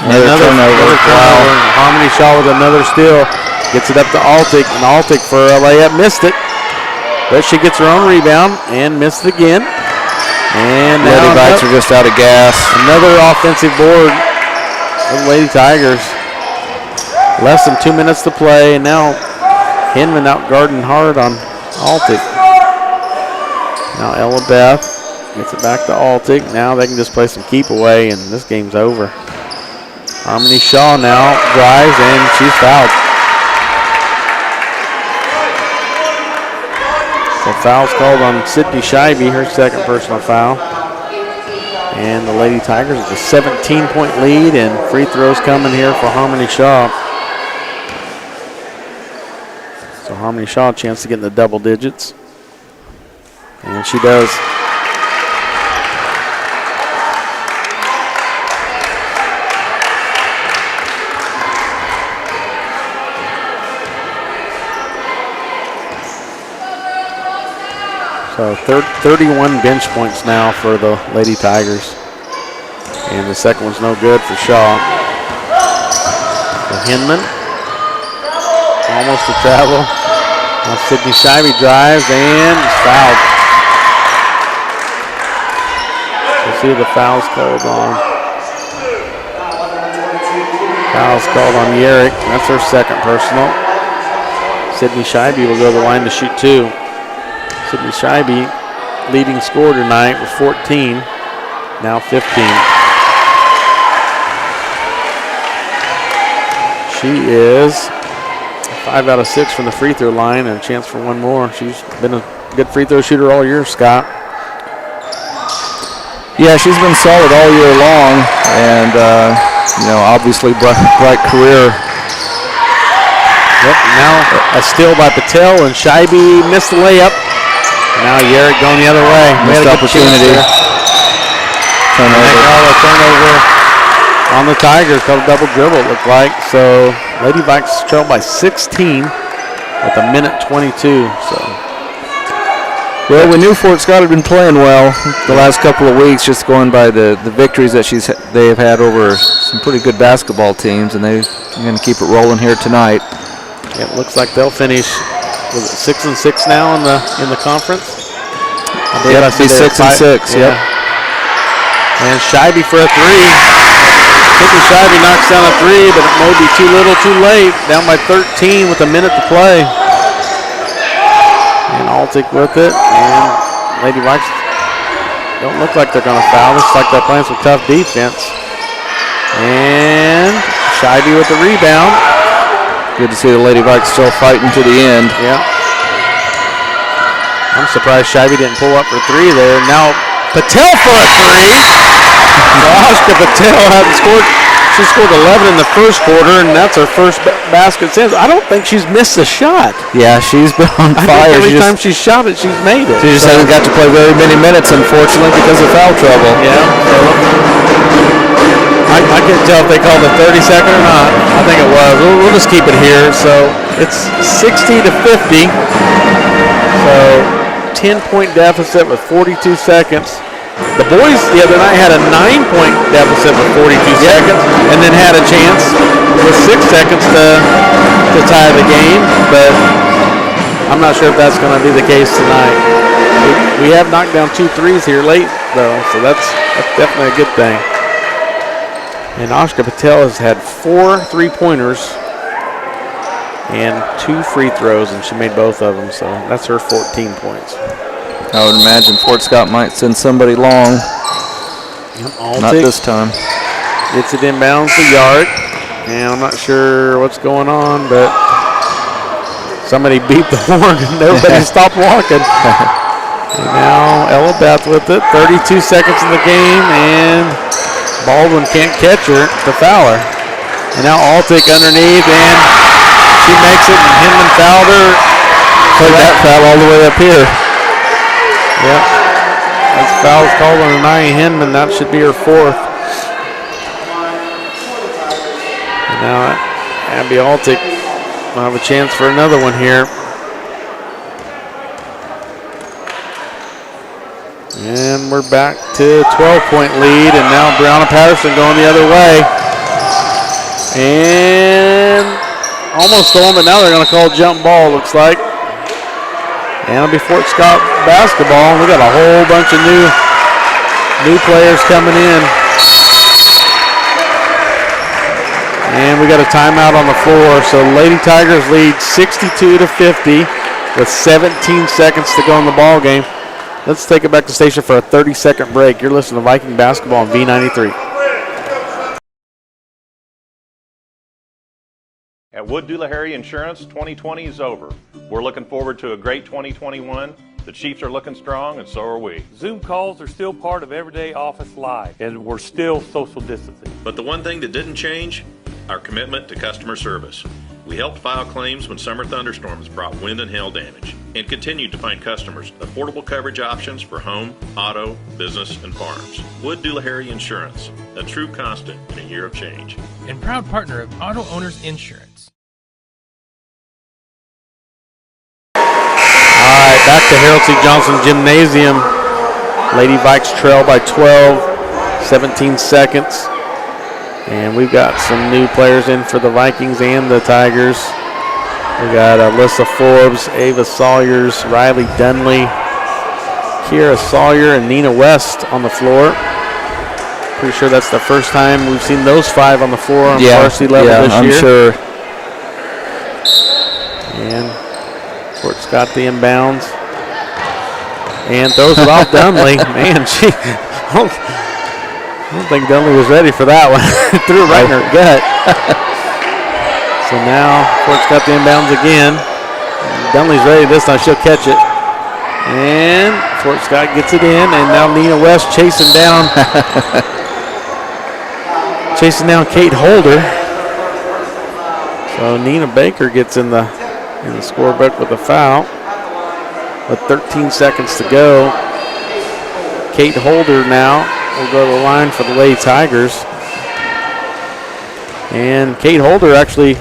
Another turnover. Wow. Harmony Shaw with another steal. Gets it up to Altick, and Altick for a layup, missed it. But she gets her own rebound and missed it again. And Lady Vikes are just out of gas. Another offensive board of the Lady Tigers. Less than 2 minutes to play, and now Hinman out guarding hard on Altic. Now Ella Beth gets it back to Altic. Now they can just play some keep away, and this game's over. Harmony Shaw now drives, and she's fouled. So foul's called on Sydney Scheibe, her second personal foul. And the Lady Tigers with a 17-point lead, and free throws coming here for Harmony Shaw. So Harmony Shaw a chance to get in the double digits. And she does. So 31 bench points now for the Lady Tigers. And the second one's no good for Shaw. So Hinman, almost to travel. Now Sydney Scheibe drives and is fouled. We'll see the foul's called on. Foul's called on Yerrick. That's her second personal. Sydney Scheibe will go to the line to shoot two. Sydney Scheibe, leading scorer tonight with 14, now 15. She is 5 out of 6 from the free throw line and a chance for one more. She's been a good free throw shooter all year, Scott. Yeah, she's been solid all year long, and obviously bright career. Yep, now a steal by Patel, and Scheibe missed the layup. Now Yerrick going the other way. Missed opportunity. Turnover on the Tigers. Called a double dribble, it looked like. So Lady Vikes trail by 16 with a minute 22. Well, we knew Fort Scott had been playing well the last couple of weeks, just going by the victories that they have had over some pretty good basketball teams, and they're going to keep it rolling here tonight. It looks like they'll finish. Was it 6-6 now in the conference? Yep, be 6-6. Yeah. Yep. And Scheibe for a three. Sydney Scheibe knocks down a three, but it may be too little, too late. Down by 13 with a minute to play. And Altic with it. And Lady Vikes don't look like they're going to foul. Looks like they're playing some tough defense. And Scheibe with the rebound. Good to see the Lady Vikes still fighting to the end. Yeah. I'm surprised Scheibe didn't pull up for three there. Now Patel for a three. So Oscar Patel hasn't scored. She scored 11 in the first quarter, and that's her first basket since. I don't think she's missed a shot. Yeah, she's been on fire. Every time she's shot it, she's made it. She just hasn't got to play very many minutes, unfortunately, because of foul trouble. Yeah. I can't tell if they called a 30-second or not. I think it was. We'll just keep it here. So it's 60-50. So 10-point deficit with 42 seconds. The boys the other night had a 9-point deficit with 42 seconds and then had a chance with 6 seconds to tie the game. But I'm not sure if that's going to be the case tonight. We have knocked down 2 threes here late, though, so that's definitely a good thing. And Ashka Patel has had 4 3-pointers and 2 free throws, and she made both of them, so that's her 14 points. I would imagine Fort Scott might send somebody long. Not this time. Gets it inbounds to Yard, and I'm not sure what's going on, but somebody beat the horn and everybody stopped walking. And now Ella Beth with it, 32 seconds in the game, and Baldwin can't catch her to foul her. And now Altic underneath, and she makes it, and Hinman fouled her. Played that foul all the way up here. Yep. That's foul's called on Anaya Hinman. That should be her 4th. And now Abby Altic will have a chance for another one here. And we're back to a 12-point lead, and now Brianna Patterson going the other way. And almost stolen, but now they're going to call jump ball, looks like. And it'll be Fort Scott basketball. We got a whole bunch of new players coming in. And we got a timeout on the floor. So Lady Tigers lead 62-50 with 17 seconds to go in the ball game. Let's take it back to station for a 30-second break. You're listening to Viking basketball on V93. At Wood Doolahary Insurance, 2020 is over. We're looking forward to a great 2021. The Chiefs are looking strong, and so are we. Zoom calls are still part of everyday office life, and we're still social distancing. But the one thing that didn't change, our commitment to customer service. We helped file claims when summer thunderstorms brought wind and hail damage, and continued to find customers affordable coverage options for home, auto, business, and farms. Wood Doolahary Insurance, a true constant in a year of change. And proud partner of Auto Owners Insurance. All right, back to Harold C. Johnson Gymnasium. Lady Vikes trail by 12, 17 seconds. And we've got some new players in for the Vikings and the Tigers. We got Alyssa Forbes, Ava Sawyers, Riley Dunley, Kiera Sawyer, and Nina West on the floor. Pretty sure that's the first time we've seen those five on the floor on varsity level this year. I'm sure. And Fort Scott the inbounds. And throws it off Dunley. Man, I don't think Dunley was ready for that one. Threw it right in her gut. So now Fort's got the inbounds again. Dunley's ready this time. She'll catch it. And Fort Scott gets it in. And now Nina West chasing down Kate Holder. So Nina Baker gets in the scorebook with a foul. With 13 seconds to go. Kate Holder now will go to the line for the Lady Tigers. And Kate Holder actually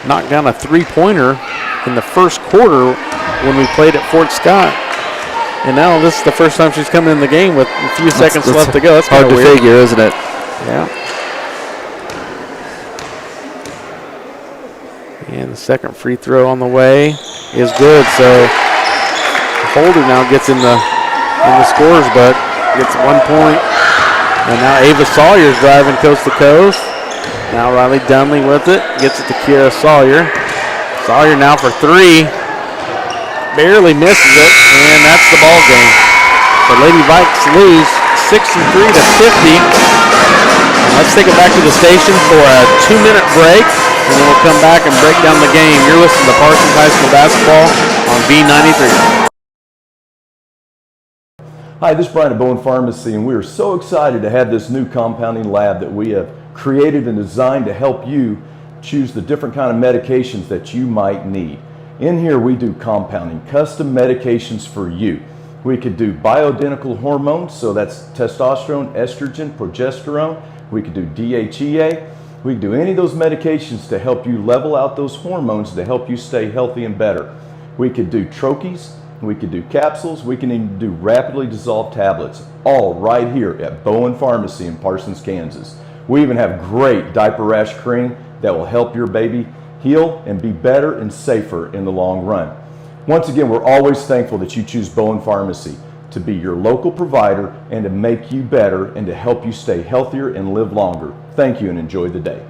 knocked down a three-pointer in the first quarter when we played at Fort Scott. And now this is the first time she's coming in the game with a few seconds left to go. That's hard to figure, isn't it? Yeah. And the second free throw on the way is good. So Holder now gets in the scorer's book, gets 1 point. And now Ava Sawyer's driving coast to coast. Now Riley Dunley with it, gets it to Kiera Sawyer. Sawyer now for three, barely misses it, and that's the ball game. The Lady Vikes lose 63-50. And let's take it back to the station for a 2-minute break, and then we'll come back and break down the game. You're listening to Parsons High School basketball on V93. Hi, this is Brian at Bowen Pharmacy, and we are so excited to have this new compounding lab that we have created and designed to help you choose the different kind of medications that you might need. In here we do compounding, custom medications for you. We could do bioidentical hormones, so that's testosterone, estrogen, progesterone. We could do DHEA. We could do any of those medications to help you level out those hormones to help you stay healthy and better. We could do troches. We could do capsules, we can even do rapidly dissolved tablets, all right here at Bowen Pharmacy in Parsons, Kansas. We even have great diaper rash cream that will help your baby heal and be better and safer in the long run. Once again, we're always thankful that you choose Bowen Pharmacy to be your local provider and to make you better and to help you stay healthier and live longer. Thank you and enjoy the day.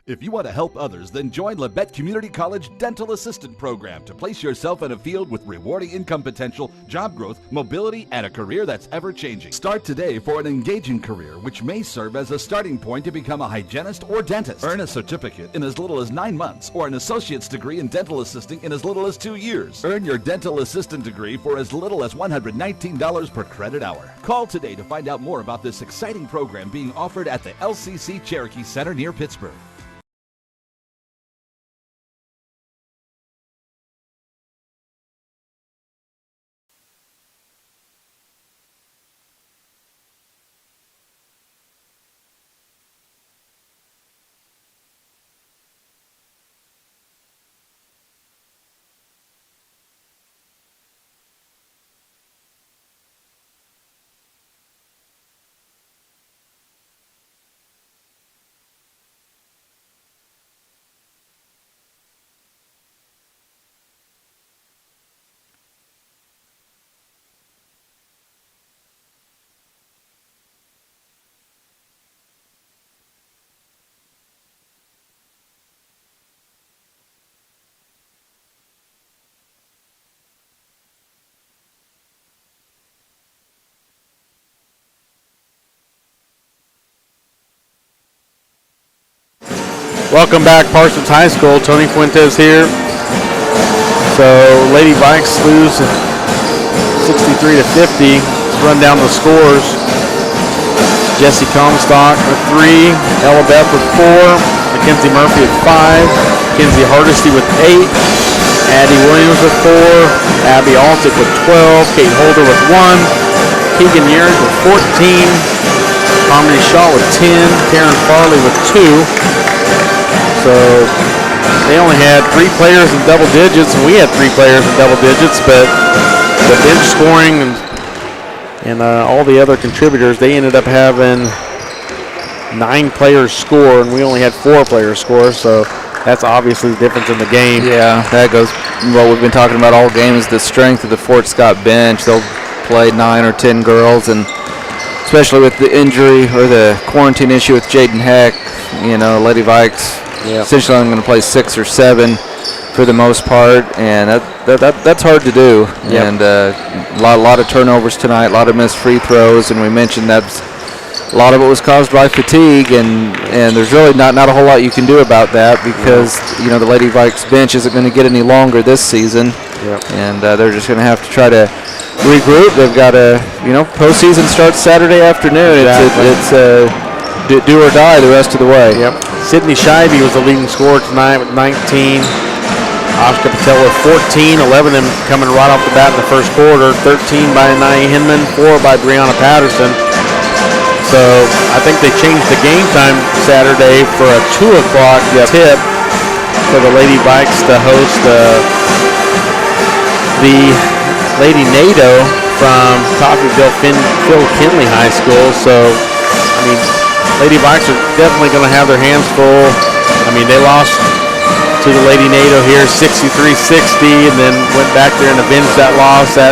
If you want to help others, then join Labette Community College Dental Assistant Program to place yourself in a field with rewarding income potential, job growth, mobility, and a career that's ever-changing. Start today for an engaging career, which may serve as a starting point to become a hygienist or dentist. Earn a certificate in as little as 9 months or an associate's degree in dental assisting in as little as 2 years. Earn your dental assistant degree for as little as $119 per credit hour. Call today to find out more about this exciting program being offered at the LCC Cherokee Center near Pittsburgh. Welcome back, Parsons High School. Tony Fuentes here. So, Lady Vikes lose 63 to 50. Let's run down the scores. Jesse Comstock with 3, Ella Beth with 4, Mackenzie Murphy with 5, Kenzie Hardesty with 8, Addie Williams with 4, Abby Altick with 12, Kate Holder with 1, Keegan Yearns with 14, Harmony Shaw with 10, Karen Farley with 2. So they only had 3 players in double digits, and we had 3 players in double digits, but the bench scoring and all the other contributors, they ended up having 9 players score, and we only had 4 players score, so that's obviously the difference in the game. Yeah, that goes what we've been talking about all game is the strength of the Fort Scott bench. They'll play 9 or 10 girls, and especially with the injury or the quarantine issue with Jaden Heck, Lady Vikes essentially I'm going to play 6 or 7 for the most part, and that's hard to do. Yep. And a lot of turnovers tonight, a lot of missed free throws, and we mentioned that a lot of it was caused by fatigue, and there's really not a whole lot you can do about that because the Lady Vikes bench isn't going to get any longer this season. Yep. And they're just going to have to try to regroup. They've got postseason starts Saturday afternoon. Exactly. It's do or die the rest of the way. Yep. Sydney Scheibe was the leading scorer tonight with 19. Oscar Patel with 14, 11 of them coming right off the bat in the first quarter. 13 by Nia Hinman, 4 by Brianna Patterson. So I think they changed the game time Saturday for a 2 o'clock tip for the Lady Vikes to host the Lady NATO from Coffeyville Phil Kinley High School. So, Lady Vikes are definitely going to have their hands full. They lost to the Lady NATO here 63-60 and then went back there and avenged that loss at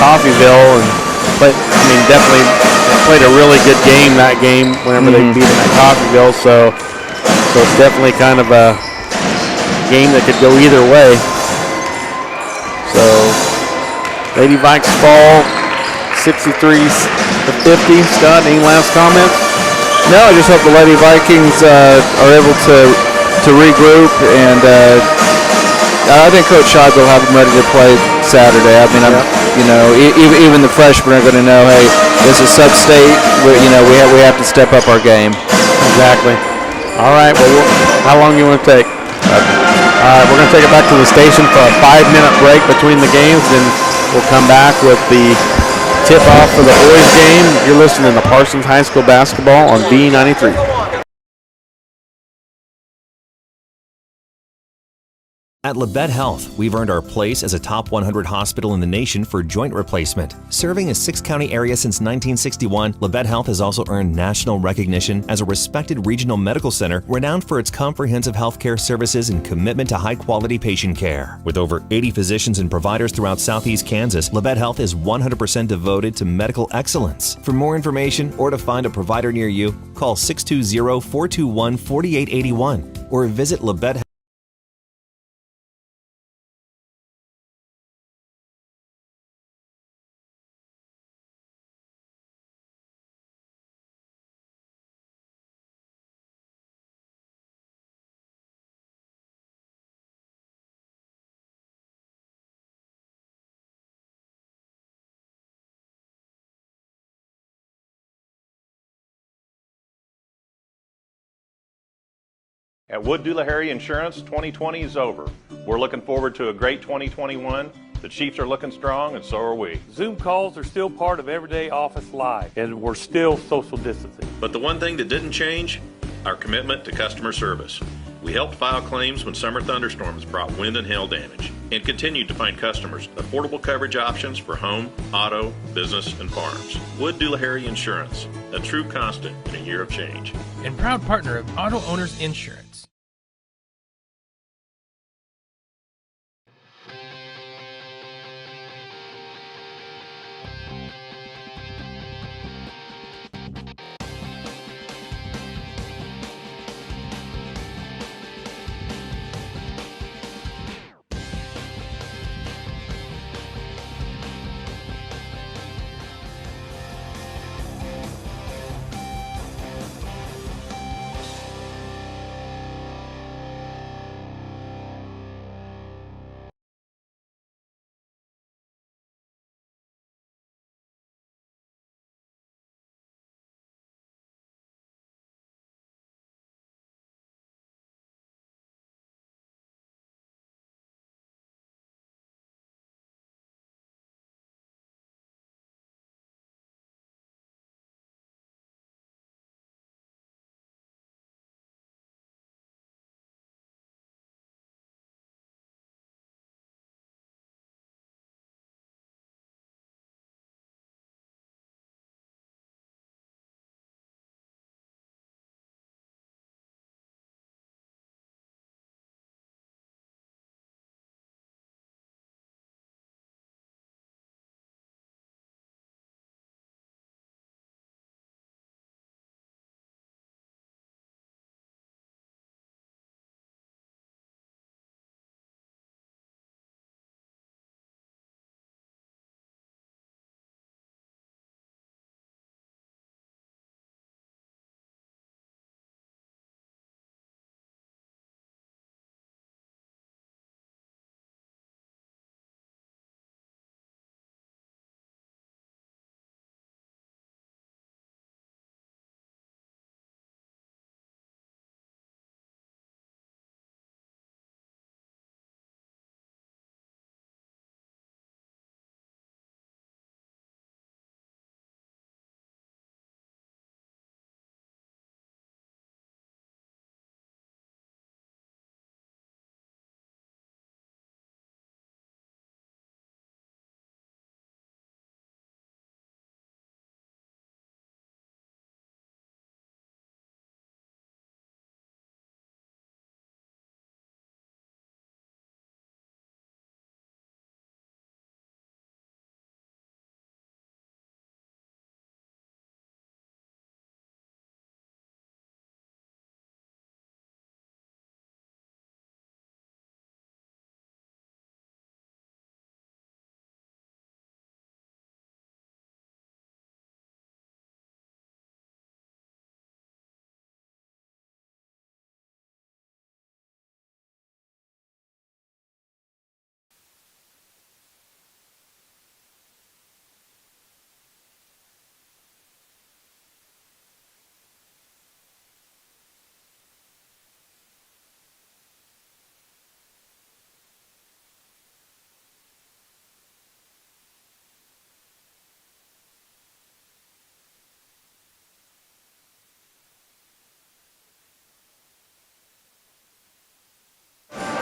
Coffeyville. Definitely played a really good game that game whenever they beat them at Coffeyville. So it's definitely kind of a game that could go either way. So Lady Vikes fall 63 to 50. Scott, any last comments? No, I just hope the Lady Vikings are able to regroup, and I think Coach Scheib will have them ready to play Saturday. Even the freshmen are going to know, hey, this is sub-state. We have to step up our game. Exactly. All right. Well, how long do you want to take? All right, we're going to take it back to the station for a 5-minute break between the games, then we'll come back with the tip-off for the boys game. You're listening to Parsons High School basketball on B93. At Labette Health, we've earned our place as a top 100 hospital in the nation for joint replacement. Serving a 6-county area since 1961, Labette Health has also earned national recognition as a respected regional medical center renowned for its comprehensive healthcare services and commitment to high-quality patient care. With over 80 physicians and providers throughout southeast Kansas, Labette Health is 100% devoted to medical excellence. For more information or to find a provider near you, call 620-421-4881 or visit Labette. At Wood Doolahary Insurance, 2020 is over. We're looking forward to a great 2021. The Chiefs are looking strong, and so are we. Zoom calls are still part of everyday office life, and we're still social distancing. But the one thing that didn't change, our commitment to customer service. We helped file claims when summer thunderstorms brought wind and hail damage, and continued to find customers affordable coverage options for home, auto, business, and farms. Wood Doolahary Insurance, a true constant in a year of change. And proud partner of Auto Owners Insurance.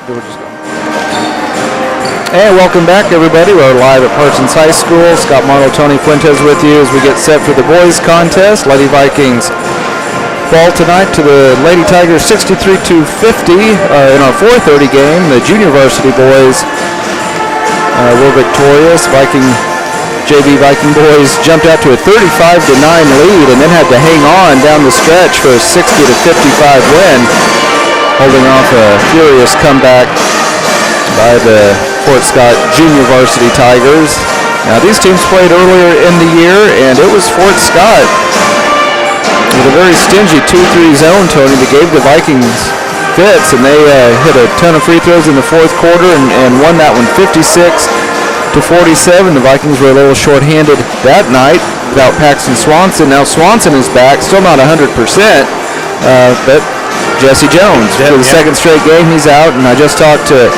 And welcome back, everybody. We're live at Parsons High School. Scott Marlowe, Tony Fuentes with you as we get set for the boys' contest. Lady Vikings fall tonight to the Lady Tigers 63-50 in our 4:30 game. The junior varsity boys were victorious. JV Viking boys jumped out to a 35-9 lead and then had to hang on down the stretch for a 60-55 win, holding off a furious comeback by the Fort Scott junior varsity Tigers. Now these teams played earlier in the year, and it was Fort Scott with a very stingy 2-3 zone, Tony, that gave the Vikings fits, and they hit a ton of free throws in the fourth quarter and won that one 56-47. The Vikings were a little short-handed that night without Paxton Swanson. Now Swanson is back, still not 100%, but Jesse Jones for the second straight game, he's out, and I just talked to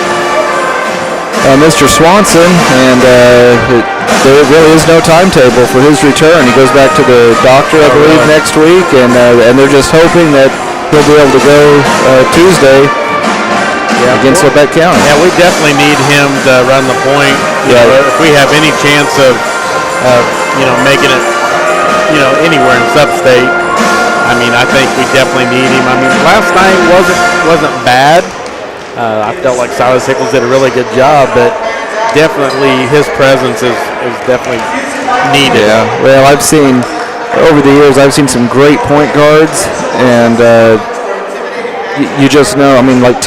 Mr. Swanson, and there really is no timetable for his return. He goes back to the doctor, I believe, next week, and they're just hoping that he'll be able to go Tuesday against Labette County. Yeah, we definitely need him to run the point. If we have any chance of making it, anywhere in sub-state, I mean, I think we definitely need him. I mean, last night wasn't bad. I felt like Silas Hickles did a really good job, but definitely his presence is definitely needed. Yeah, well, over the years, I've seen some great point guards, and you just know, I mean, like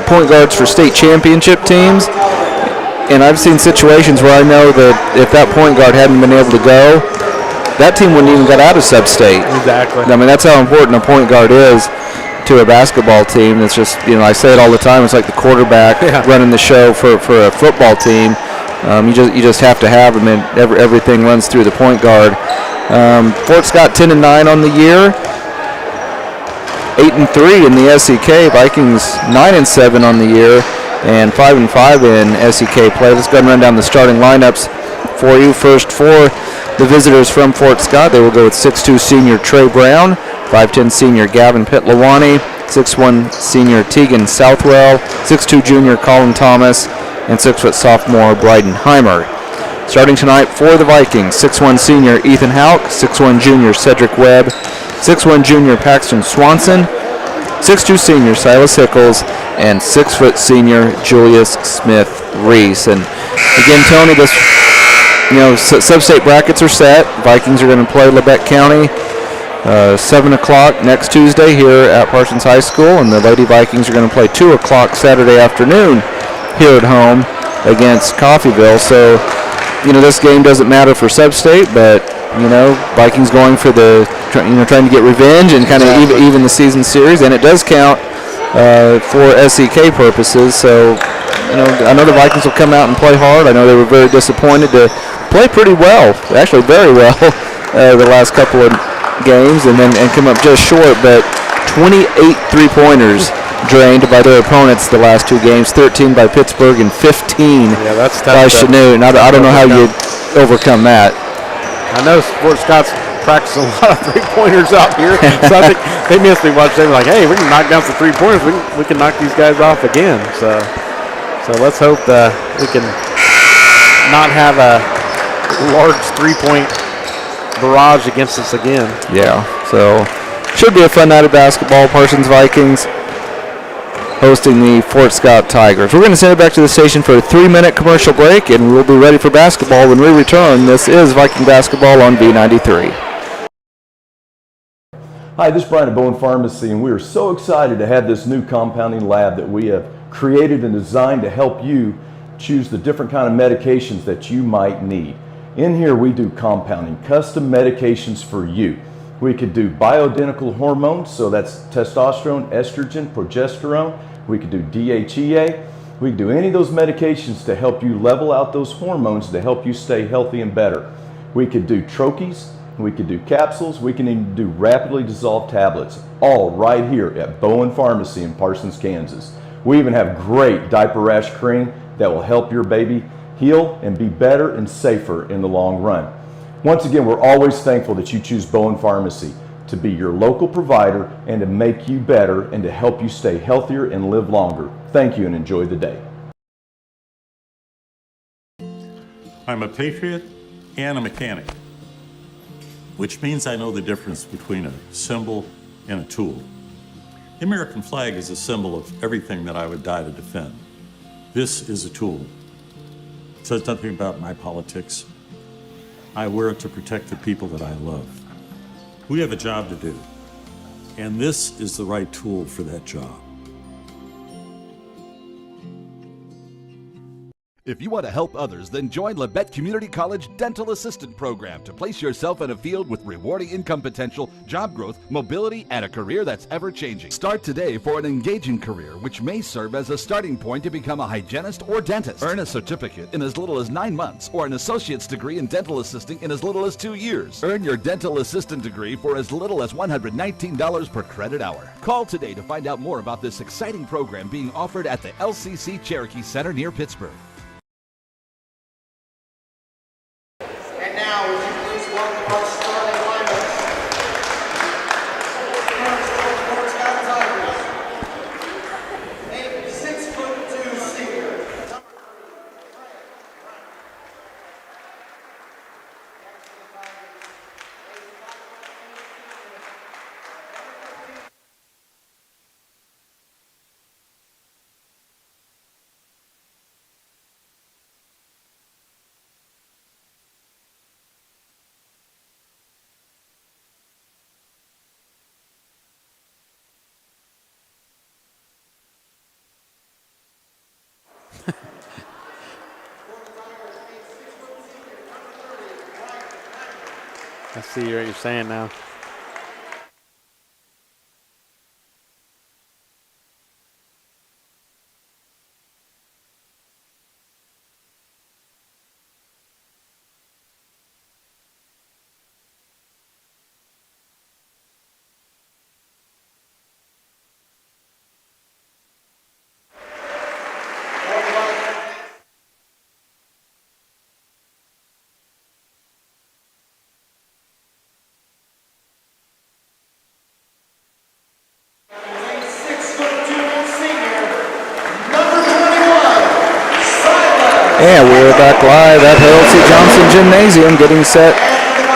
point guards for state championship teams, and I've seen situations where I know that if that point guard hadn't been able to go, that team wouldn't even got out of sub-state. Exactly. I mean, that's how important a point guard is to a basketball team. It's just, I say it all the time, it's like the quarterback running the show for a football team. You just have to have them, and everything runs through the point guard. Fort Scott 10-9 on the year, 8-3 in the SEK. Vikings 9-7 on the year, and 5-5 in SEK play. Let's go ahead and run down the starting lineups for you. First, for the visitors from Fort Scott, they will go with 6'2 senior Trey Brown, 5'10 senior Gavin Pitlawani, 6'1 senior Tegan Southwell, 6'2 junior Colin Thomas, and 6' sophomore Bryden Heimer. Starting tonight for the Vikings, 6'1 senior Ethan Hauk, 6'1 junior Cedric Webb, 6'1 junior Paxton Swanson, 6'2 senior Silas Hickles, and 6' senior Julius Smith-Reese. And again, Tony, sub-state brackets are set. Vikings are going to play Labette County 7 o'clock next Tuesday here at Parsons High School, and the Lady Vikings are going to play 2 o'clock Saturday afternoon here at home against Coffeyville. So, this game doesn't matter for sub-state, but, Vikings going for trying to get revenge and kind of even the season series, and it does count for SEK purposes. So, I know the Vikings will come out and play hard. I know they were very disappointed to play pretty well, actually very well, the last couple of games, and come up just short, but 28 3-pointers drained by their opponents the last 2 games, 13 by Pittsburgh and 15 by Chanute. I don't know how you overcome that. I know Fort Scott's practicing a lot of 3-pointers out here, so I think they must be watching. They were like, hey, we can knock down some 3-pointers. We can knock these guys off again. So let's hope we can not have a large 3-point barrage against us again. Yeah, so should be a fun night of basketball. Parsons Vikings hosting the Fort Scott Tigers. We're going to send it back to the station for a 3-minute commercial break, and we'll be ready for basketball when we return. This is Viking Basketball on V93. Hi, this is Brian at Bowen Pharmacy, and we are so excited to have this new compounding lab that we have created and designed to help you choose the different kind of medications that you might need. In here we do compounding, custom medications for you. We could do bioidentical hormones, so that's testosterone, estrogen, progesterone. We could do DHEA. We could do any of those medications to help you level out those hormones to help you stay healthy and better. We could do troches, we could do capsules, we can even do rapidly dissolved tablets, all right here at Bowen Pharmacy in Parsons, Kansas. We even have great diaper rash cream that will help your baby heal and be better and safer in the long run. Once again, we're always thankful that you choose Bowen Pharmacy. to be your local provider and to make you better and to help you stay healthier and live longer. Thank you and enjoy the day. I'm a patriot and a mechanic, which means I know the difference between a symbol and a tool. The American flag is a symbol of everything that I would die to defend. This is a tool. It says nothing about my politics. I wear it to protect the people that I love. We have a job to do, and this is the right tool for that job. If you want to help others, then join Labette Community College Dental Assistant Program to place yourself in a field with rewarding income potential, job growth, mobility, and a career that's ever-changing. Start today for an engaging career, which may serve as a starting point to become a hygienist or dentist. Earn a certificate in as little as 9 months or an associate's degree in dental assisting in as little as 2 years. Earn your dental assistant degree for as little as $119 per credit hour. Call today to find out more about this exciting program being offered at the LCC Cherokee Center near Pittsburgh. And now, would you please welcome our starting lineup? A 6'2" senior. I see what you're saying now. And we're back live at Harold C. Johnson Gymnasium, getting set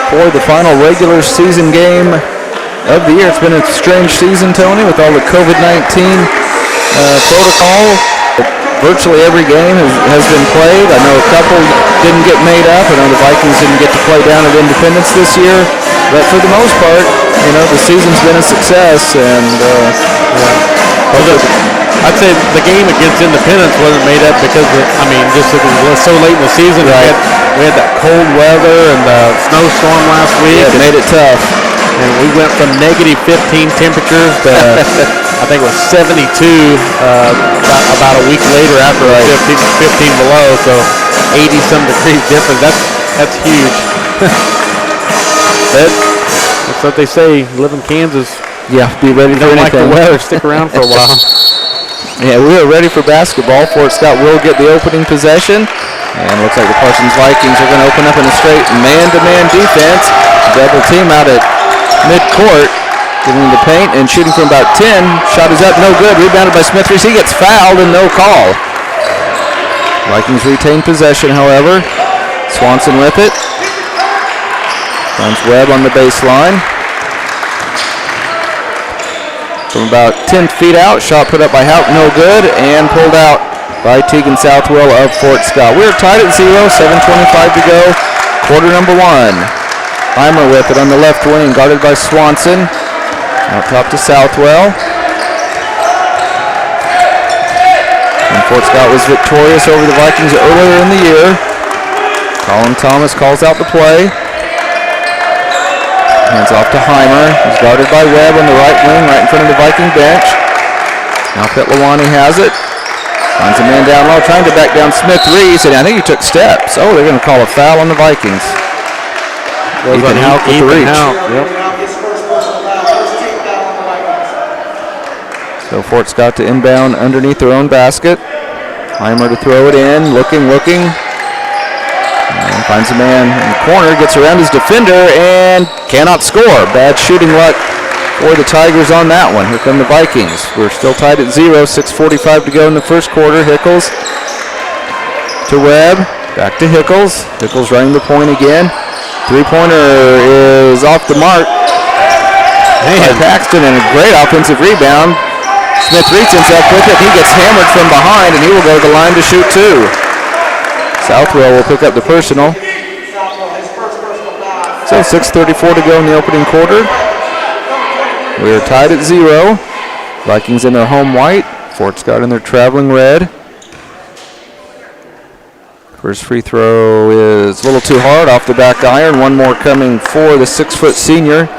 for the final regular season game of the year. It's been a strange season, Tony, with all the COVID-19 protocol. Virtually every game has been played. I know a couple didn't get made up. I know the Vikings didn't get to play down at Independence this year. But for the most part, you know, the season's been a success. And I'd say the game against Independence wasn't made up because of, just it was so late in the season. Right. We had that cold weather and the snowstorm last week. Yeah, it made it tough. And we went from negative 15 temperatures to I think it was 72 about a week later after 15 below. So 80-some degrees difference. That's huge. That's what they say. Live in Kansas. Yeah, be ready for anything. Don't like the weather. Stick around for a while. Yeah, we are ready for basketball. Fort Scott will get the opening possession. And looks like the Parsons Vikings are going to open up in a straight man-to-man defense. Double team out at midcourt. Getting the paint and shooting from about 10. Shot is up, no good. Rebounded by Smithers. He gets fouled and no call. Vikings retain possession, however. Swanson with it. Finds Webb on the baseline. From about 10 feet out, shot put up by Houck, no good, and pulled out by Tegan Southwell of Fort Scott. We're tied at 0, 7:25 to go, quarter number 1. Heimer with it on the left wing, guarded by Swanson. Out top to Southwell. And Fort Scott was victorious over the Vikings earlier in the year. Colin Thomas calls out the play. Hands off to Heimer. He's guarded by Webb on the right wing, right in front of the Viking bench. Now Petlawani has it. Finds a man down low, trying to back down Smith Reese, and I think he took steps. Oh, they're going to call a foul on the Vikings. Ethan Houck with the reach. Yep. So Fort Scott to inbound underneath their own basket. Heimer to throw it in, looking. And Finds a man in the corner, gets around his defender, and cannot score. Bad shooting luck for the Tigers on that one. Here come the Vikings. We're still tied at 0, 6:45 to go in the first quarter. Hickles to Webb, back to Hickles. Hickles running the point again. Three-pointer is off the mark. By Paxton, and a great offensive rebound. Smith reaches up with it. He gets hammered from behind, and he will go to the line to shoot two. Southwell will pick up the personal. So 6:34 to go in the opening quarter. We are tied at 0. Vikings in their home white. Fort Scott in their traveling red. First free throw is a little too hard off the back iron. One more coming for the 6-foot senior.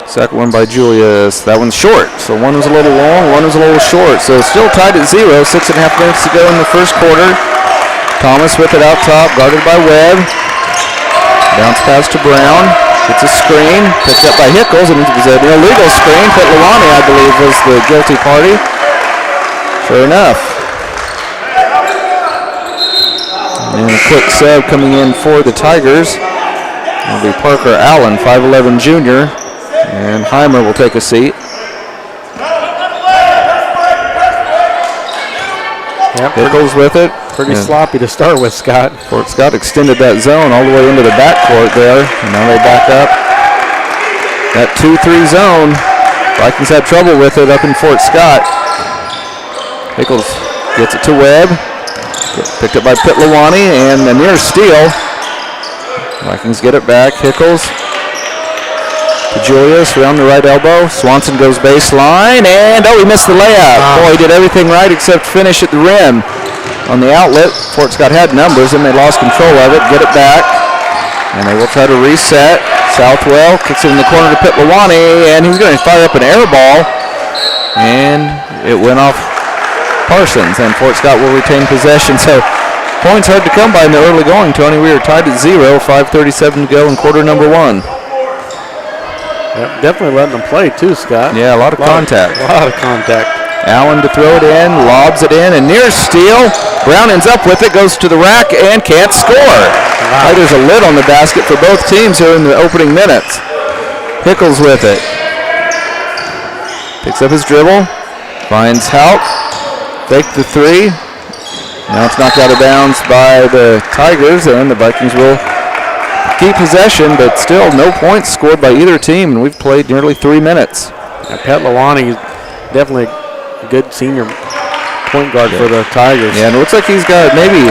Second one by Julius. That one's short. So one was a little long, one was a little short. So still tied at 0. 6.5 minutes to go in the first quarter. Thomas with it out top, guarded by Webb. Bounce pass to Brown. Gets a screen. Picked up by Hickles, and it was an illegal screen. Petlawani, I believe, was the guilty party. Sure enough. And a quick sub coming in for the Tigers. It'll be Parker Allen, 5'11 junior. And Heimer will take a seat. Yep, Hickles with it. Pretty sloppy to start with, Scott. Fort Scott extended that zone all the way into the backcourt there. And now they back up. That 2-3 zone. Vikings had trouble with it up in Fort Scott. Hickles gets it to Webb. Picked up by Petlawani, and a near steal. Vikings get it back. Hickles to Julius around the right elbow. Swanson goes baseline, and he missed the layup. Boy, he did everything right except finish at the rim. On the outlet, Fort Scott had numbers, and they lost control of it. Get it back, and they will try to reset. Southwell kicks it in the corner to Petlawani, and he's going to fire up an air ball, and it went off Parsons, and Fort Scott will retain possession. So points hard to come by in the early going, Tony. We are tied at 0, 5:37 to go in quarter number 1. Yep, definitely letting them play too, Scott. Yeah, a lot of contact. A lot of contact. Allen to throw it in, lobs it in, and near steal. Brown ends up with it, goes to the rack, and can't score. Wow. There's a lid on the basket for both teams here in the opening minutes. Hickles with it. Picks up his dribble, finds Haupt, fake the three. Now it's knocked out of bounds by the Tigers, and the Vikings will keep possession, but still no points scored by either team, and we've played nearly 3 minutes. Petlawani is definitely a good senior point guard for the Tigers. Yeah, and it looks like he's got maybe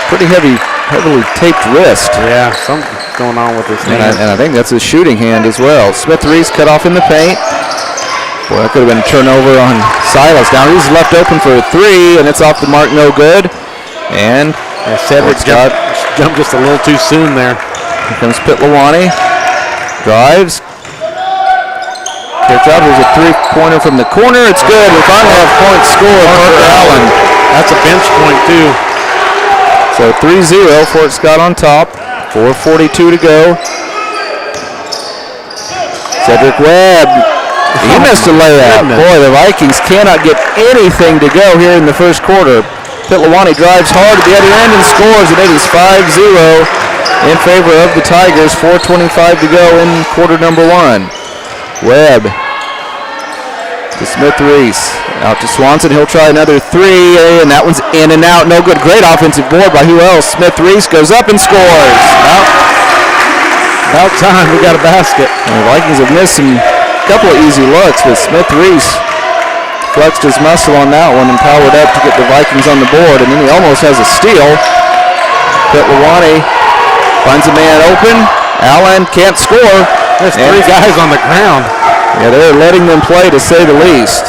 pretty heavily taped wrist. Yeah, something's going on with his hand. And I think that's his shooting hand as well. Smith-Reese cut off in the paint. Boy, that could have been a turnover on Silas. Now he's left open for a three, and it's off the mark, no good. And Cedric jumped just a little too soon there. Here comes Petlawani. Drives. Kicks out. There's a three-pointer from the corner. It's good. We finally have points scored. Parker Allen. That's a bench point, too. So 3-0. Fort Scott on top. 4:42 to go. Cedric Webb. He missed a layup. Boy, the Vikings cannot get anything to go here in the first quarter. Petlawani drives hard at the other end and scores, and it is 5-0 in favor of the Tigers. 4:25 to go in quarter number 1. Webb to Smith-Reese. Out to Swanson. He'll try another three, and that one's in and out. No good. Great offensive board by who else? Smith-Reese goes up and scores. About time we got a basket. And the Vikings have missed a couple of easy looks, but Smith-Reese flexed his muscle on that one and powered up to get the Vikings on the board, and then he almost has a steal. Petlawani finds a man open. Allen can't score. There's three guys on the ground. Yeah, they're letting them play, to say the least.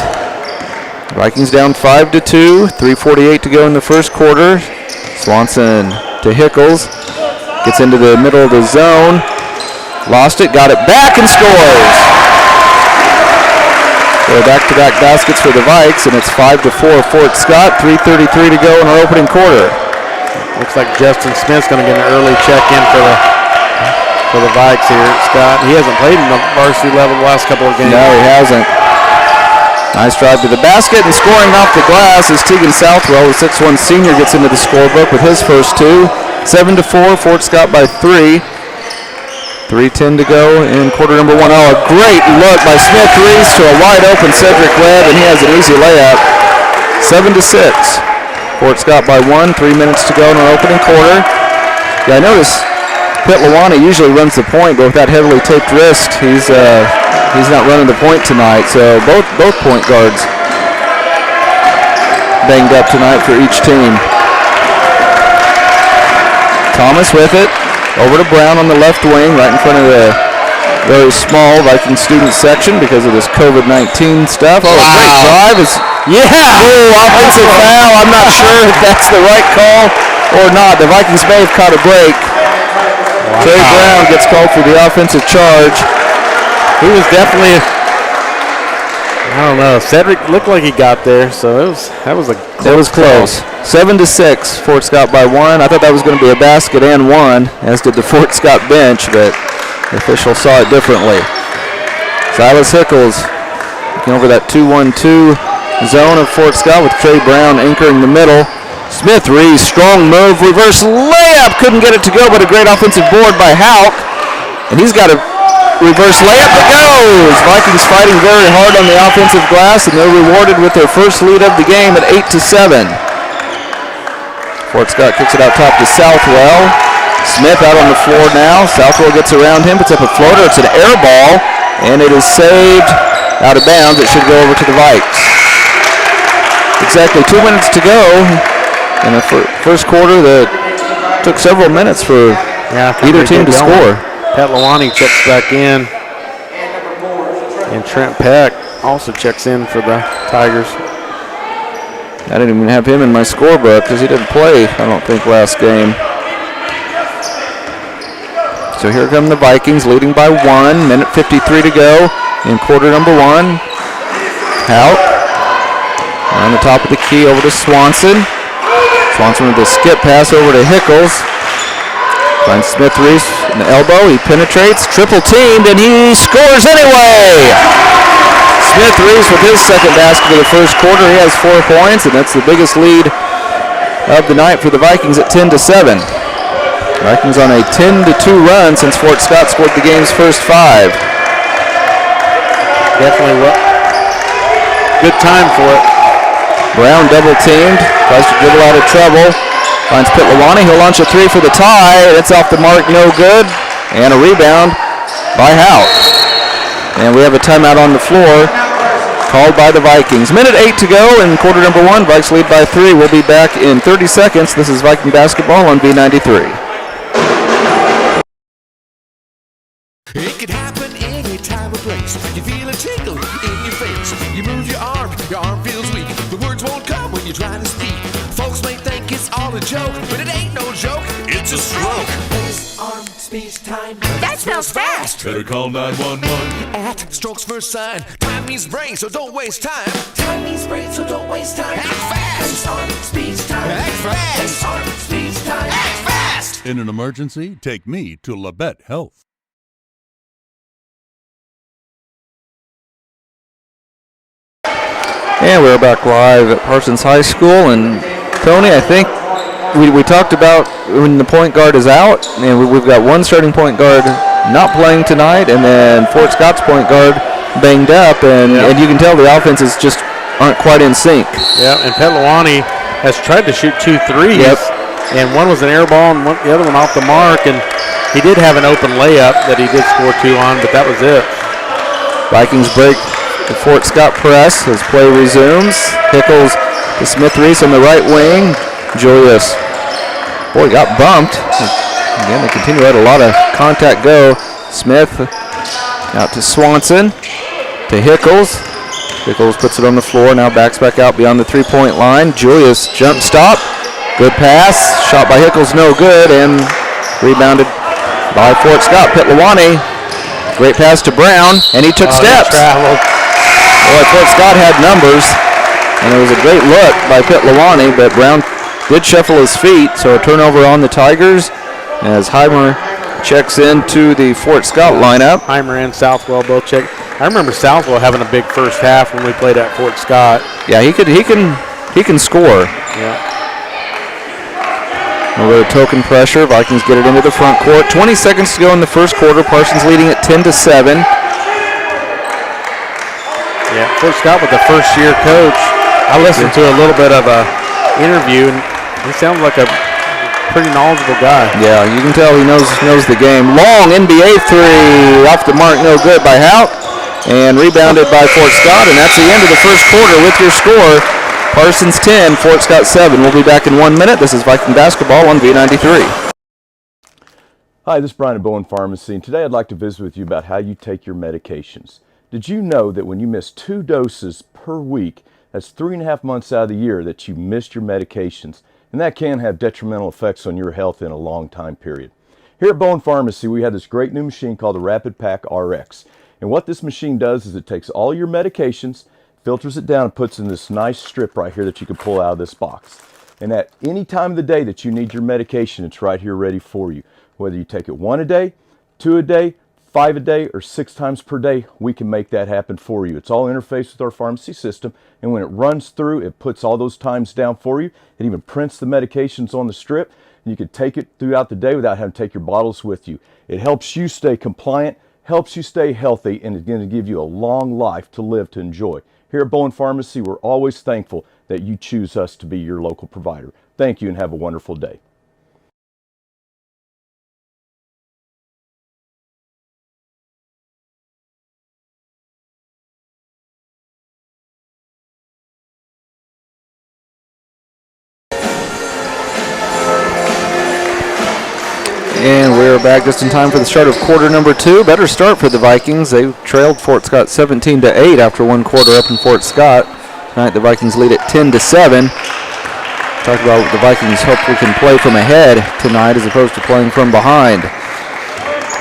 Vikings down 5-2. 3:48 to go in the first quarter. Swanson to Hickles. Gets into the middle of the zone. Lost it, got it back, and scores. So back-to-back baskets for the Vikes, and it's 5-4 Fort Scott. 3:33 to go in our opening quarter. Looks like Justin Smith's going to get an early check-in for the Vikes here, Scott. He hasn't played in the varsity level the last couple of games. No, he hasn't. Nice drive to the basket and scoring off the glass as Tegan Southwell, the 6'1 senior, gets into the scorebook with his first two. 7-4, Fort Scott by 3. 3:10 to go in quarter number 1. Oh, a great look by Smith Reese to a wide open Cedric Webb, and he has an easy layup. 7-6. Fort Scott by 1. 3 minutes to go in our opening quarter. Yeah, I notice Pitt Lawanee usually runs the point, but with that heavily taped wrist, he's not running the point tonight. So both point guards banged up tonight for each team. Thomas with it. Over to Brown on the left wing, right in front of the very small Viking student section because of this COVID-19 stuff. Oh, wow. A great drive. Offensive foul. I'm not sure if that's the right call or not. The Vikings may have caught a break. Wow. Trey Brown gets called for the offensive charge. He was definitely, I don't know, Cedric looked like he got there, so that was close. 7-6, Fort Scott by 1. I thought that was going to be a basket and one, as did the Fort Scott bench, but the official saw it differently. Silas Hickles looking over that 2-1-2 zone of Fort Scott with Trey Brown anchoring the middle. Smith Reese, strong move, reverse layup, couldn't get it to go, but a great offensive board by Houck, and he's got a reverse layup that goes. Vikings fighting very hard on the offensive glass, and they're rewarded with their first lead of the game at 8-7. Fort Scott kicks it out top to Southwell. Smith out on the floor now. Southwell gets around him, puts up a floater. It's an air ball, and it is saved out of bounds. It should go over to the Vikes. Exactly 2 minutes to go in the first quarter that took several minutes for either team to score. Pat Lawanee checks back in, and Trent Peck also checks in for the Tigers. I didn't even have him in my scorebook because he didn't play, I don't think, last game. So here come the Vikings leading by 1. Minute 53 to go in quarter number 1. Houck on the top of the key over to Swanson. Swanson with a skip pass over to Hickles. Finds Smith Reese in the elbow. He penetrates, triple teamed, and he scores anyway. Smith Reese with his second basket of the first quarter. He has 4 points, and that's the biggest lead of the night for the Vikings at 10-7. Vikings on a 10-2 run since Fort Scott scored the game's first 5. Definitely good time for it. Brown double teamed, tries to dribble out of trouble. Finds Pitt Lawanee. He'll launch a 3 for the tie. It's off the mark, no good. And a rebound by Houck. And we have a timeout on the floor called by the Vikings. Minute 8 to go in quarter number 1. Vikes lead by 3. We'll be back in 30 seconds. This is Viking basketball on B93. It could happen any time or place. You feel a tickle in your face. You move your arm feels weak. The words won't come when you try to speak. Folks may think it's all a joke, but it ain't no joke. It's a stroke. Face, arm, speech, time. That smells fast. Better call 911. At Strokes First Sign. Time means brain, so don't waste time. Time means brain, so don't waste time. Act fast. Face, arm, speech, time. Act fast. Face, arm, speech, time. Act fast. In an emergency, take me to Labette Health. And we're back live at Parsons High School, and Tony, I think we talked about when the point guard is out, and we've got one starting point guard not playing tonight, and then Fort Scott's point guard banged up, and you can tell the offenses just aren't quite in sync. Yeah, and Pitt Lawanee has tried to shoot 2 threes, and one was an air ball and the other one off the mark, and he did have an open layup that he did score 2 on, but that was it. Vikings break the Fort Scott press as play resumes. Hickles to Smith Reese on the right wing. Julius, boy, got bumped. Again, they continue to let a lot of contact go. Smith out to Swanson, to Hickles. Hickles puts it on the floor, now backs back out beyond the 3-point line. Julius jump stop, good pass, shot by Hickles, no good, and rebounded by Fort Scott. Pitt Lawanee, great pass to Brown, and he took steps. Boy, Fort Scott had numbers, and it was a great look by Pitt Lawanee, but Brown did shuffle his feet, so a turnover on the Tigers as Heimer checks into the Fort Scott lineup. Heimer and Southwell both check. I remember Southwell having a big first half when we played at Fort Scott. Yeah, he can score. Yeah. A little token pressure. Vikings get it into the front court. 20 seconds to go in the first quarter. Parsons leading at 10-7. Yeah, Fort Scott with the first-year coach. I listened to a little bit of a interview, and he sounds like a pretty knowledgeable guy. Yeah, you can tell he knows the game. Long NBA three off the mark, no good by Hout, and rebounded by Fort Scott, and that's the end of the first quarter with your score. Parsons 10, Fort Scott 7. We'll be back in 1 minute. This is Viking basketball on V93. Hi, this is Brian at Bowen Pharmacy, and today I'd like to visit with you about how you take your medications. Did you know that when you miss 2 doses per week, that's 3.5 months out of the year that you missed your medications, and that can have detrimental effects on your health in a long time period. Here at Bowen Pharmacy, we have this great new machine called the Rapid Pack RX, and what this machine does is it takes all your medications, filters it down, and puts in this nice strip right here that you can pull out of this box. And at any time of the day that you need your medication, it's right here ready for you. Whether you take it 1 a day, 2 a day, 5 a day, or 6 times per day, we can make that happen for you. It's all interfaced with our pharmacy system, and when it runs through, it puts all those times down for you. It even prints the medications on the strip, and you can take it throughout the day without having to take your bottles with you. It helps you stay compliant, helps you stay healthy, and it's going to give you a long life to live to enjoy. Here at Bowen Pharmacy, we're always thankful that you choose us to be your local provider. Thank you and have a wonderful day. And we're back just in time for the start of quarter number 2. Better start for the Vikings. They trailed Fort Scott 17-8 after 1 quarter up in Fort Scott. Tonight the Vikings lead at 10-7. Talk about what the Vikings hope we can play from ahead tonight as opposed to playing from behind.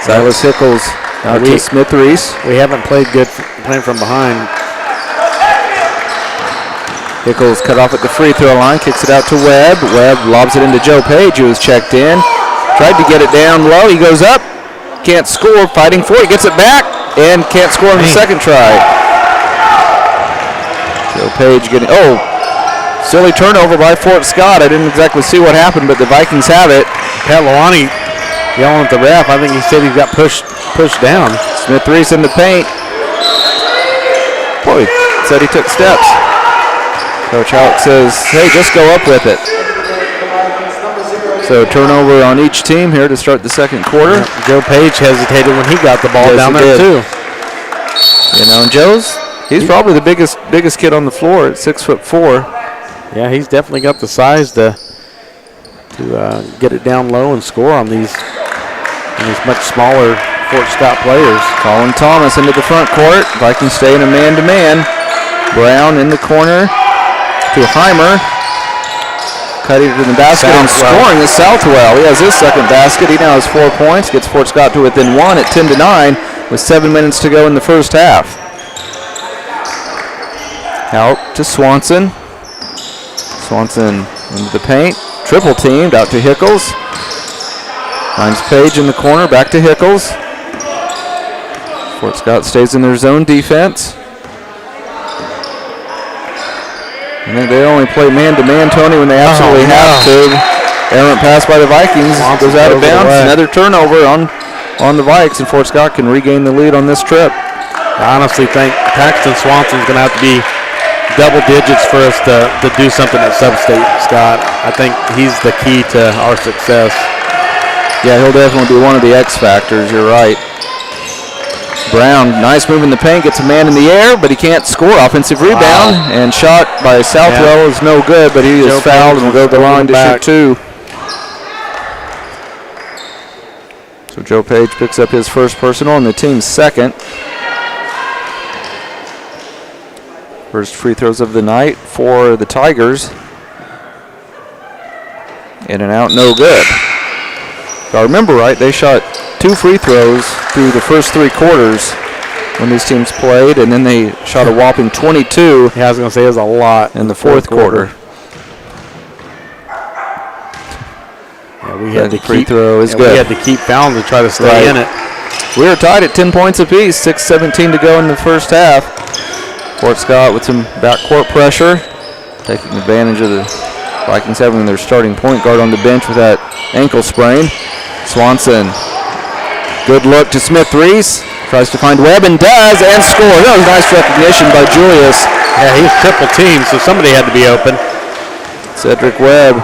Silas Hickles out to Smith Reese. We haven't played good playing from behind. Hickles cut off at the free throw line, kicks it out to Webb. Webb lobs it into Joe Page, who was checked in. Tried to get it down low. He goes up. Can't score. Fighting for it. Gets it back. And can't score on the second try. Joe Page getting... Oh, silly turnover by Fort Scott. I didn't exactly see what happened, but the Vikings have it. Pat Lawani yelling at the ref. I think he said he got pushed down. Smith Reese in the paint. Boy, said he took steps. Coach Hout says, hey, just go up with it. So turnover on each team here to start the second quarter. Yeah, Joe Page hesitated when he got the ball down there too. You know, and he's probably the biggest kid on the floor at 6'4". Yeah, he's definitely got the size to get it down low and score on these much smaller Fort Scott players. Colin Thomas into the front court. Vikings stay in a man-to-man. Brown in the corner to Heimer. Cutting it to the basket and scoring is Southwell. He has his second basket. He now has 4 points. Gets Fort Scott to within 1 at 10-9 with 7 minutes to go in the first half. Out to Swanson. Swanson into the paint. Triple teamed out to Hickles. Finds Page in the corner. Back to Hickles. Fort Scott stays in their zone defense. And they only play man-to-man, Tony, when they absolutely have to. Errant pass by the Vikings. Goes out of bounds. Another turnover on the Vikes, and Fort Scott can regain the lead on this trip. I honestly think Paxton Swanson's going to have to be double digits for us to do something at Sub-State, Scott. I think he's the key to our success. Yeah, he'll definitely be one of the X factors. You're right. Brown, nice move in the paint, gets a man in the air, but he can't score. Offensive rebound, and shot by Southwell is no good, but he is fouled and will go to the line to shoot 2. So Joe Page picks up his first personal and the team's second. First free throws of the night for the Tigers. In and out, no good. If I remember right, they shot 2 free throws through the first 3 quarters when these teams played, and then they shot a whopping 22. Yeah, I was going to say it was a lot in the fourth quarter. Yeah, we had to free throw is good. We had to keep fouling to try to stay in it. We are tied at 10 points apiece, 6:17 to go in the first half. Fort Scott with some backcourt pressure, taking advantage of the Vikings having their starting point guard on the bench with that ankle sprain. Swanson, good look to Smith Reese, tries to find Webb and does, and scores. That was nice recognition by Julius. Yeah, he was triple teamed, so somebody had to be open. Cedric Webb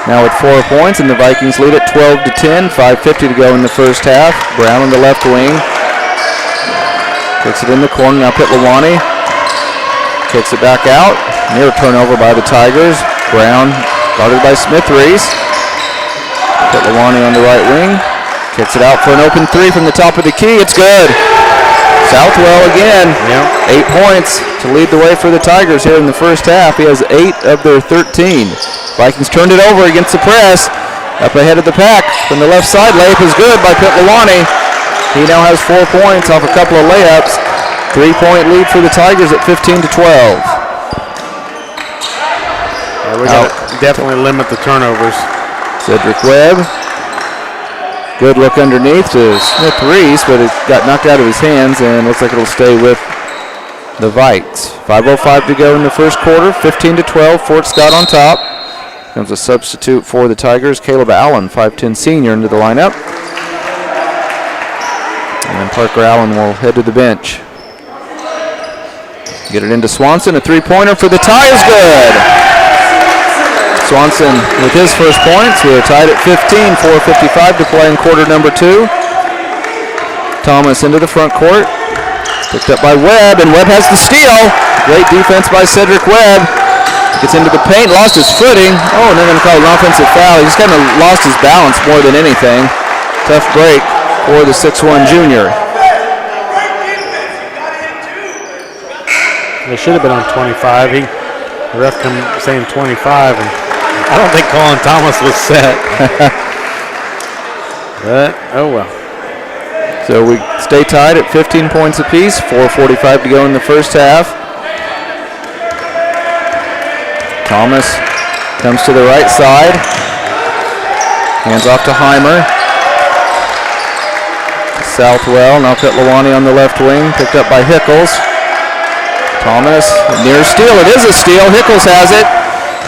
now with 4 points, and the Vikings lead at 12-10, 5:50 to go in the first half. Brown on the left wing. Kicks it in the corner, now Pitlawani. Kicks it back out. Near turnover by the Tigers. Brown guarded by Smith Reese. Pitlawani on the right wing. Kicks it out for an open three from the top of the key. It's good. Southwell again. 8 points to lead the way for the Tigers here in the first half. He has 8 of their 13. Vikings turned it over against the press. Up ahead of the pack from the left side. Layup is good by Pitlawani. He now has 4 points off a couple of layups. 3-point lead for the Tigers at 15-12. Yeah, we got to definitely limit the turnovers. Cedric Webb. Good look underneath to Smith Reese, but it got knocked out of his hands and looks like it'll stay with the Vikes. 5:05 to go in the first quarter. 15-12. Fort Scott on top. Comes a substitute for the Tigers, Caleb Allen, 5'10 senior, into the lineup. And then Parker Allen will head to the bench. Get it into Swanson. A three-pointer for the tie is good. Swanson with his first points. We are tied at 15, 4:55 to play in quarter number 2. Thomas into the front court. Picked up by Webb, and Webb has the steal. Great defense by Cedric Webb. Gets into the paint, lost his footing. Oh, and they're going to call an offensive foul. He just kind of lost his balance more than anything. Tough break for the 6'1 junior. They should have been on 25. The ref come saying 25, and I don't think Colin Thomas was set. But, oh well. So we stay tied at 15 points apiece. 4:45 to go in the first half. Thomas comes to the right side. Hands off to Heimer. Southwell, now Pitlawani on the left wing, picked up by Hickles. Thomas, near steal. It is a steal. Hickles has it.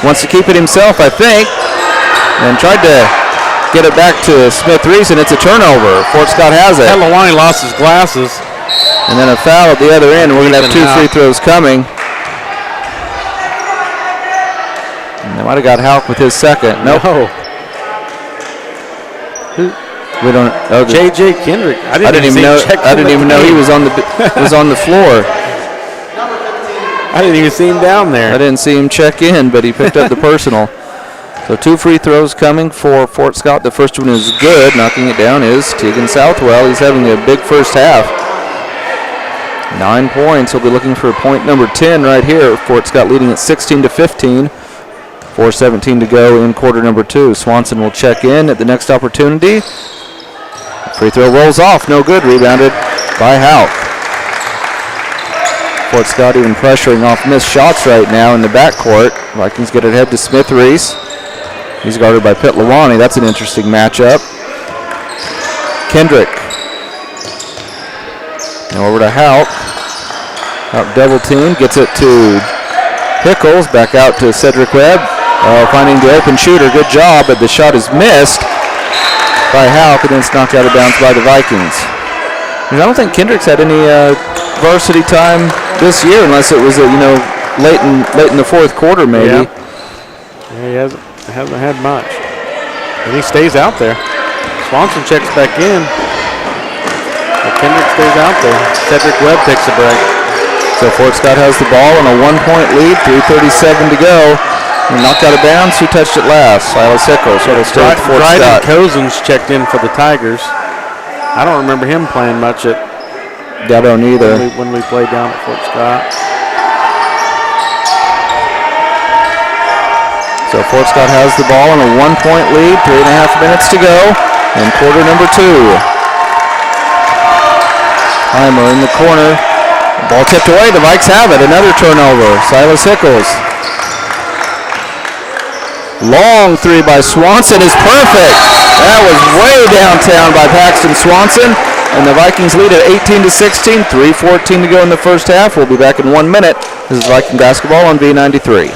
Wants to keep it himself, I think. And tried to get it back to Smith Reese, and it's a turnover. Fort Scott has it. Pitlawani lost his glasses. And then a foul at the other end. We're going to have 2 free throws coming. And they might have got Houck with his second. Nope. No. We don't. Oh, J.J. Kendrick. I didn't even know he was on the floor. I didn't even see him down there. I didn't see him check in, but he picked up the personal. So 2 free throws coming for Fort Scott. The first one is good. Knocking it down is Tegan Southwell. He's having a big first half. 9 points. He'll be looking for point number 10 right here. Fort Scott leading at 16-15. 4:17 to go in quarter number 2. Swanson will check in at the next opportunity. Free throw rolls off. No good. Rebounded by Houck. Fort Scott even pressuring off missed shots right now in the backcourt. Vikings get it ahead to Smith Reese. He's guarded by Pitlawani. That's an interesting matchup. Kendrick. Now over to Houck. Houck double team. Gets it to Hickles. Back out to Cedric Webb. Finding the open shooter. Good job, but the shot is missed by Houck, and then it's knocked out of bounds by the Vikings. I don't think Kendrick's had any varsity time this year, unless it was late in the fourth quarter maybe. Yeah, he hasn't had much, and he stays out there. Swanson checks back in, but Kendrick stays out there. Cedric Webb takes a break. So Fort Scott has the ball on a 1-point lead. 3:37 to go. And knocked out of bounds. Who touched it last? Silas Hickles. So it'll stay with Fort Scott. Cousins checked in for the Tigers. I don't remember him playing much at. I don't either. When we played down at Fort Scott. So Fort Scott has the ball on a 1-point lead. 3.5 minutes to go in quarter number 2. Heimer in the corner. Ball tipped away. The Vikes have it. Another turnover. Silas Hickles. Long three by Swanson is perfect. That was way downtown by Paxton Swanson. And the Vikings lead at 18-16, 3:14 to go in the first half. We'll be back in 1 minute. This is Viking basketball on V93.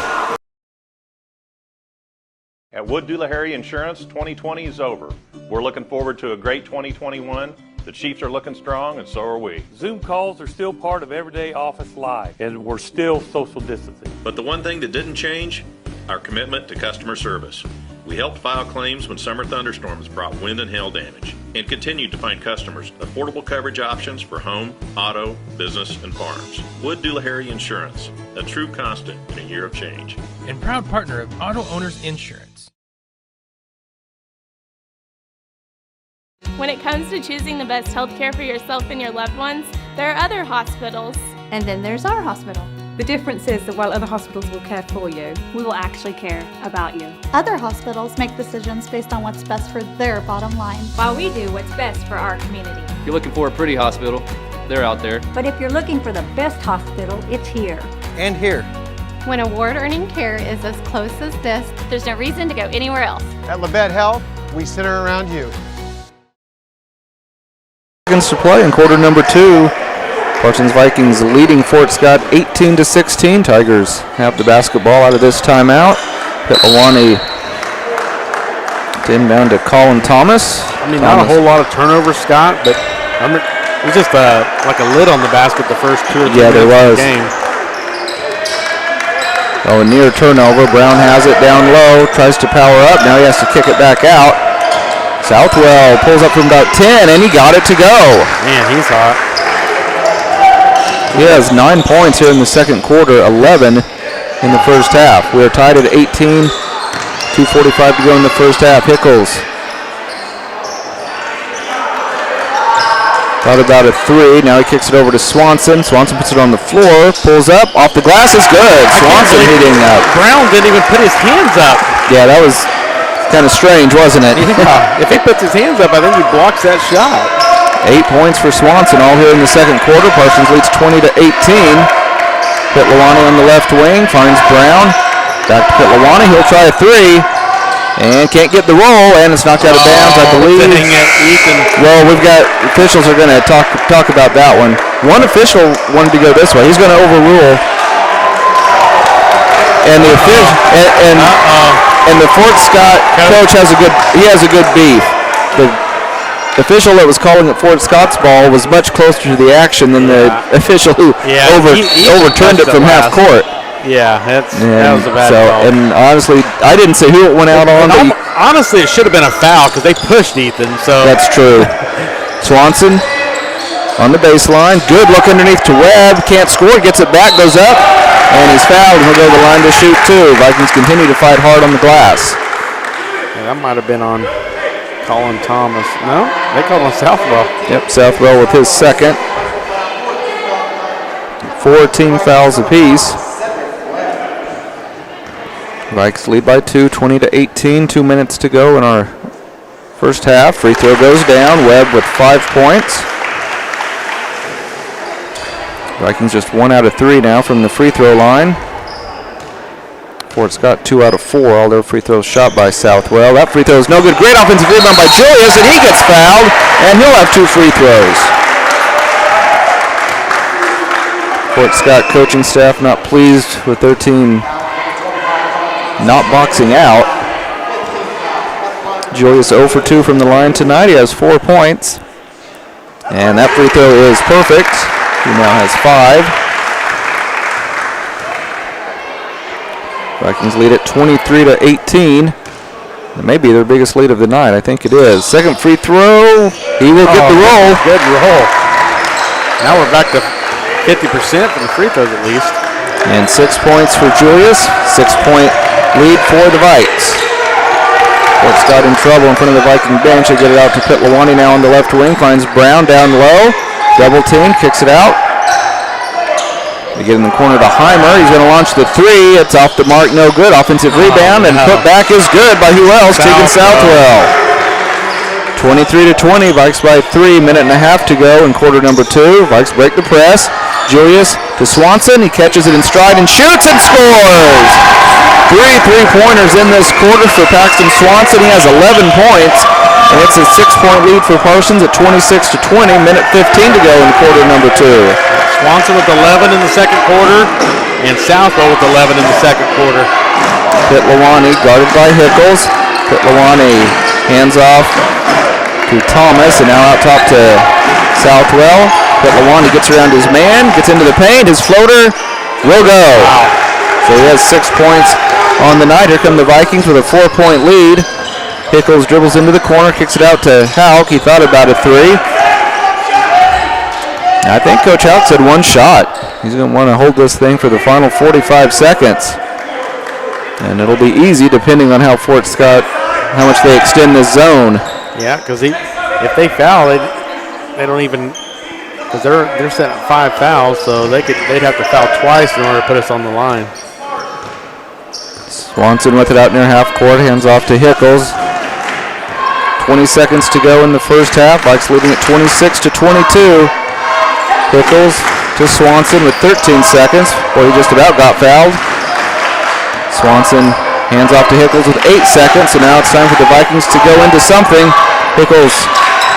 At Wood Doolahary Insurance, 2020 is over. We're looking forward to a great 2021. The Chiefs are looking strong, and so are we. Zoom calls are still part of everyday office life, and we're still social distancing. But the one thing that didn't change, our commitment to customer service. We helped file claims when summer thunderstorms brought wind and hail damage, and continued to find customers affordable coverage options for home, auto, business, and farms. Wood Doolahary Insurance, a true constant in a year of change. And proud partner of Auto Owners Insurance. When it comes to choosing the best health care for yourself and your loved ones, there are other hospitals. And then there's our hospital. The difference is that while other hospitals will care for you, We will actually care about you. Other hospitals make decisions based on what's best for their bottom line. while we do what's best for our community. If you're looking for a pretty hospital, they're out there. But if you're looking for the best hospital, it's here. And here. When award-earning care is as close as this, there's no reason to go anywhere else. At Labette Health, we center around you. Seconds to play in quarter number 2. Parsons Vikings leading Fort Scott 18-16. Tigers have the basketball out of this timeout. Pitlawani to inbound to Colin Thomas. I mean, not a whole lot of turnovers, Scott, but it was just like a lid on the basket the first 2 or 3 there minutes of was. the game. Oh, a near turnover. Brown has it down low, tries to power up. Now he has to kick it back out. Southwell pulls up from about 10, and he got it to go. Man, he's hot. He has 9 points here in the second quarter, 11 in the first half. We are tied at 18, 2:45 to go in the first half. Hickles thought about a 3. Now he kicks it over to Swanson. Swanson puts it on the floor, pulls up, off the glass is good. Swanson hitting up. Brown didn't even put his hands up. Yeah, that was kind of strange, wasn't it? Yeah. If he puts his hands up, I think he blocks that shot. 8 points for Swanson, all here in the second quarter. Parsons leads 20-18. Pitlawani on the left wing, finds Brown. Back to Pitlawani, he'll try a 3. And can't get the roll, and it's knocked out of bounds, I believe. Well, we've got, officials are going to talk about that one. One official wanted to go this way. He's going to overrule. And the and the Fort Scott coach has a good beef. The official that was calling it Fort Scott's ball was much closer to the action than the official who overturned it from half court. Yeah, that was a bad call. And honestly, I didn't see who it went out on. Honestly, it should have been a foul because they pushed Ethan. So that's true. Swanson on the baseline. Good look underneath to Webb. Can't score. Gets it back. Goes up. And he's fouled. He'll go to the line to shoot 2. Vikings continue to fight hard on the glass. Yeah, that might have been on Colin Thomas. No? They called on Southwell. Yep, Southwell with his second. 4 team fouls apiece. Vikes lead by 2, 20-18. 2 minutes to go in our first half. Free throw goes down. Webb with 5 points. Vikings just 1 out of 3 now from the free throw line. Fort Scott 2 out of 4. All their free throws shot by Southwell. That free throw is no good. Great offensive rebound by Julius, and he gets fouled, and he'll have 2 free throws. Fort Scott coaching staff not pleased with their team not boxing out. Julius 0 for 2 from the line tonight. He has 4 points. And that free throw is perfect. He now has 5. Vikings lead at 23-18. It may be their biggest lead of the night. I think it is. Second free throw. He will get the roll. Good roll. Now we're back to 50% from the free throws at least. And 6 points for Julius. 6-point lead for the Vikes. Fort Scott in trouble in front of the Viking bench. They get it out to Pitlawani now on the left wing. Finds Brown down low. Double team. Kicks it out. They get in the corner to Heimer. He's going to launch the 3. It's off the mark. No good. Offensive rebound. And put back is good by who else? Tegan Southwell. 23-20. Vikes by 3. Minute and a half to go in quarter number 2. Vikes break the press. Julius to Swanson. He catches it in stride and shoots and scores. 3 3-pointers in this quarter for Paxton Swanson. He has 11 points. And it's a 6-point lead for Parsons at 26-20, minute 15 to go in quarter number 2. Swanson with 11 in the second quarter, and Southwell with 11 in the second quarter. Pitlawani guarded by Hickles. Pitlawani hands off to Thomas, and now out top to Southwell. Pitlawani gets around his man, gets into the paint. His floater will go. Wow. So he has 6 points on the night. Here come the Vikings with a 4-point lead. Hickles dribbles into the corner, kicks it out to Hauk. He thought about a 3. I think Coach Hauk said one shot. He's going to want to hold this thing for the final 45 seconds. And it'll be easy depending on how Fort Scott, how much they extend this zone. Yeah, because if they foul, they don't even, because they're setting 5 fouls, so they'd have to foul twice in order to put us on the line. Swanson with it out near half court, hands off to Hickles. 20 seconds to go in the first half. Vikes leading at 26-22. Hickles to Swanson with 13 seconds. Boy, he just about got fouled. Swanson hands off to Hickles with 8 seconds, so now it's time for the Vikings to go into something. Hickles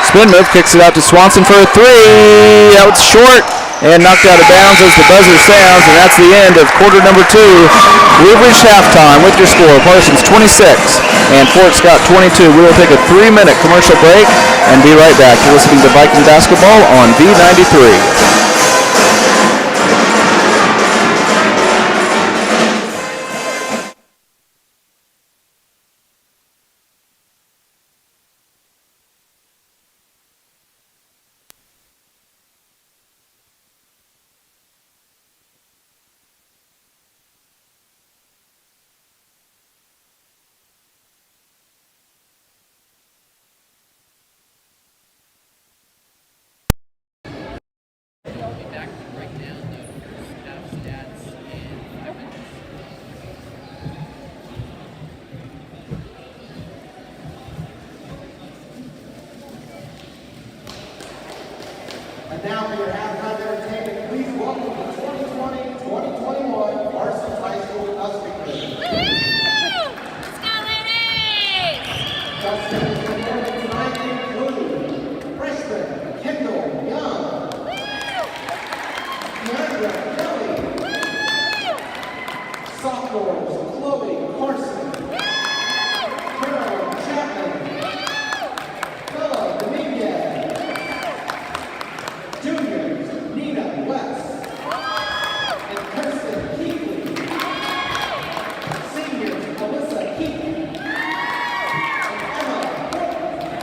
spin move, kicks it out to Swanson for a 3. Out short and knocked out of bounds as the buzzer sounds, and that's the end of quarter number 2. We've reached halftime with your score. Parsons 26 and Fort Scott 22. We will take a 3-minute commercial break and be right back. You're listening to Viking Basketball on V93. And now for your halftime entertainment, please welcome the 2020-2021 Parsons High School Husband League. Let's go, ladies! Customers performing tonight include freshman Kendall Young, Deandra Kelly, sophomores Chloe Carson, Carolyn Chapman, Bella Dominguez, juniors Nina West and Kirsten Keekley, seniors Melissa Keekley and Emma Horton,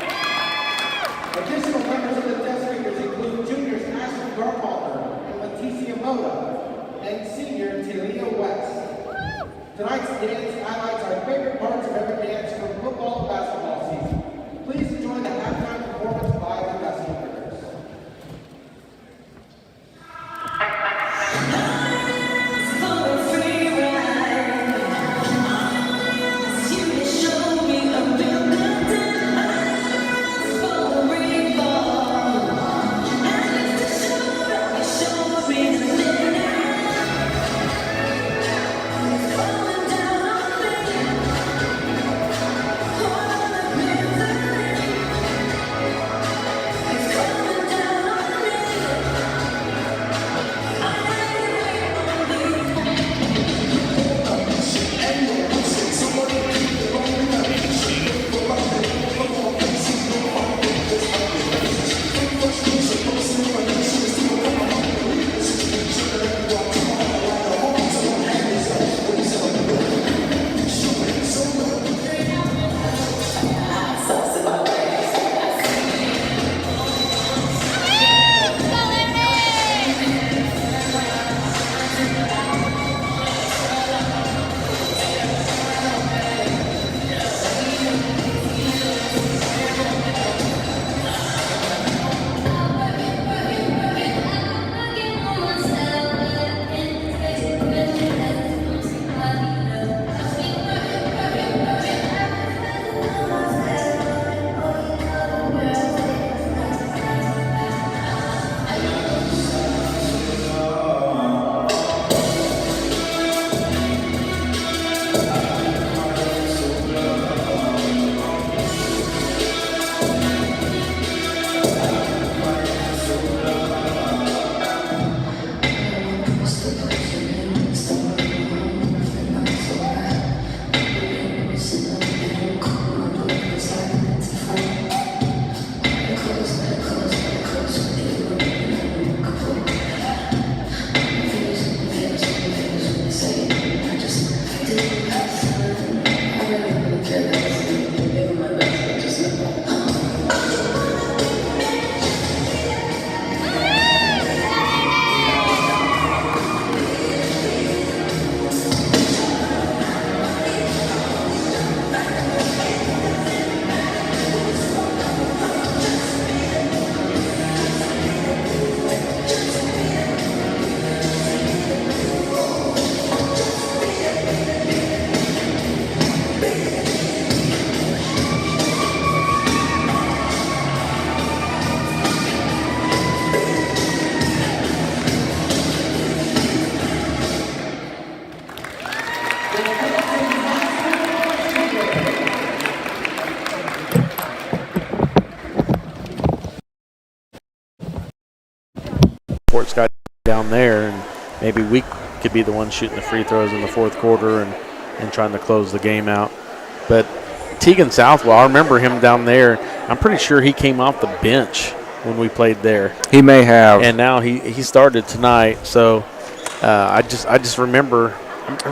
Fort Scott down there, and maybe we could be the ones shooting the free throws in the fourth quarter and trying to close the game out. But Teagan Southwell, I remember him down there. I'm pretty sure he came off the bench when we played there. He may have. And now he started tonight. So I just remember.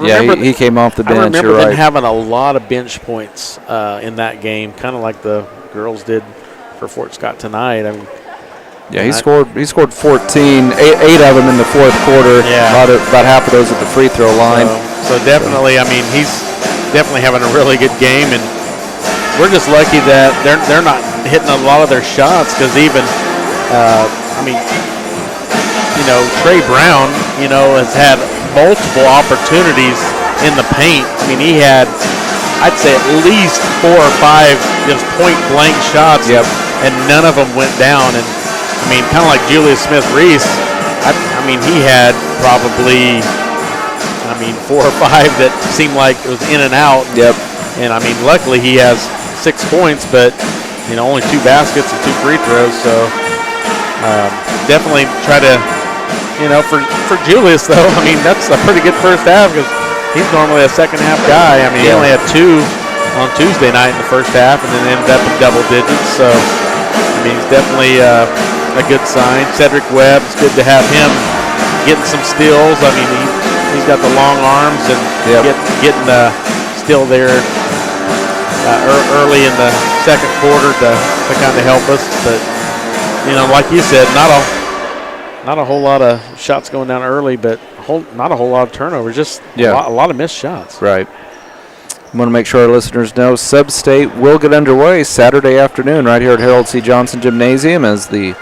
He came off the bench. I remember them having a lot of bench points in that game, kind of like the girls did for Fort Scott tonight. I mean, he scored 14, eight of them in the fourth quarter. Yeah. About half of those at the free throw line. So definitely, I mean, he's definitely having a really good game, and we're just lucky that they're not hitting a lot of their shots, because even, Trey Brown, has had multiple opportunities in the paint. I mean, he had, I'd say, at least 4 or 5 just point-blank shots, and none of them went down. And, I mean, kind of like Julius Smith-Reese, I mean, he had probably, 4 or 5 that seemed like it was in and out. Yep. And, I mean, luckily he has 6 points, but, only 2 baskets and 2 free throws. So definitely try to, for Julius, though, I mean, that's a pretty good first half, because he's normally a second-half guy. I mean, he only had 2 on Tuesday night in the first half, and then ended up in double digits. So, I mean, he's definitely a good sign. Cedric Webb, it's good to have him getting some steals. I mean, he's got the long arms and getting still there early in the second quarter to kind of help us. But, like you said, not a whole lot of shots going down early, but not a whole lot of turnovers, just a lot of missed shots. Right. I want to make sure our listeners know Sub-State will get underway Saturday afternoon right here at Harold C. Johnson Gymnasium, as the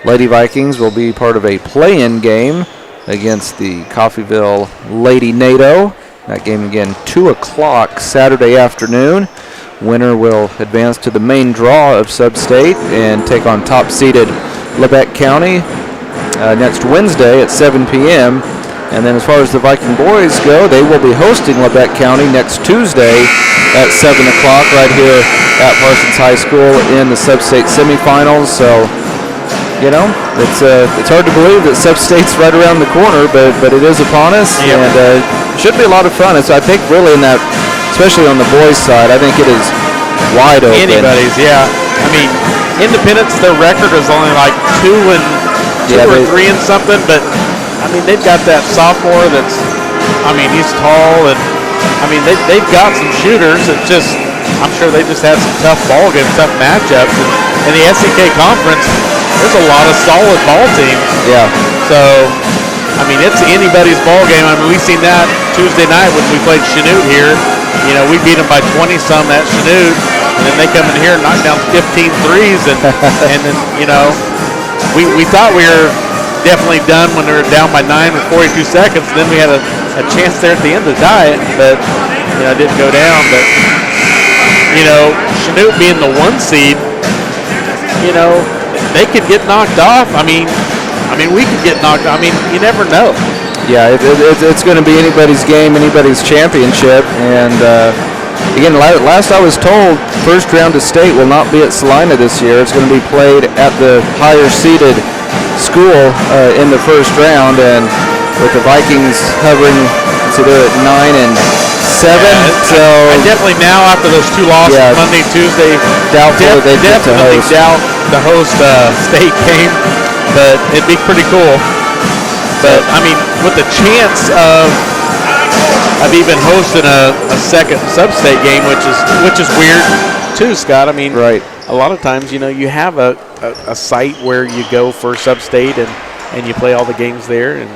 Lady Vikings will be part of a play-in game against the Coffeyville Lady NATO. That game again 2 o'clock Saturday afternoon. Winner will advance to the main draw of Sub-State and take on top-seeded Labette County next Wednesday at 7 p.m. And then as far as the Viking boys go, they will be hosting Labette County next Tuesday at 7 o'clock right here at Parsons High School in the Sub-State semifinals. So, it's hard to believe that Sub-State's right around the corner, but it is upon us, and should be a lot of fun. It's, I think, really in that, especially on the boys' side, I think it is wide open. Anybody's, I mean, Independence, their record is only like 2 or 3 and something, but I mean, they've got that sophomore that's, he's tall, and they've got some shooters. It's just, I'm sure they just had some tough ball games, tough matchups. And in the SEK conference, there's a lot of solid ball teams. Yeah. So, it's anybody's ball game. We've seen that Tuesday night when we played Chanute here. We beat them by 20-some at Chanute, and then they come in here and knock down 15 threes, and then, we thought we were definitely done when they were down by 9 with 42 seconds. Then we had a chance there at the end to tie it, but it didn't go down. But Chanute being the 1 seed, they could get knocked off. I mean, we could get knocked off. You never know. Yeah, it's going to be anybody's game, anybody's championship. And again, last I was told, first round of state will not be at Salina this year. It's going to be played at the higher-seeded school in the first round, and with the Vikings hovering, so they're at 9 and 7. So I definitely now, after those 2 losses Monday, Tuesday, doubtful they definitely doubt the host state game, but it'd be pretty cool. But with the chance of even hosting a second sub-state game, which is weird too, Scott. Right. A lot of times, you have a site where you go for sub-state and you play all the games there, and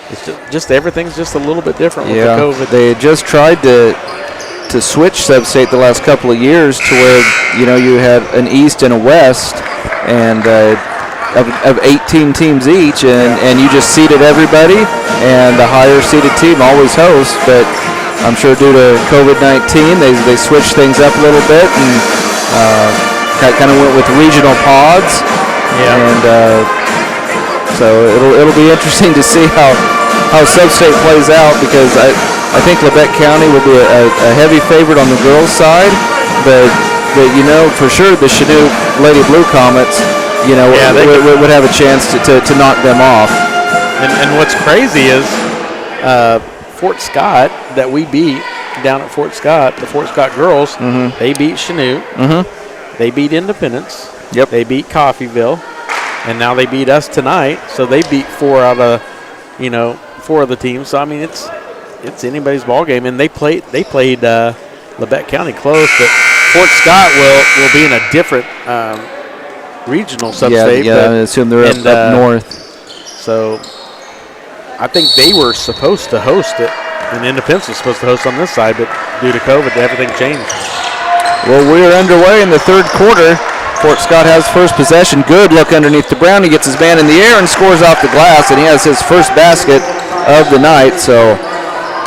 it's just everything's just a little bit different with the COVID. They just tried to switch sub-state the last couple of years to where you had an East and a West, and of 18 teams each, and you just seeded everybody, and the higher seeded team always hosts. But I'm sure due to COVID-19, they switched things up a little bit, and kind of went with regional pods. And so it'll be interesting to see how Sub-State plays out, because I think Labette County will be a heavy favorite on the girls' side, but for sure the Chanute Lady Blue Comets would have a chance to knock them off. And what's crazy is Fort Scott that we beat down at Fort Scott, the Fort Scott girls, they beat Chanute. They beat Independence. Yep. They beat Coffeyville. And now they beat us tonight. So they beat 4 out of, 4 of the teams. So, I mean, it's anybody's ball game. And they played Labette County close, but Fort Scott will be in a different regional substate. Yeah, I assume they're up north. So I think they were supposed to host it, and Independence was supposed to host on this side, but due to COVID, everything changed. Well, we are underway in the third quarter. Fort Scott has first possession. Good look underneath the brown. He gets his man in the air and scores off the glass, and he has his first basket of the night. So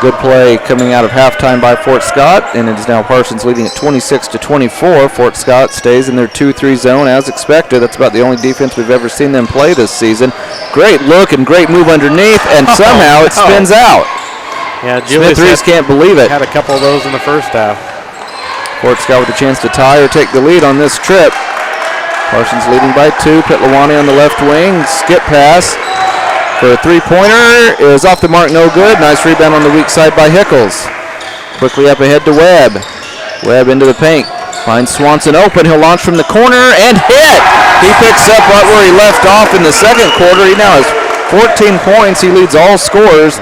good play coming out of halftime by Fort Scott, and it is now Parsons leading at 26-24. Fort Scott stays in their 2-3 zone as expected. That's about the only defense we've ever seen them play this season. Great look and great move underneath, and somehow it spins out. Yeah, Smith Reese can't believe it. Had a couple of those in the first half. Fort Scott with a chance to tie or take the lead on this trip. Parsons leading by 2. Pitlawani on the left wing. Skip pass for a three-pointer is off the mark, no good. Nice rebound on the weak side by Hickles. Quickly up ahead to Webb. Webb into the paint. Finds Swanson open. He'll launch from the corner and hit. He picks up right where he left off in the second quarter. He now has 14 points. He leads all scorers.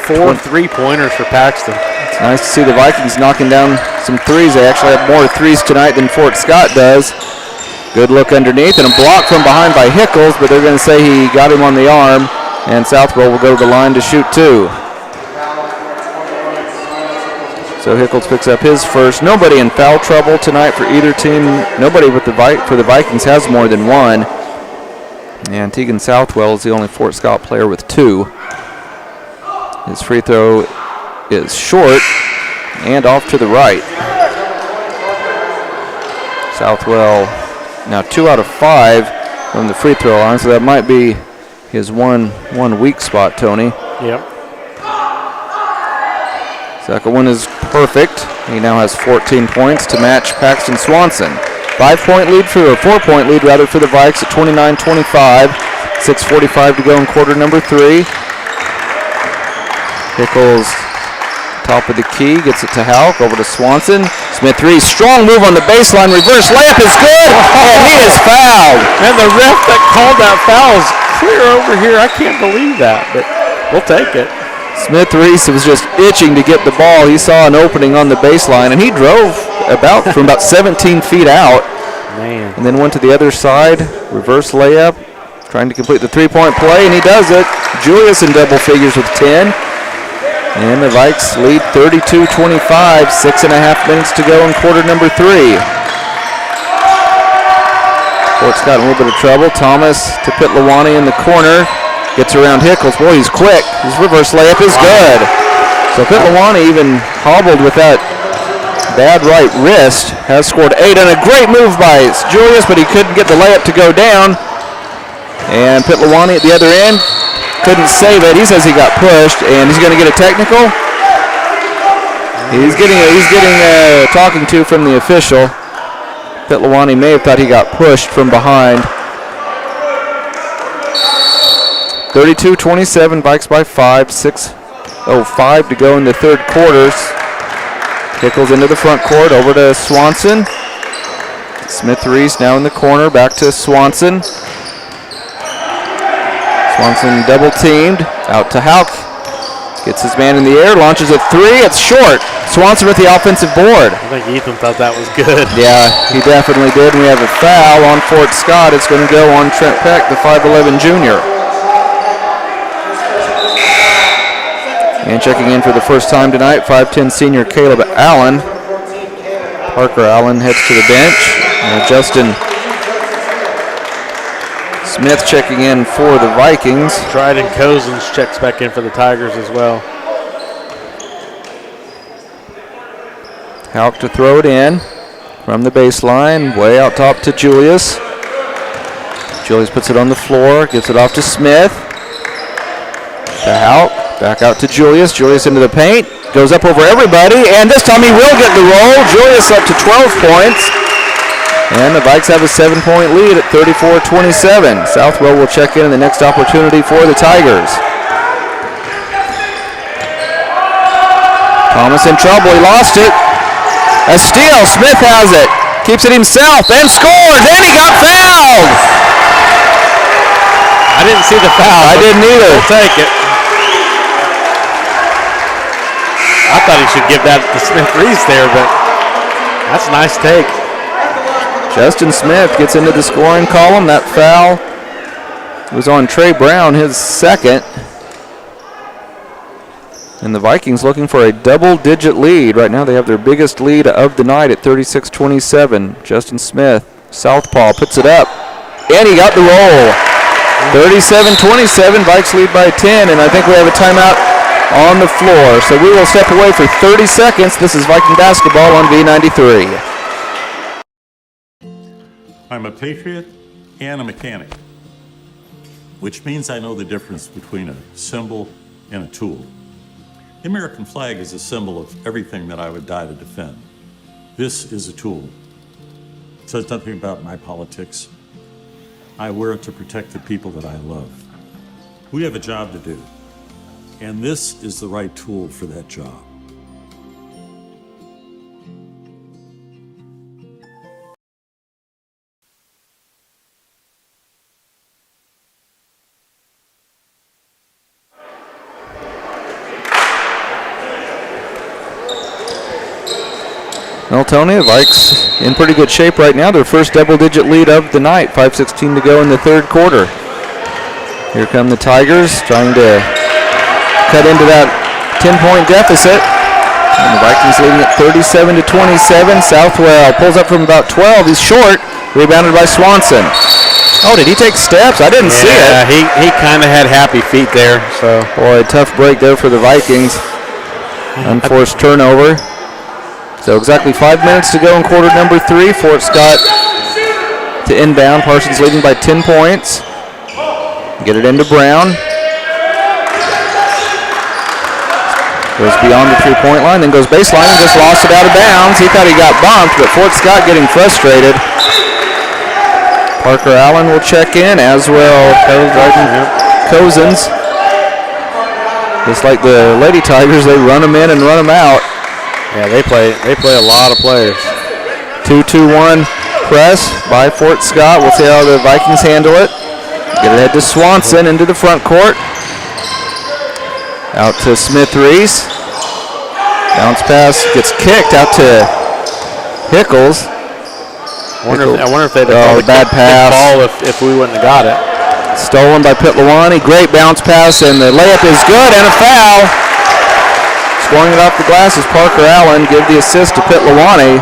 4 3-pointers for Paxton. It's nice to see the Vikings knocking down some threes. They actually have more threes tonight than Fort Scott does. Good look underneath and a block from behind by Hickles, but they're going to say he got him on the arm, and Southwell will go to the line to shoot 2. So Hickles picks up his first. Nobody in foul trouble tonight for either team. Nobody for the Vikings has more than 1. And Tegan Southwell is the only Fort Scott player with 2. His free throw is short and off to the right. Southwell now 2 out of 5 from the free throw line, so that might be his one weak spot, Tony. Yep. Second one is perfect. He now has 14 points to match Paxton Swanson. 4-point lead for the Vikes at 29-25. 6:45 to go in quarter number 3. Hickles, top of the key, gets it to Halk, over to Swanson. Smith Reese, strong move on the baseline, reverse layup is good, and he is fouled. And the ref that called that foul is clear over here. I can't believe that, but we'll take it. Smith Reese was just itching to get the ball. He saw an opening on the baseline, and he drove from about 17 feet out. Man. And then went to the other side, reverse layup, trying to complete the three-point play, and he does it. Julius in double figures with 10. And the Vikes lead 32-25, 6.5 minutes to go in quarter number 3. Fort's got a little bit of trouble. Thomas to Pitlawani in the corner. Gets around Hickles. Boy, he's quick. His reverse layup is good. So Pitlawani, even hobbled with that bad right wrist, has scored 8. And a great move by Julius, but he couldn't get the layup to go down. And Pitlawani at the other end couldn't save it. He says he got pushed, and he's going to get a technical. He's getting a talking to from the official. Pitlawani may have thought he got pushed from behind. 32-27, Vikes by 5. 6:05 to go in the third quarters. Hickles into the front court, over to Swanson. Smith Reese now in the corner, back to Swanson. Swanson double teamed, out to Halk. Gets his man in the air, launches a 3, it's short. Swanson with the offensive board. I think Ethan thought that was good. Yeah, he definitely did. We have a foul on Fort Scott. It's going to go on Trent Peck, the 5'11 junior. And checking in for the first time tonight, 5'10 senior Caleb Allen. Parker Allen heads to the bench. Justin Smith checking in for the Vikings. Dryden Cozens checks back in for the Tigers as well. Halk to throw it in from the baseline, way out top to Julius. Julius puts it on the floor, gives it off to Smith. To Halk, back out to Julius. Julius into the paint, goes up over everybody, and this time he will get the roll. Julius up to 12 points. And the Vikes have a 7-point lead at 34-27. Southwell will check in the next opportunity for the Tigers. Thomas in trouble, he lost it. A steal, Smith has it. Keeps it himself and scores, and he got fouled. I didn't see the foul. I didn't either. We'll take it. I thought he should give that to Smith-Reese there, but that's a nice take. Justin Smith gets into the scoring column. That foul was on Trey Brown, his second. And the Vikings looking for a double-digit lead. Right now they have their biggest lead of the night at 36-27. Justin Smith, southpaw, puts it up. And he got the roll. 37-27, Vikes lead by 10. And I think we have a timeout on the floor. So we will step away for 30 seconds. This is Viking basketball on V93. I'm a patriot and a mechanic, which means I know the difference between a symbol and a tool. The American flag is a symbol of everything that I would die to defend. This is a tool. It says nothing about my politics. I wear it to protect the people that I love. We have a job to do, and this is the right tool for that job. Well, Tony, the Vikes in pretty good shape right now. Their first double-digit lead of the night. 5:16 to go in the third quarter. Here come the Tigers trying to cut into that 10-point deficit. And the Vikings leading at 37-27. Southwell pulls up from about 12. He's short. Rebounded by Swanson. Oh, did he take steps? I didn't see it. Yeah, he kind of had happy feet there. So, boy, tough break there for the Vikings. Unforced turnover. So exactly 5 minutes to go in quarter number 3. Fort Scott to inbound. Parsons leading by 10 points. Get it into Brown. Goes beyond the three-point line, then goes baseline and just lost it out of bounds. He thought he got bumped, but Fort Scott getting frustrated. Parker Allen will check in, as will Cozens. Just like the Lady Tigers, they run them in and run them out. Yeah, they play a lot of players. 2-2-1 press by Fort Scott. We'll see how the Vikings handle it. Get it ahead to Swanson into the front court. Out to Smith-Reese. Bounce pass gets kicked out to Hickles. I wonder if they'd have called a bad pass ball if we wouldn't have got it. Stolen by Pitlawani. Great bounce pass, and the layup is good, and a foul. Scoring it off the glass is Parker Allen. Give the assist to Pitlawani.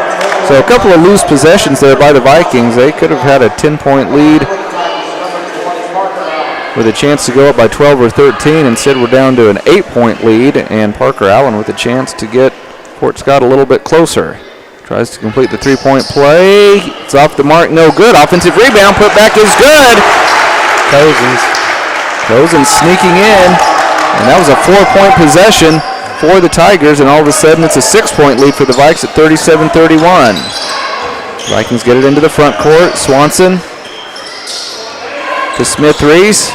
So a couple of loose possessions there by the Vikings. They could have had a 10-point lead with a chance to go up by 12 or 13. Instead, we're down to an 8-point lead, and Parker Allen with a chance to get Fort Scott a little bit closer. Tries to complete the three-point play. It's off the mark, no good. Offensive rebound, put back is good. Cozens sneaking in, and that was a 4-point possession for the Tigers, and all of a sudden it's a 6-point lead for the Vikes at 37-31. Vikings get it into the front court. Swanson to Smith-Reese.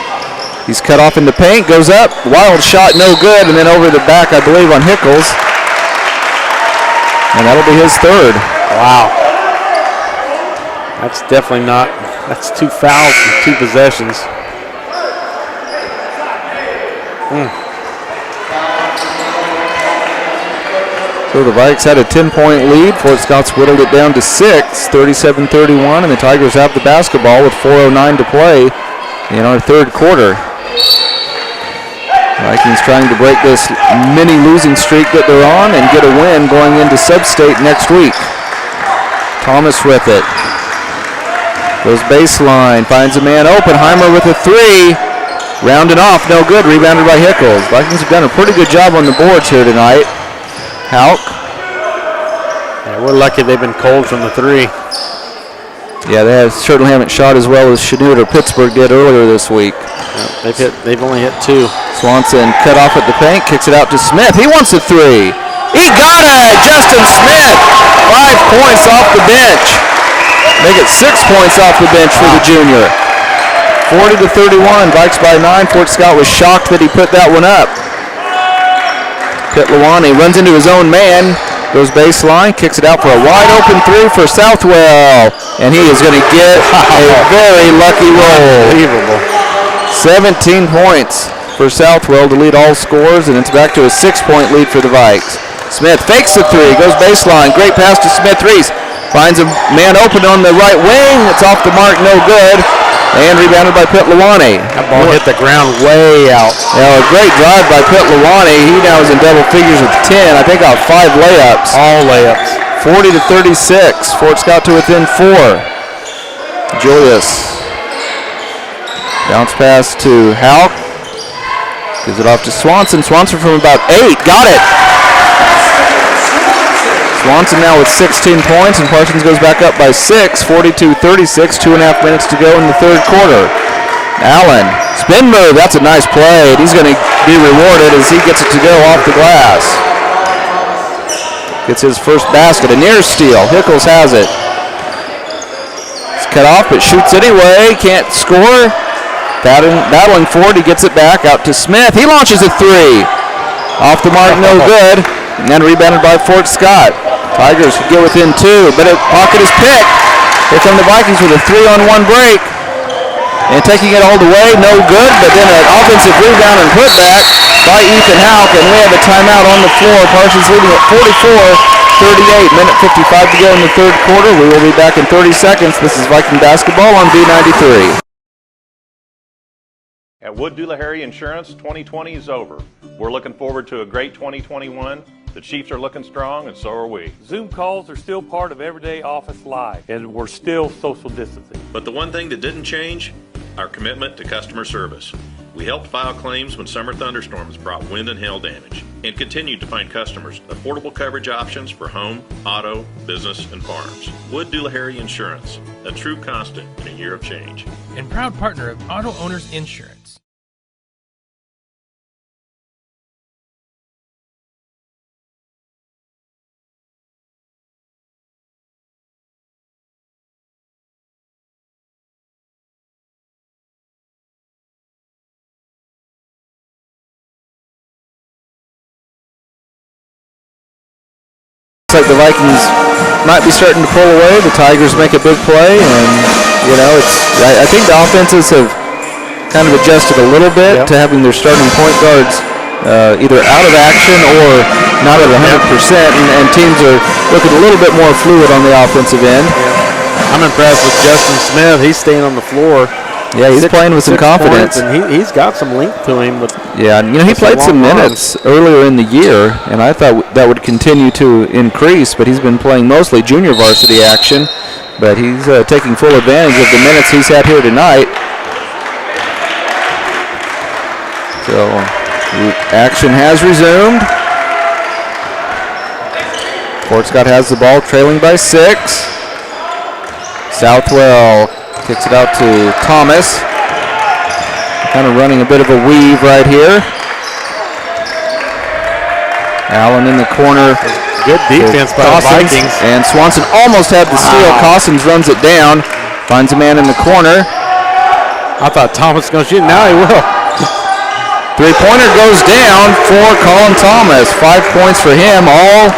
He's cut off in the paint, goes up, wild shot, no good, and then over the back, I believe, on Hickles. And that'll be his third. Wow. That's definitely not, that's 2 fouls and 2 possessions. So the Vikes had a 10-point lead. Fort Scott's whittled it down to 6, 37-31, and the Tigers have the basketball with 4:09 to play in our third quarter. Vikings trying to break this mini losing streak that they're on and get a win going into Sub-State next week. Thomas with it. Goes baseline, finds a man open. Heimer with a 3. Rounded off, no good. Rebounded by Hickles. Vikings have done a pretty good job on the boards here tonight. Hauk. Yeah, we're lucky they've been cold from the 3. Yeah, they certainly haven't shot as well as Chanute or Pittsburgh did earlier this week. Yeah, they've only hit 2. Swanson cut off at the paint, kicks it out to Smith. He wants a 3. He got it! Justin Smith, 5 points off the bench. make it 6 points off the bench for the junior. 40-31, Vikes by 9. Fort Scott was shocked that he put that one up. Pitlawani runs into his own man, goes baseline, kicks it out for a wide open three for Southwell, and he is going to get a very lucky roll. Unbelievable. 17 points for Southwell to lead all scores, and it's back to a 6-point lead for the Vikes. Smith fakes the three, goes baseline, great pass to Smith Reese, finds a man open on the right wing, it's off the mark, no good, and rebounded by Pitlawani. That ball hit the ground way out. A great drive by Pitlawani. He now is in double figures with 10. I think off 5 layups. All layups. 40-36. Fort Scott to within 4. Julius. Bounce pass to Halk. Gives it off to Swanson. Swanson from about 8. Got it. Swanson now with 16 points, and Parsons goes back up by 6, 42-36, 2.5 minutes to go in the third quarter. Allen, spin move, that's a nice play. He's going to be rewarded as he gets it to go off the glass. Gets his first basket, a near steal. Hickles has it. It's cut off, but shoots anyway, can't score. Battling forward, he gets it back out to Smith. He launches a three. Off the mark, no good. And then rebounded by Fort Scott. Tigers could get within 2, but a pocket is picked. Here come the Vikings with a 3-on-1 break. And taking it all the way, no good, but then an offensive rebound and putback by Ethan Halk, and we have a timeout on the floor. Parsons leading at 44-38. Minute 55 to go in the third quarter. We will be back in 30 seconds. This is Viking basketball on B93. At Wood Doolahary Insurance, 2020 is over. We're looking forward to a great 2021. The Chiefs are looking strong, and so are we. Zoom calls are still part of everyday office life, and we're still social distancing. But the one thing that didn't change, our commitment to customer service. We helped file claims when summer thunderstorms brought wind and hail damage, and continued to find customers affordable coverage options for home, auto, business, and farms. Wood Doolahary Insurance, a true constant in a year of change. And proud partner of Auto Owners Insurance. Like the Vikings might be starting to pull away. The Tigers make a big play, and I think the offenses have kind of adjusted a little bit to having their starting point guards either out of action or not at 100%, and teams are looking a little bit more fluid on the offensive end. I'm impressed with Justin Smith. He's staying on the floor. Yeah, he's playing with some confidence, and he's got some length to him. He played some minutes earlier in the year, and I thought that would continue to increase. But he's been playing mostly junior varsity action, but he's taking full advantage of the minutes he's had here tonight. So action has resumed. Fort Scott has the ball, trailing by 6. Southwell kicks it out to Thomas. Kind of running a bit of a weave right here. Allen in the corner. Good defense by the Vikings. And Swanson almost had the steal. Cossins runs it down. Finds a man in the corner. I thought Thomas was going to shoot. Now he will. Three-pointer goes down for Colin Thomas. 5 points for him, all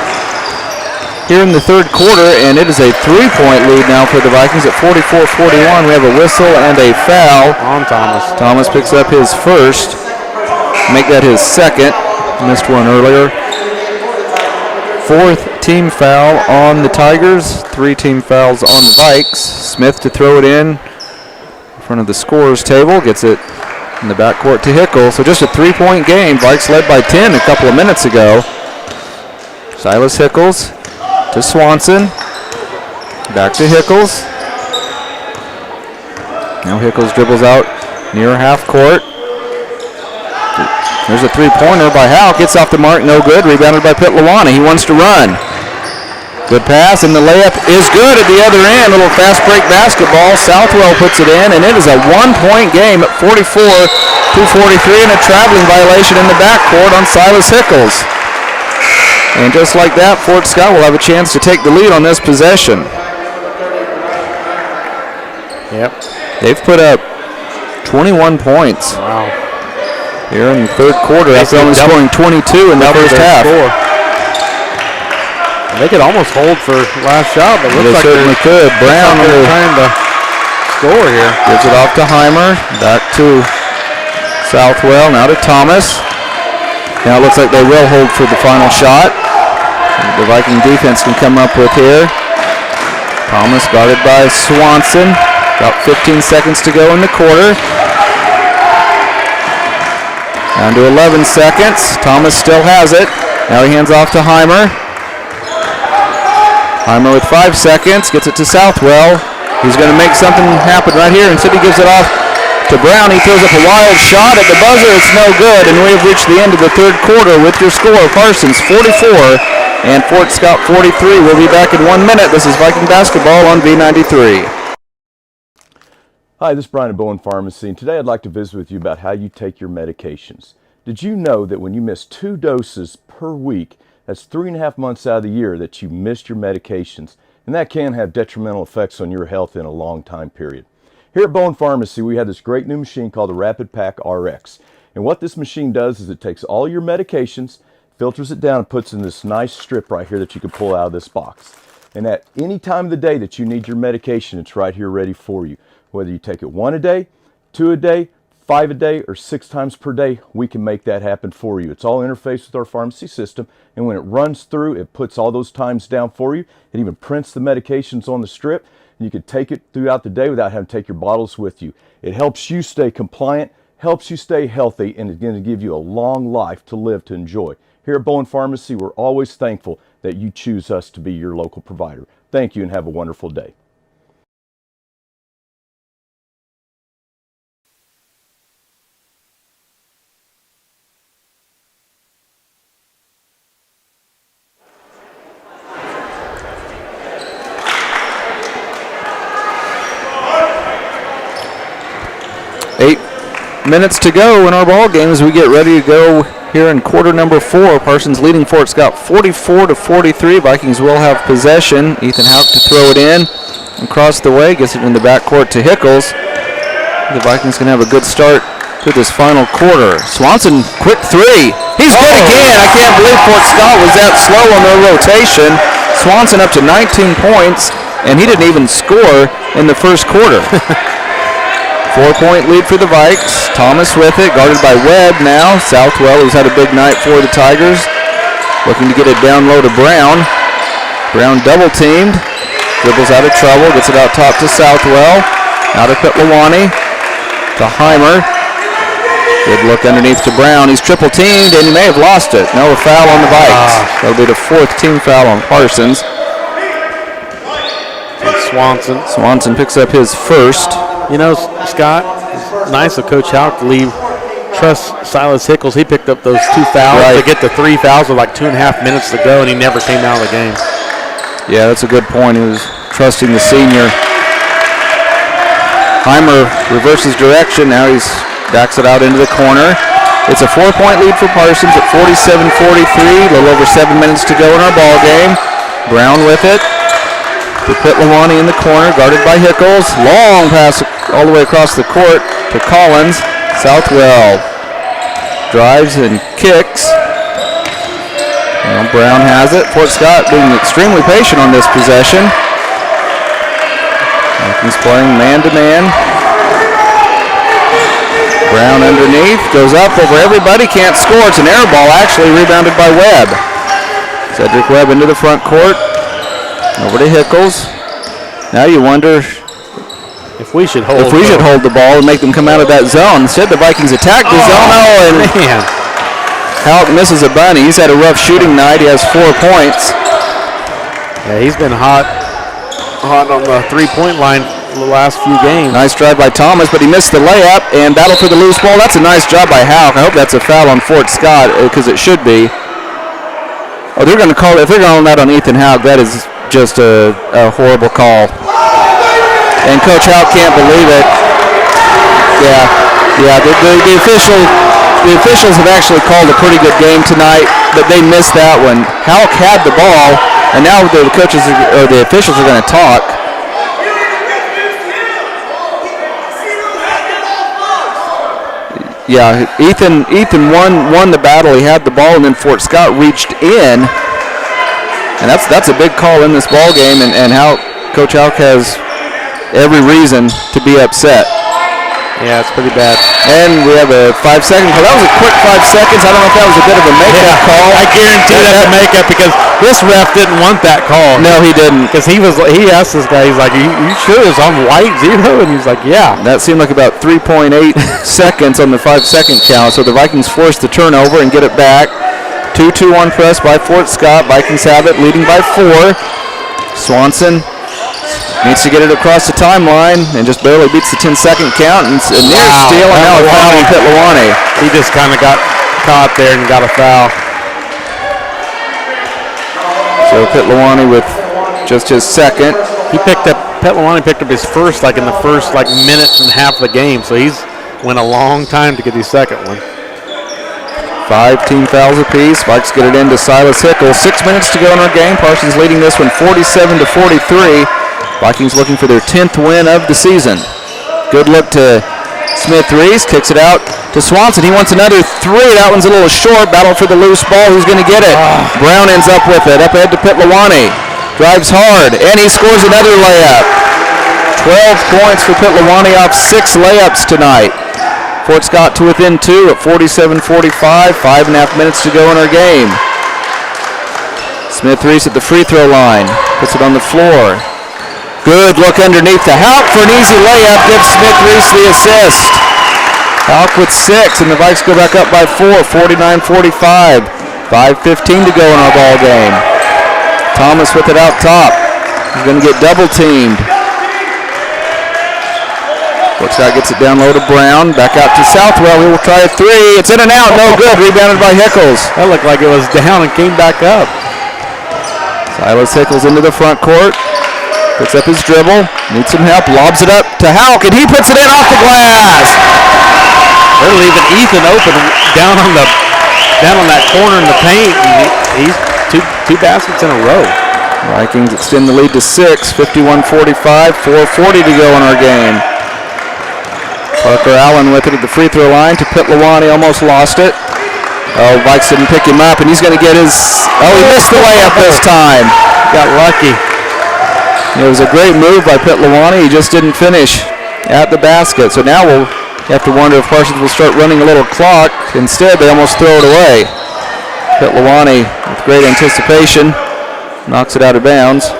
here in the third quarter, and it is a 3-point lead now for the Vikings at 44-41. We have a whistle and a foul on Thomas. Thomas picks up his first, make that his second. Missed one earlier. 4th team foul on the Tigers, 3 team fouls on the Vikes. Smith to throw it in front of the scorer's table, gets it in the backcourt to Hickle. So just a 3-point game. Vikes led by 10 a couple of minutes ago. Silas Hickles to Swanson. Back to Hickles. Now Hickles dribbles out near half court. There's a 3-pointer by Howe. Gets off the mark, no good. Rebounded by Pitlawani. He wants to run. Good pass, and the layup is good at the other end. A little fast break basketball. Southwell puts it in, and it is a 1-point game at 44-43, and a traveling violation in the backcourt on Silas Hickles. And just like that, Fort Scott will have a chance to take the lead on this possession. Yep. They've put up 21 points. Wow. Here in the third quarter after only scoring 22 in the first half. They could almost hold for last shot, but They certainly could. Brown trying to score here. Gives it off to Heimer. Back to Southwell. Now to Thomas. Now it looks like they will hold for the final shot. The Viking defense can come up with here. Thomas guarded by Swanson. About 15 seconds to go in the quarter. Down to 11 seconds. Thomas still has it. Now he hands off to Heimer. Heimer with 5 seconds. Gets it to Southwell. He's going to make something happen right here. Instead he gives it off to Brown. He throws up a wild shot at the buzzer. It's no good. And we've reached the end of the third quarter with your score. Parsons 44 and Fort Scott 43. We'll be back in 1 minute. This is Viking basketball on V93. Hi, this is Brian at Bowen Pharmacy, and today I'd like to visit with you about how you take your medications. Did you know that when you miss 2 doses per week, that's 3.5 months out of the year that you missed your medications, and that can have detrimental effects on your health in a long time period. Here at Bowen Pharmacy, we have this great new machine called the Rapid Pack RX, and what this machine does is it takes all your medications, filters it down, and puts in this nice strip right here that you can pull out of this box. And at any time of the day that you need your medication, it's right here ready for you. Whether you take it 1 a day, 2 a day, 5 a day, or 6 times per day, we can make that happen for you. It's all interfaced with our pharmacy system, and when it runs through, it puts all those times down for you. It even prints the medications on the strip, and you can take it throughout the day without having to take your bottles with you. It helps you stay compliant, helps you stay healthy, and it's going to give you a long life to live to enjoy. Here at Bowen Pharmacy, we're always thankful that you choose us to be your local provider. Thank you and have a wonderful day. Minutes to go in our ball game as we get ready to go here in quarter number 4. Parsons leading Fort Scott 44-43. Vikings will have possession. Ethan Houck to throw it in across the way, gets it in the backcourt to Hickles. The Vikings can have a good start to this final quarter. Swanson, quick 3. He's good again. I can't believe Fort Scott was that slow on their rotation. Swanson up to 19 points, and he didn't even score in the first quarter. 4-point lead for the Vikes. Thomas with it, guarded by Webb now. Southwell, who's had a big night for the Tigers, looking to get it down low to Brown. Brown double teamed, dribbles out of trouble, gets it out top to Southwell. Out to Pitlawani, to Heimer. Good look underneath to Brown. He's triple teamed and he may have lost it. No, a foul on the Vikes. That'll be the 4th team foul on Parsons. And Swanson picks up his first. You know, Scott, it's nice of Coach Houck to trust Silas Hickles. He picked up those 2 fouls to get the 3 fouls with like 2.5 minutes to go, and he never came out of the game. Yeah, that's a good point. He was trusting the senior. Heimer reverses direction. Now he backs it out into the corner. It's a 4-point lead for Parsons at 47-43. A little over 7 minutes to go in our ball game. Brown with it. To Pitlawani in the corner, guarded by Hickles. Long pass all the way across the court to Collins. Southwell drives and kicks. Well, Brown has it. Fort Scott being extremely patient on this possession. Vikings playing man-to-man. Brown underneath, goes up over everybody, can't score. It's an air ball, actually rebounded by Webb. Cedric Webb into the front court. Over to Hickles. Now you wonder if we should hold the ball and make them come out of that zone. Instead, the Vikings attack the zone. Oh, and Houck misses a bunny. He's had a rough shooting night. He has 4 points. Yeah, he's been hot on the 3-point line for the last few games. Nice drive by Thomas, but he missed the layup and battle for the loose ball. That's a nice job by Houck. I hope that's a foul on Fort Scott because it should be. Oh, they're going to call it. If they're going that on Ethan Houck, that is just a horrible call. And Coach Houck can't believe it. Yeah. The officials have actually called a pretty good game tonight, but they missed that one. Houck had the ball, and now the officials are going to talk. Yeah, Ethan won the battle. He had the ball, and then Fort Scott reached in, and that's a big call in this ball game, and how Coach Houck has every reason to be upset. Yeah, it's pretty bad. And we have a 5-second call. That was a quick 5 seconds. I don't know if that was a bit of a makeup call. I guarantee that's a makeup because this ref didn't want that call. No, he didn't. Because he asked this guy, he's like, you sure it's on white 0? And he's like, yeah. That seemed like about 3.8 seconds on the 5-second count. So the Vikings forced the turnover and get it back. 2-2-1 press by Fort Scott. Vikings have it, leading by 4. Swanson needs to get it across the timeline and just barely beats the 10-second count. And a near steal, and now a foul on Pitlawane. He just kind of got caught there and got a foul. So Pitlawane with just his second. Pitlawane picked up his first, in the first minute and a half of the game. So he's went a long time to get his second one. 5 team fouls apiece. Vikes get it into Silas Hickles. 6 minutes to go in our game. Parsons leading this one 47-43. Vikings looking for their 10th win of the season. Good look to Smith-Reese. Kicks it out to Swanson. He wants another 3. That one's a little short. Battle for the loose ball. Who's going to get it? Brown ends up with it. Up ahead to Pitlawane. Drives hard, and he scores another layup. 12 points for Pitlawane off 6 layups tonight. Fort Scott to within 2 at 47-45. 5.5 minutes to go in our game. Smith-Reese at the free throw line. Puts it on the floor. Good look underneath to Houck for an easy layup. Gives Smith-Reese the assist. Houck with 6, and the Vikes go back up by 4, 49-45. 5:15 to go in our ball game. Thomas with it out top. He's going to get double teamed. Fort Scott gets it down low to Brown. Back out to Southwell. He will try a 3. It's in and out. No good. Rebounded by Hickles. That looked like it was down and came back up. Silas Hickles into the front court. Picks up his dribble, needs some help, lobs it up to Houck, and he puts it in off the glass. They're leaving Ethan open down on that corner in the paint. He's two baskets in a row. Vikings extend the lead to 6, 51-45, 4:40 to go in our game. Parker Allen with it at the free throw line to Pitlawane, almost lost it. Oh, Vikes didn't pick him up, and he's going to get his, he missed the layup this time. Got lucky. It was a great move by Pitlawane. He just didn't finish at the basket. So now we'll have to wonder if Parsons will start running a little clock. Instead, they almost throw it away. Pitlawane, with great anticipation, knocks it out of bounds.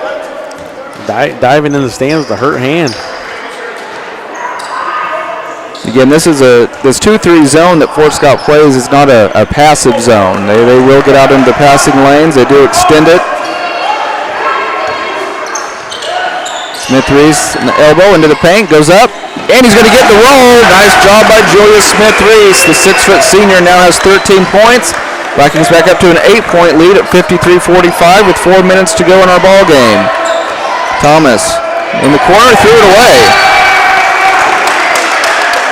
Diving in the stands with a hurt hand. Again, this 2-3 zone that Fort Scott plays is not a passive zone. They will get out into the passing lanes. They do extend it. Smith-Reese in the elbow into the paint, goes up, and he's going to get the roll. Nice job by Julius Smith-Reese. The 6-foot senior now has 13 points. Vikings back up to an 8-point lead at 53-45 with 4 minutes to go in our ball game. Thomas in the corner, threw it away.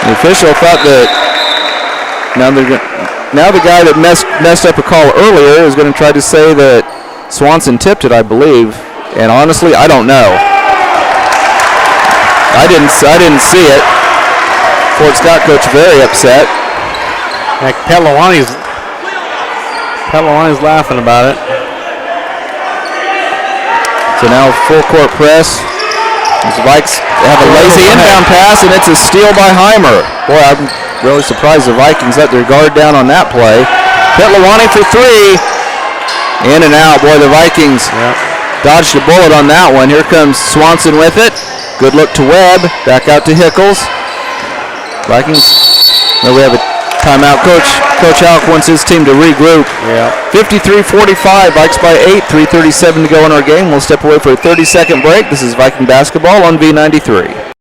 The official thought that now the guy that messed up a call earlier is going to try to say that Swanson tipped it, I believe. And honestly, I don't know. I didn't see it. Fort Scott coach very upset. Like Pitlawane's laughing about it. So now full court press. The Vikes have a lazy inbound pass, and it's a steal by Heimer. Boy, I'm really surprised the Vikings let their guard down on that play. Pitlawane for 3. In and out. Boy, the Vikings dodged a bullet on that one. Here comes Swanson with it. Good look to Webb. Back out to Hickles. Vikings. No, we have a timeout. Coach Houck wants his team to regroup. 53-45. Vikes by 8. 3:37 to go in our game. We'll step away for a 30-second break. This is Viking basketball on V93.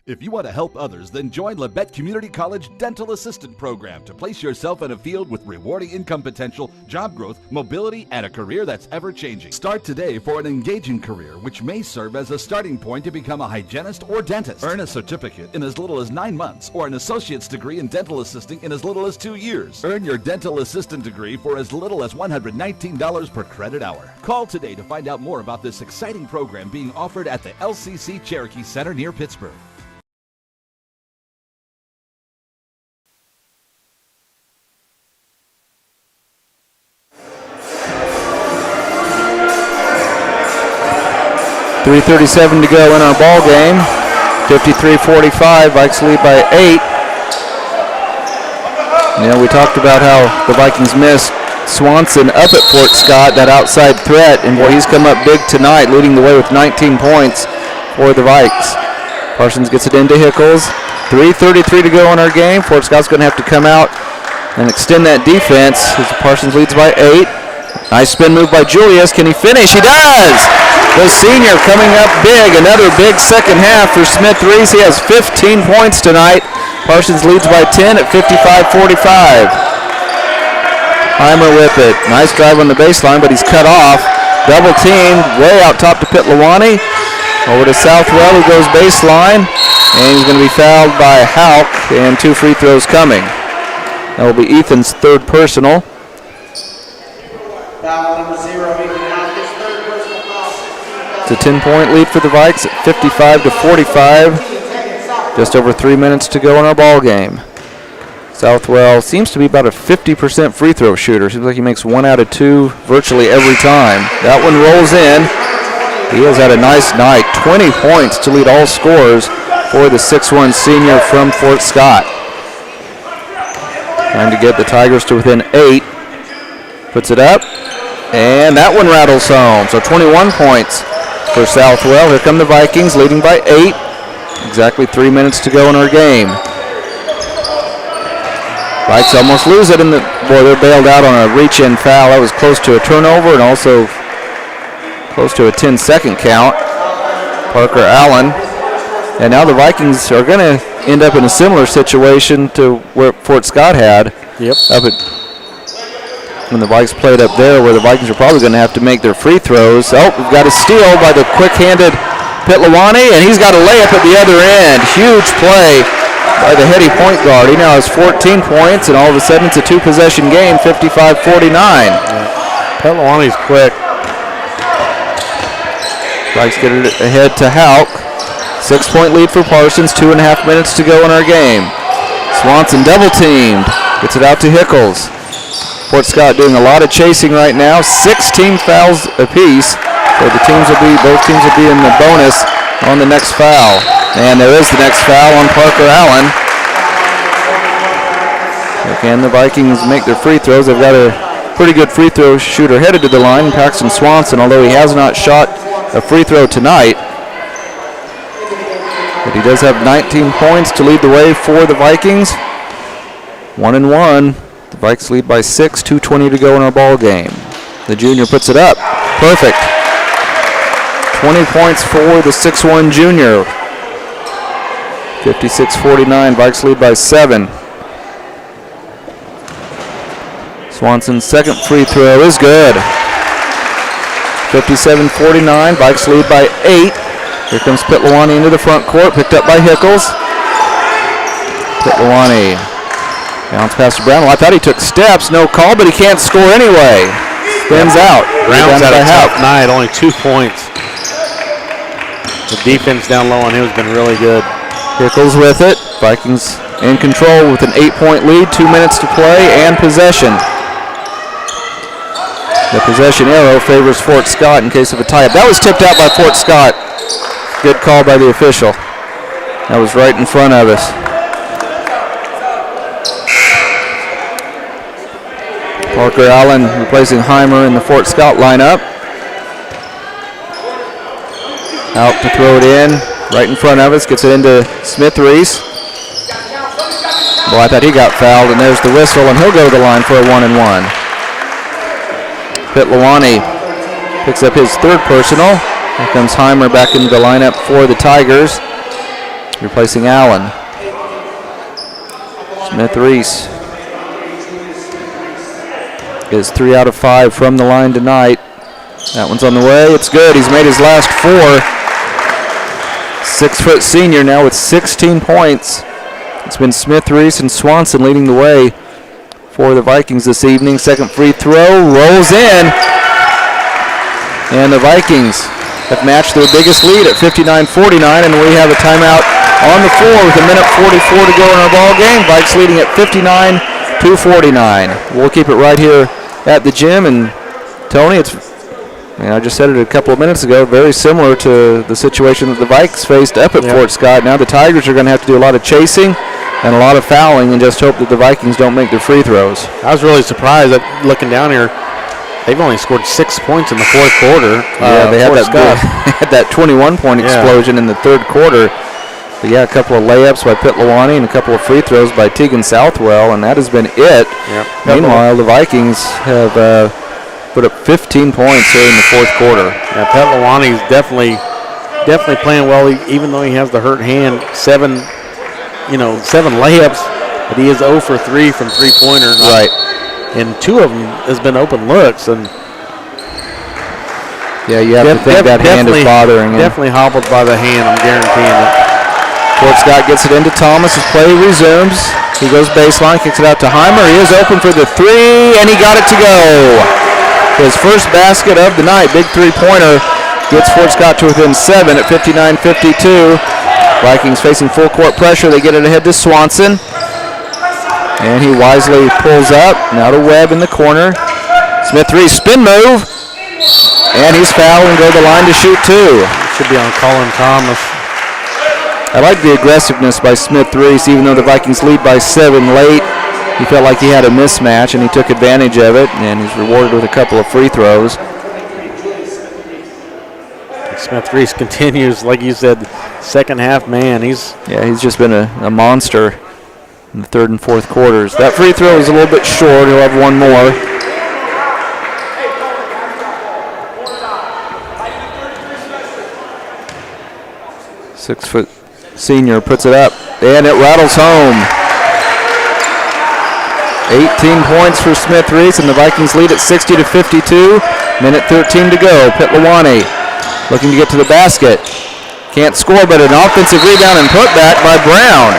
If you want to help others, then join Labette Community College Dental Assistant Program to place yourself in a field with rewarding income potential, job growth, mobility, and a career that's ever-changing. Start today for an engaging career, which may serve as a starting point to become a hygienist or dentist. Earn a certificate in as little as 9 months or an associate's degree in dental assisting in as little as 2 years. Earn your dental assistant degree for as little as $119 per credit hour. Call today to find out more about this exciting program being offered at the LCC Cherokee Center near Pittsburgh. 3:37 to go in our ball game. 53-45, Vikes lead by 8. We talked about how the Vikings missed Swanson up at Fort Scott, that outside threat, and boy, he's come up big tonight, leading the way with 19 points for the Vikes. Parsons gets it into Hickles. 3:33 to go in our game. Fort Scott's going to have to come out and extend that defense as Parsons leads by 8. Nice spin move by Julius. Can he finish? He does! The senior coming up big. Another big second half for Smith Reese. He has 15 points tonight. Parsons leads by 10 at 55-45. Heimer with it. Nice drive on the baseline, but he's cut off. Double teamed way out top to Pitlawani. Over to Southwell, who goes baseline. And he's going to be fouled by Hauk, and 2 free throws coming. That will be Ethan's third personal. It's a 10-point lead for the Vikes at 55-45. Just over 3 minutes to go in our ball game. Southwell seems to be about a 50% free throw shooter. Seems like he makes 1 out of 2 virtually every time. That one rolls in. He has had a nice night. 20 points to lead all scorers for the 6'1 senior from Fort Scott. Trying to get the Tigers to within 8. Puts it up. And that one rattles home. So 21 points for Southwell. Here come the Vikings leading by 8. Exactly 3 minutes to go in our game. Vikes almost lose it, and they're bailed out on a reach-in foul. That was close to a turnover and also close to a 10-second count. Parker Allen. And now the Vikings are going to end up in a similar situation to where Fort Scott had. Yep. When the Vikes played up there, where the Vikings are probably going to have to make their free throws. Oh, we've got a steal by the quick-handed Pitlawani, and he's got a layup at the other end. Huge play by the heady point guard. He now has 14 points, and all of a sudden it's a 2-possession game, 55-49. Pitlawani's quick. Vikes get it ahead to Hauk. 6-point lead for Parsons, 2.5 minutes to go in our game. Swanson double-teamed. Gets it out to Hickles. Fort Scott doing a lot of chasing right now. 16 fouls apiece. So both teams will be in the bonus on the next foul. And there is the next foul on Parker Allen. Can the Vikings make their free throws? They've got a pretty good free throw shooter headed to the line, Paxton Swanson, although he has not shot a free throw tonight. But he does have 19 points to lead the way for the Vikings. 1-1. The Vikes lead by 6, 2:20 to go in our ball game. The junior puts it up. Perfect. 20 points for the 6'1 junior. 56-49. Vikes lead by 7. Swanson's second free throw is good. 57-49. Vikes lead by 8. Here comes Pitlawani into the front court, picked up by Hickles. Pitlawani bounce pass to Brown. Well, I thought he took steps, no call, but he can't score anyway. Spins out. Brown's had a tough night, only 2 points. The defense down low on him has been really good. Hickles with it. Vikings in control with an 8-point lead, 2 minutes to play, and possession. The possession arrow favors Fort Scott in case of a tie-up. That was tipped out by Fort Scott. Good call by the official. That was right in front of us. Parker Allen replacing Heimer in the Fort Scott lineup. Out to throw it in, right in front of us, gets it into Smith Reese. Boy, I thought he got fouled, and there's the whistle, and he'll go to the line for a 1-and-1. Pitlawani picks up his third personal. Here comes Heimer back into the lineup for the Tigers, replacing Allen. Smith Reese is 3 out of 5 from the line tonight. That one's on the way. It's good. He's made his last 4. 6-foot senior now with 16 points. It's been Smith, Reese, and Swanson leading the way for the Vikings this evening. Second free throw rolls in. And the Vikings have matched their biggest lead at 59-49, and we have a timeout on the floor with 1:44 to go in our ball game. Vikes leading at 59-49. We'll keep it right here at the gym, and Tony, it's And I just said it a couple of minutes ago, very similar to the situation that the Vikes faced up at Fort Scott. Now the Tigers are going to have to do a lot of chasing and a lot of fouling and just hope that the Vikings don't make their free throws. I was really surprised that looking down here, they've only scored 6 points in the fourth quarter. They had that 21-point explosion in the third quarter. But a couple of layups by Pitt Lawani and a couple of free throws by Tegan Southwell, and that has been it. Yep. Meanwhile, the Vikings have put up 15 points here in the fourth quarter. Yeah, Pitt Lawani is definitely playing well, even though he has the hurt hand. Seven layups, but he is 0 for 3 from three-pointer. Right. And 2 of them has been open looks, and you have to think that hand is bothering him. Definitely hobbled by the hand, I'm guaranteeing it. Fort Scott gets it into Thomas as play resumes. He goes baseline, kicks it out to Heimer. He is open for the three, and he got it to go. His first basket of the night, big three-pointer, gets Fort Scott to within 7 at 59-52. Vikings facing full court pressure. They get it ahead to Swanson. And he wisely pulls up. Now to Webb in the corner. Smith three, spin move. And he's fouled and go to the line to shoot 2. Should be on Colin Thomas. I like the aggressiveness by Smith Reese, even though the Vikings lead by 7 late. He felt like he had a mismatch, and he took advantage of it, and he's rewarded with a couple of free throws. Smith Reese continues, like you said, second half man. He's just been a monster in the third and fourth quarters. That free throw is a little bit short. He'll have one more. Six-foot senior puts it up, and it rattles home. 18 points for Smith Reese, and the Vikings lead at 60-52. Minute 13 to go. Pitt Lawani looking to get to the basket. Can't score, but an offensive rebound and putback by Brown.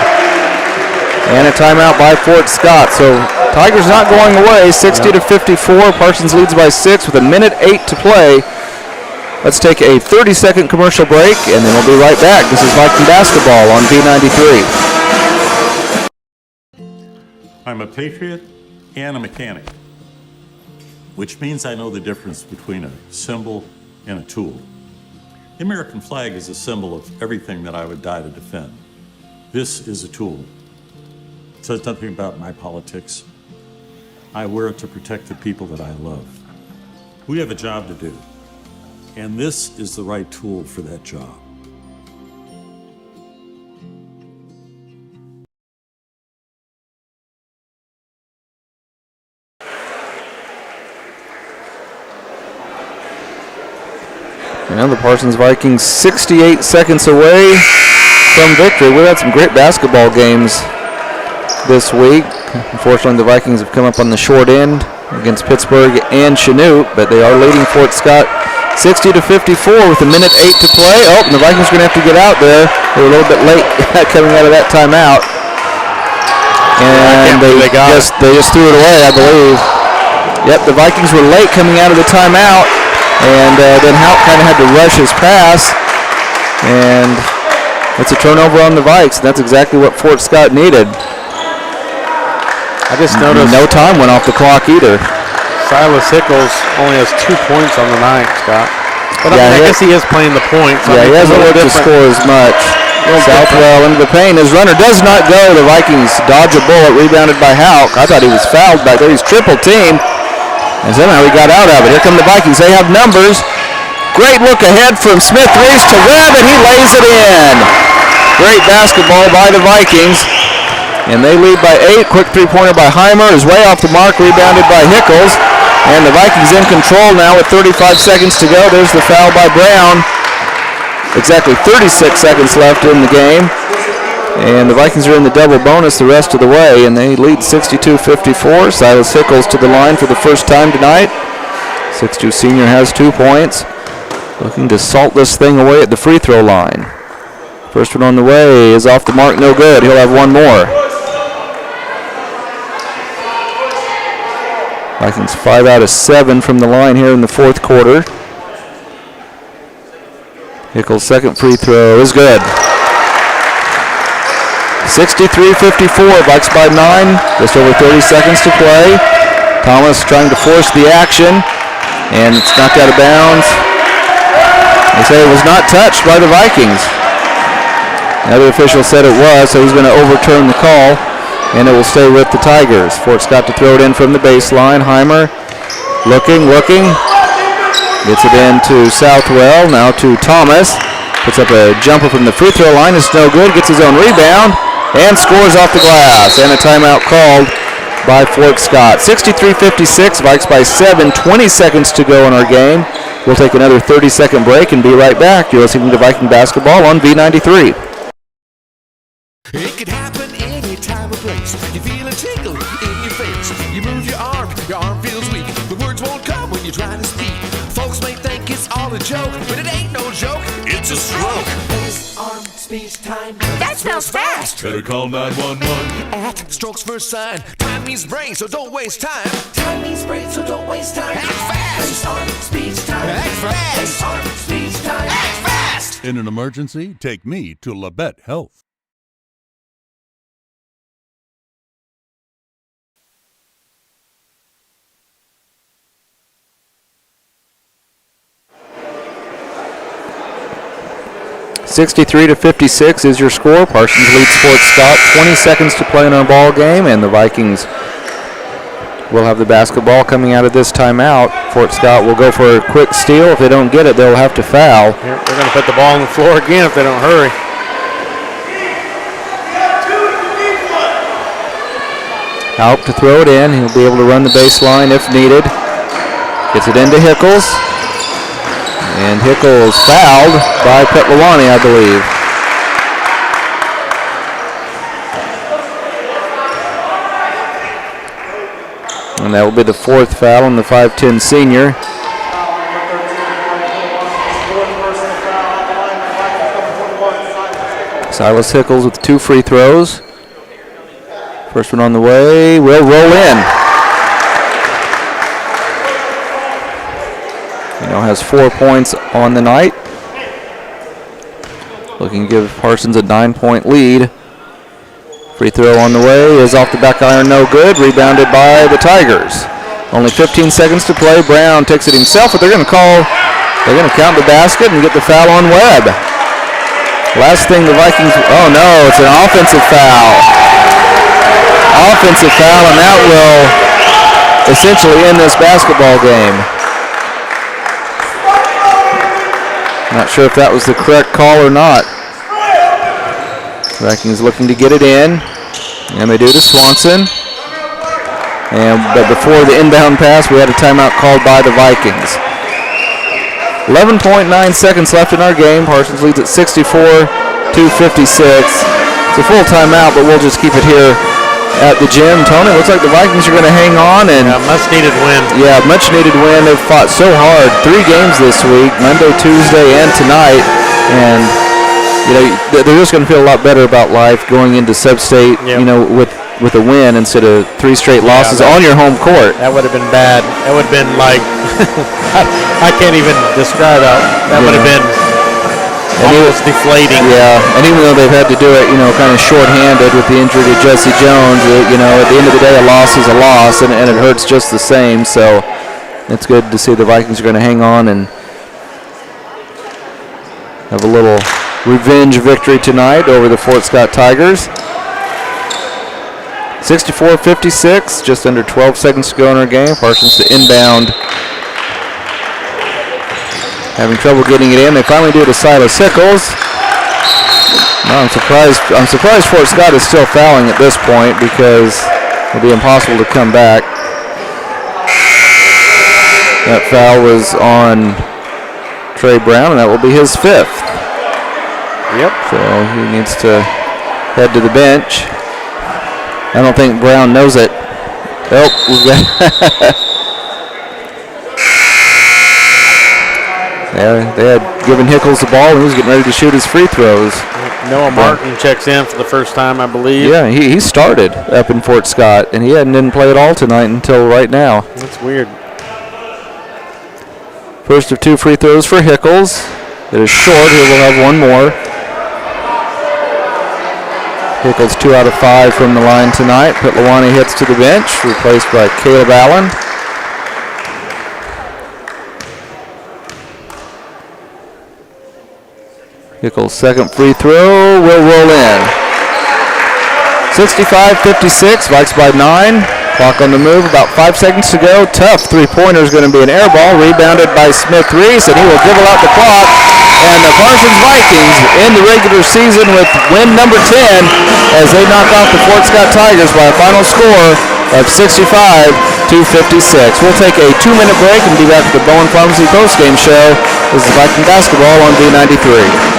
And a timeout by Fort Scott. So Tigers not going away. 60-54. Parsons leads by 6 with a minute 8 to play. Let's take a 30-second commercial break, and then we'll be right back. This is Viking basketball on B93. I'm a patriot and a mechanic, which means I know the difference between a symbol and a tool. The American flag is a symbol of everything that I would die to defend. This is a tool. It says nothing about my politics. I wear it to protect the people that I love. We have a job to do, and this is the right tool for that job. And the Parsons Vikings 68 seconds away from victory. We've had some great basketball games this week. Unfortunately, the Vikings have come up on the short end against Pittsburgh and Chanute, but they are leading Fort Scott 60-54 with a minute 8 to play. Oh, and the Vikings are going to have to get out there. They were a little bit late coming out of that timeout. And they just threw it away, I believe. Yep, the Vikings were late coming out of the timeout. And then Houck kind of had to rush his pass, and it's a turnover on the Vikes. That's exactly what Fort Scott needed. I just noticed no time went off the clock either. Silas Hickles only has 2 points on the night, Scott. But I guess he is playing the points. Yeah, he hasn't looked to score as much. Southwell into the paint. His runner does not go. The Vikings dodge a bullet, rebounded by Houck. I thought he was fouled back there. He's triple teamed. And somehow he got out of it. Here come the Vikings. They have numbers. Great look ahead from Smith Reese to Webb, and he lays it in. Great basketball by the Vikings. And they lead by 8. Quick three-pointer by Heimer is way off the mark, rebounded by Hickles. And the Vikings in control now with 35 seconds to go. There's the foul by Brown. Exactly 36 seconds left in the game. And the Vikings are in the double bonus the rest of the way, and they lead 62-54. Silas Hickles to the line for the first time tonight. 6'2" senior has 2 points. Looking to salt this thing away at the free throw line. First one on the way is off the mark, no good. He'll have one more. Vikings 5 out of 7 from the line here in the fourth quarter. Hickles' second free throw is good. 63-54, Vikes by 9, just over 30 seconds to play. Thomas trying to force the action. And it's knocked out of bounds. They say it was not touched by the Vikings. Another official said it was, so he's going to overturn the call, and it will stay with the Tigers. Fort Scott to throw it in from the baseline. Heimer looking. Gets it in to Southwell, now to Thomas. Puts up a jumper from the free throw line. It's no good. Gets his own rebound and scores off the glass. And a timeout called by Fort Scott. 63-56, Vikes by 7, 20 seconds to go in our game. We'll take another 30-second break and be right back. You're listening to Viking Basketball on V93. It could happen any time or place. You feel a tickle in your face. You move your arm feels weak. The words won't come when you're trying to speak. Folks may think it's all a joke, but it ain't no joke. It's a stroke. Face, arm, speech, time. That smells fast. Better call 911. At Strokes First Sign. Time means brain, so don't waste time. Time means brain, so don't waste time. Act fast. Face, arm, speech, time. Act fast. Face, arm, speech, time. Act fast. In an emergency, take me to Labette Health. (63-56) is your score. Parsons leads Fort Scott. 20 seconds to play in our ball game, and the Vikings will have the basketball coming out of this timeout. Fort Scott will go for a quick steal. If they don't get it, they'll have to foul. They're going to put the ball on the floor again if they don't hurry. Out to throw it in. He'll be able to run the baseline if needed. Gets it into Hickles. And Hickles fouled by Petlawani, I believe. And that will be the fourth foul on the 5'10" senior. Silas Hickles with 2 free throws. First one on the way, will roll in. He now has 4 points on the night. Looking to give Parsons a 9-point lead. Free throw on the way is off the back iron, no good. Rebounded by the Tigers. Only 15 seconds to play. Brown takes it himself, but they're going to count the basket and get the foul on Webb. Last thing the Vikings, oh no, it's an offensive foul. Offensive foul, and that will essentially end this basketball game. Not sure if that was the correct call or not. Vikings looking to get it in, and they do to Swanson. But before the inbound pass, we had a timeout called by the Vikings. 11.9 seconds left in our game. Parsons leads at 64-56. It's a full timeout, but we'll just keep it here at the gym. Tony, looks like the Vikings are going to hang on. And much needed win. Yeah, much needed win. They've fought so hard. 3 games this week, Monday, Tuesday, and tonight. And, they're just going to feel a lot better about life going into sub-state, with a win instead of 3 straight losses on your home court. That would have been bad. That would have been like, I can't even describe that. That would have been almost deflating. Yeah, and even though they've had to do it, kind of shorthanded with the injury to Jesse Jones, at the end of the day, a loss is a loss, and it hurts just the same. So it's good to see the Vikings are going to hang on and have a little revenge victory tonight over the Fort Scott Tigers. 64-56, just under 12 seconds to go in our game. Parsons to inbound. Having trouble getting it in. They finally do it to Silas Hickles. No, I'm surprised Fort Scott is still fouling at this point because it'll be impossible to come back. That foul was on Trey Brown, and that will be his 5th. Yep. So he needs to head to the bench. I don't think Brown knows it. Oh, we've got they had given Hickles the ball, and he was getting ready to shoot his free throws. Noah Martin checks in for the first time, I believe. Yeah, he started up in Fort Scott, and he didn't play at all tonight until right now. That's weird. First of 2 free throws for Hickles. It is short. He will have one more. Hickles 2 out of 5 from the line tonight. Petlawani hits to the bench, replaced by Caleb Allen. Hickle's second free throw will roll in. 65-56, Vikes by 9. Clock on the move, about 5 seconds to go. Tough three-pointer is going to be an air ball, rebounded by Smith-Reese, and he will dribble out the clock. And the Parsons Vikings in the regular season with win number 10 as they knock off the Fort Scott Tigers by a final score of 65-56. We'll take a 2-minute break and be back with the Bowen Pharmacy postgame show. This is Viking basketball on V93.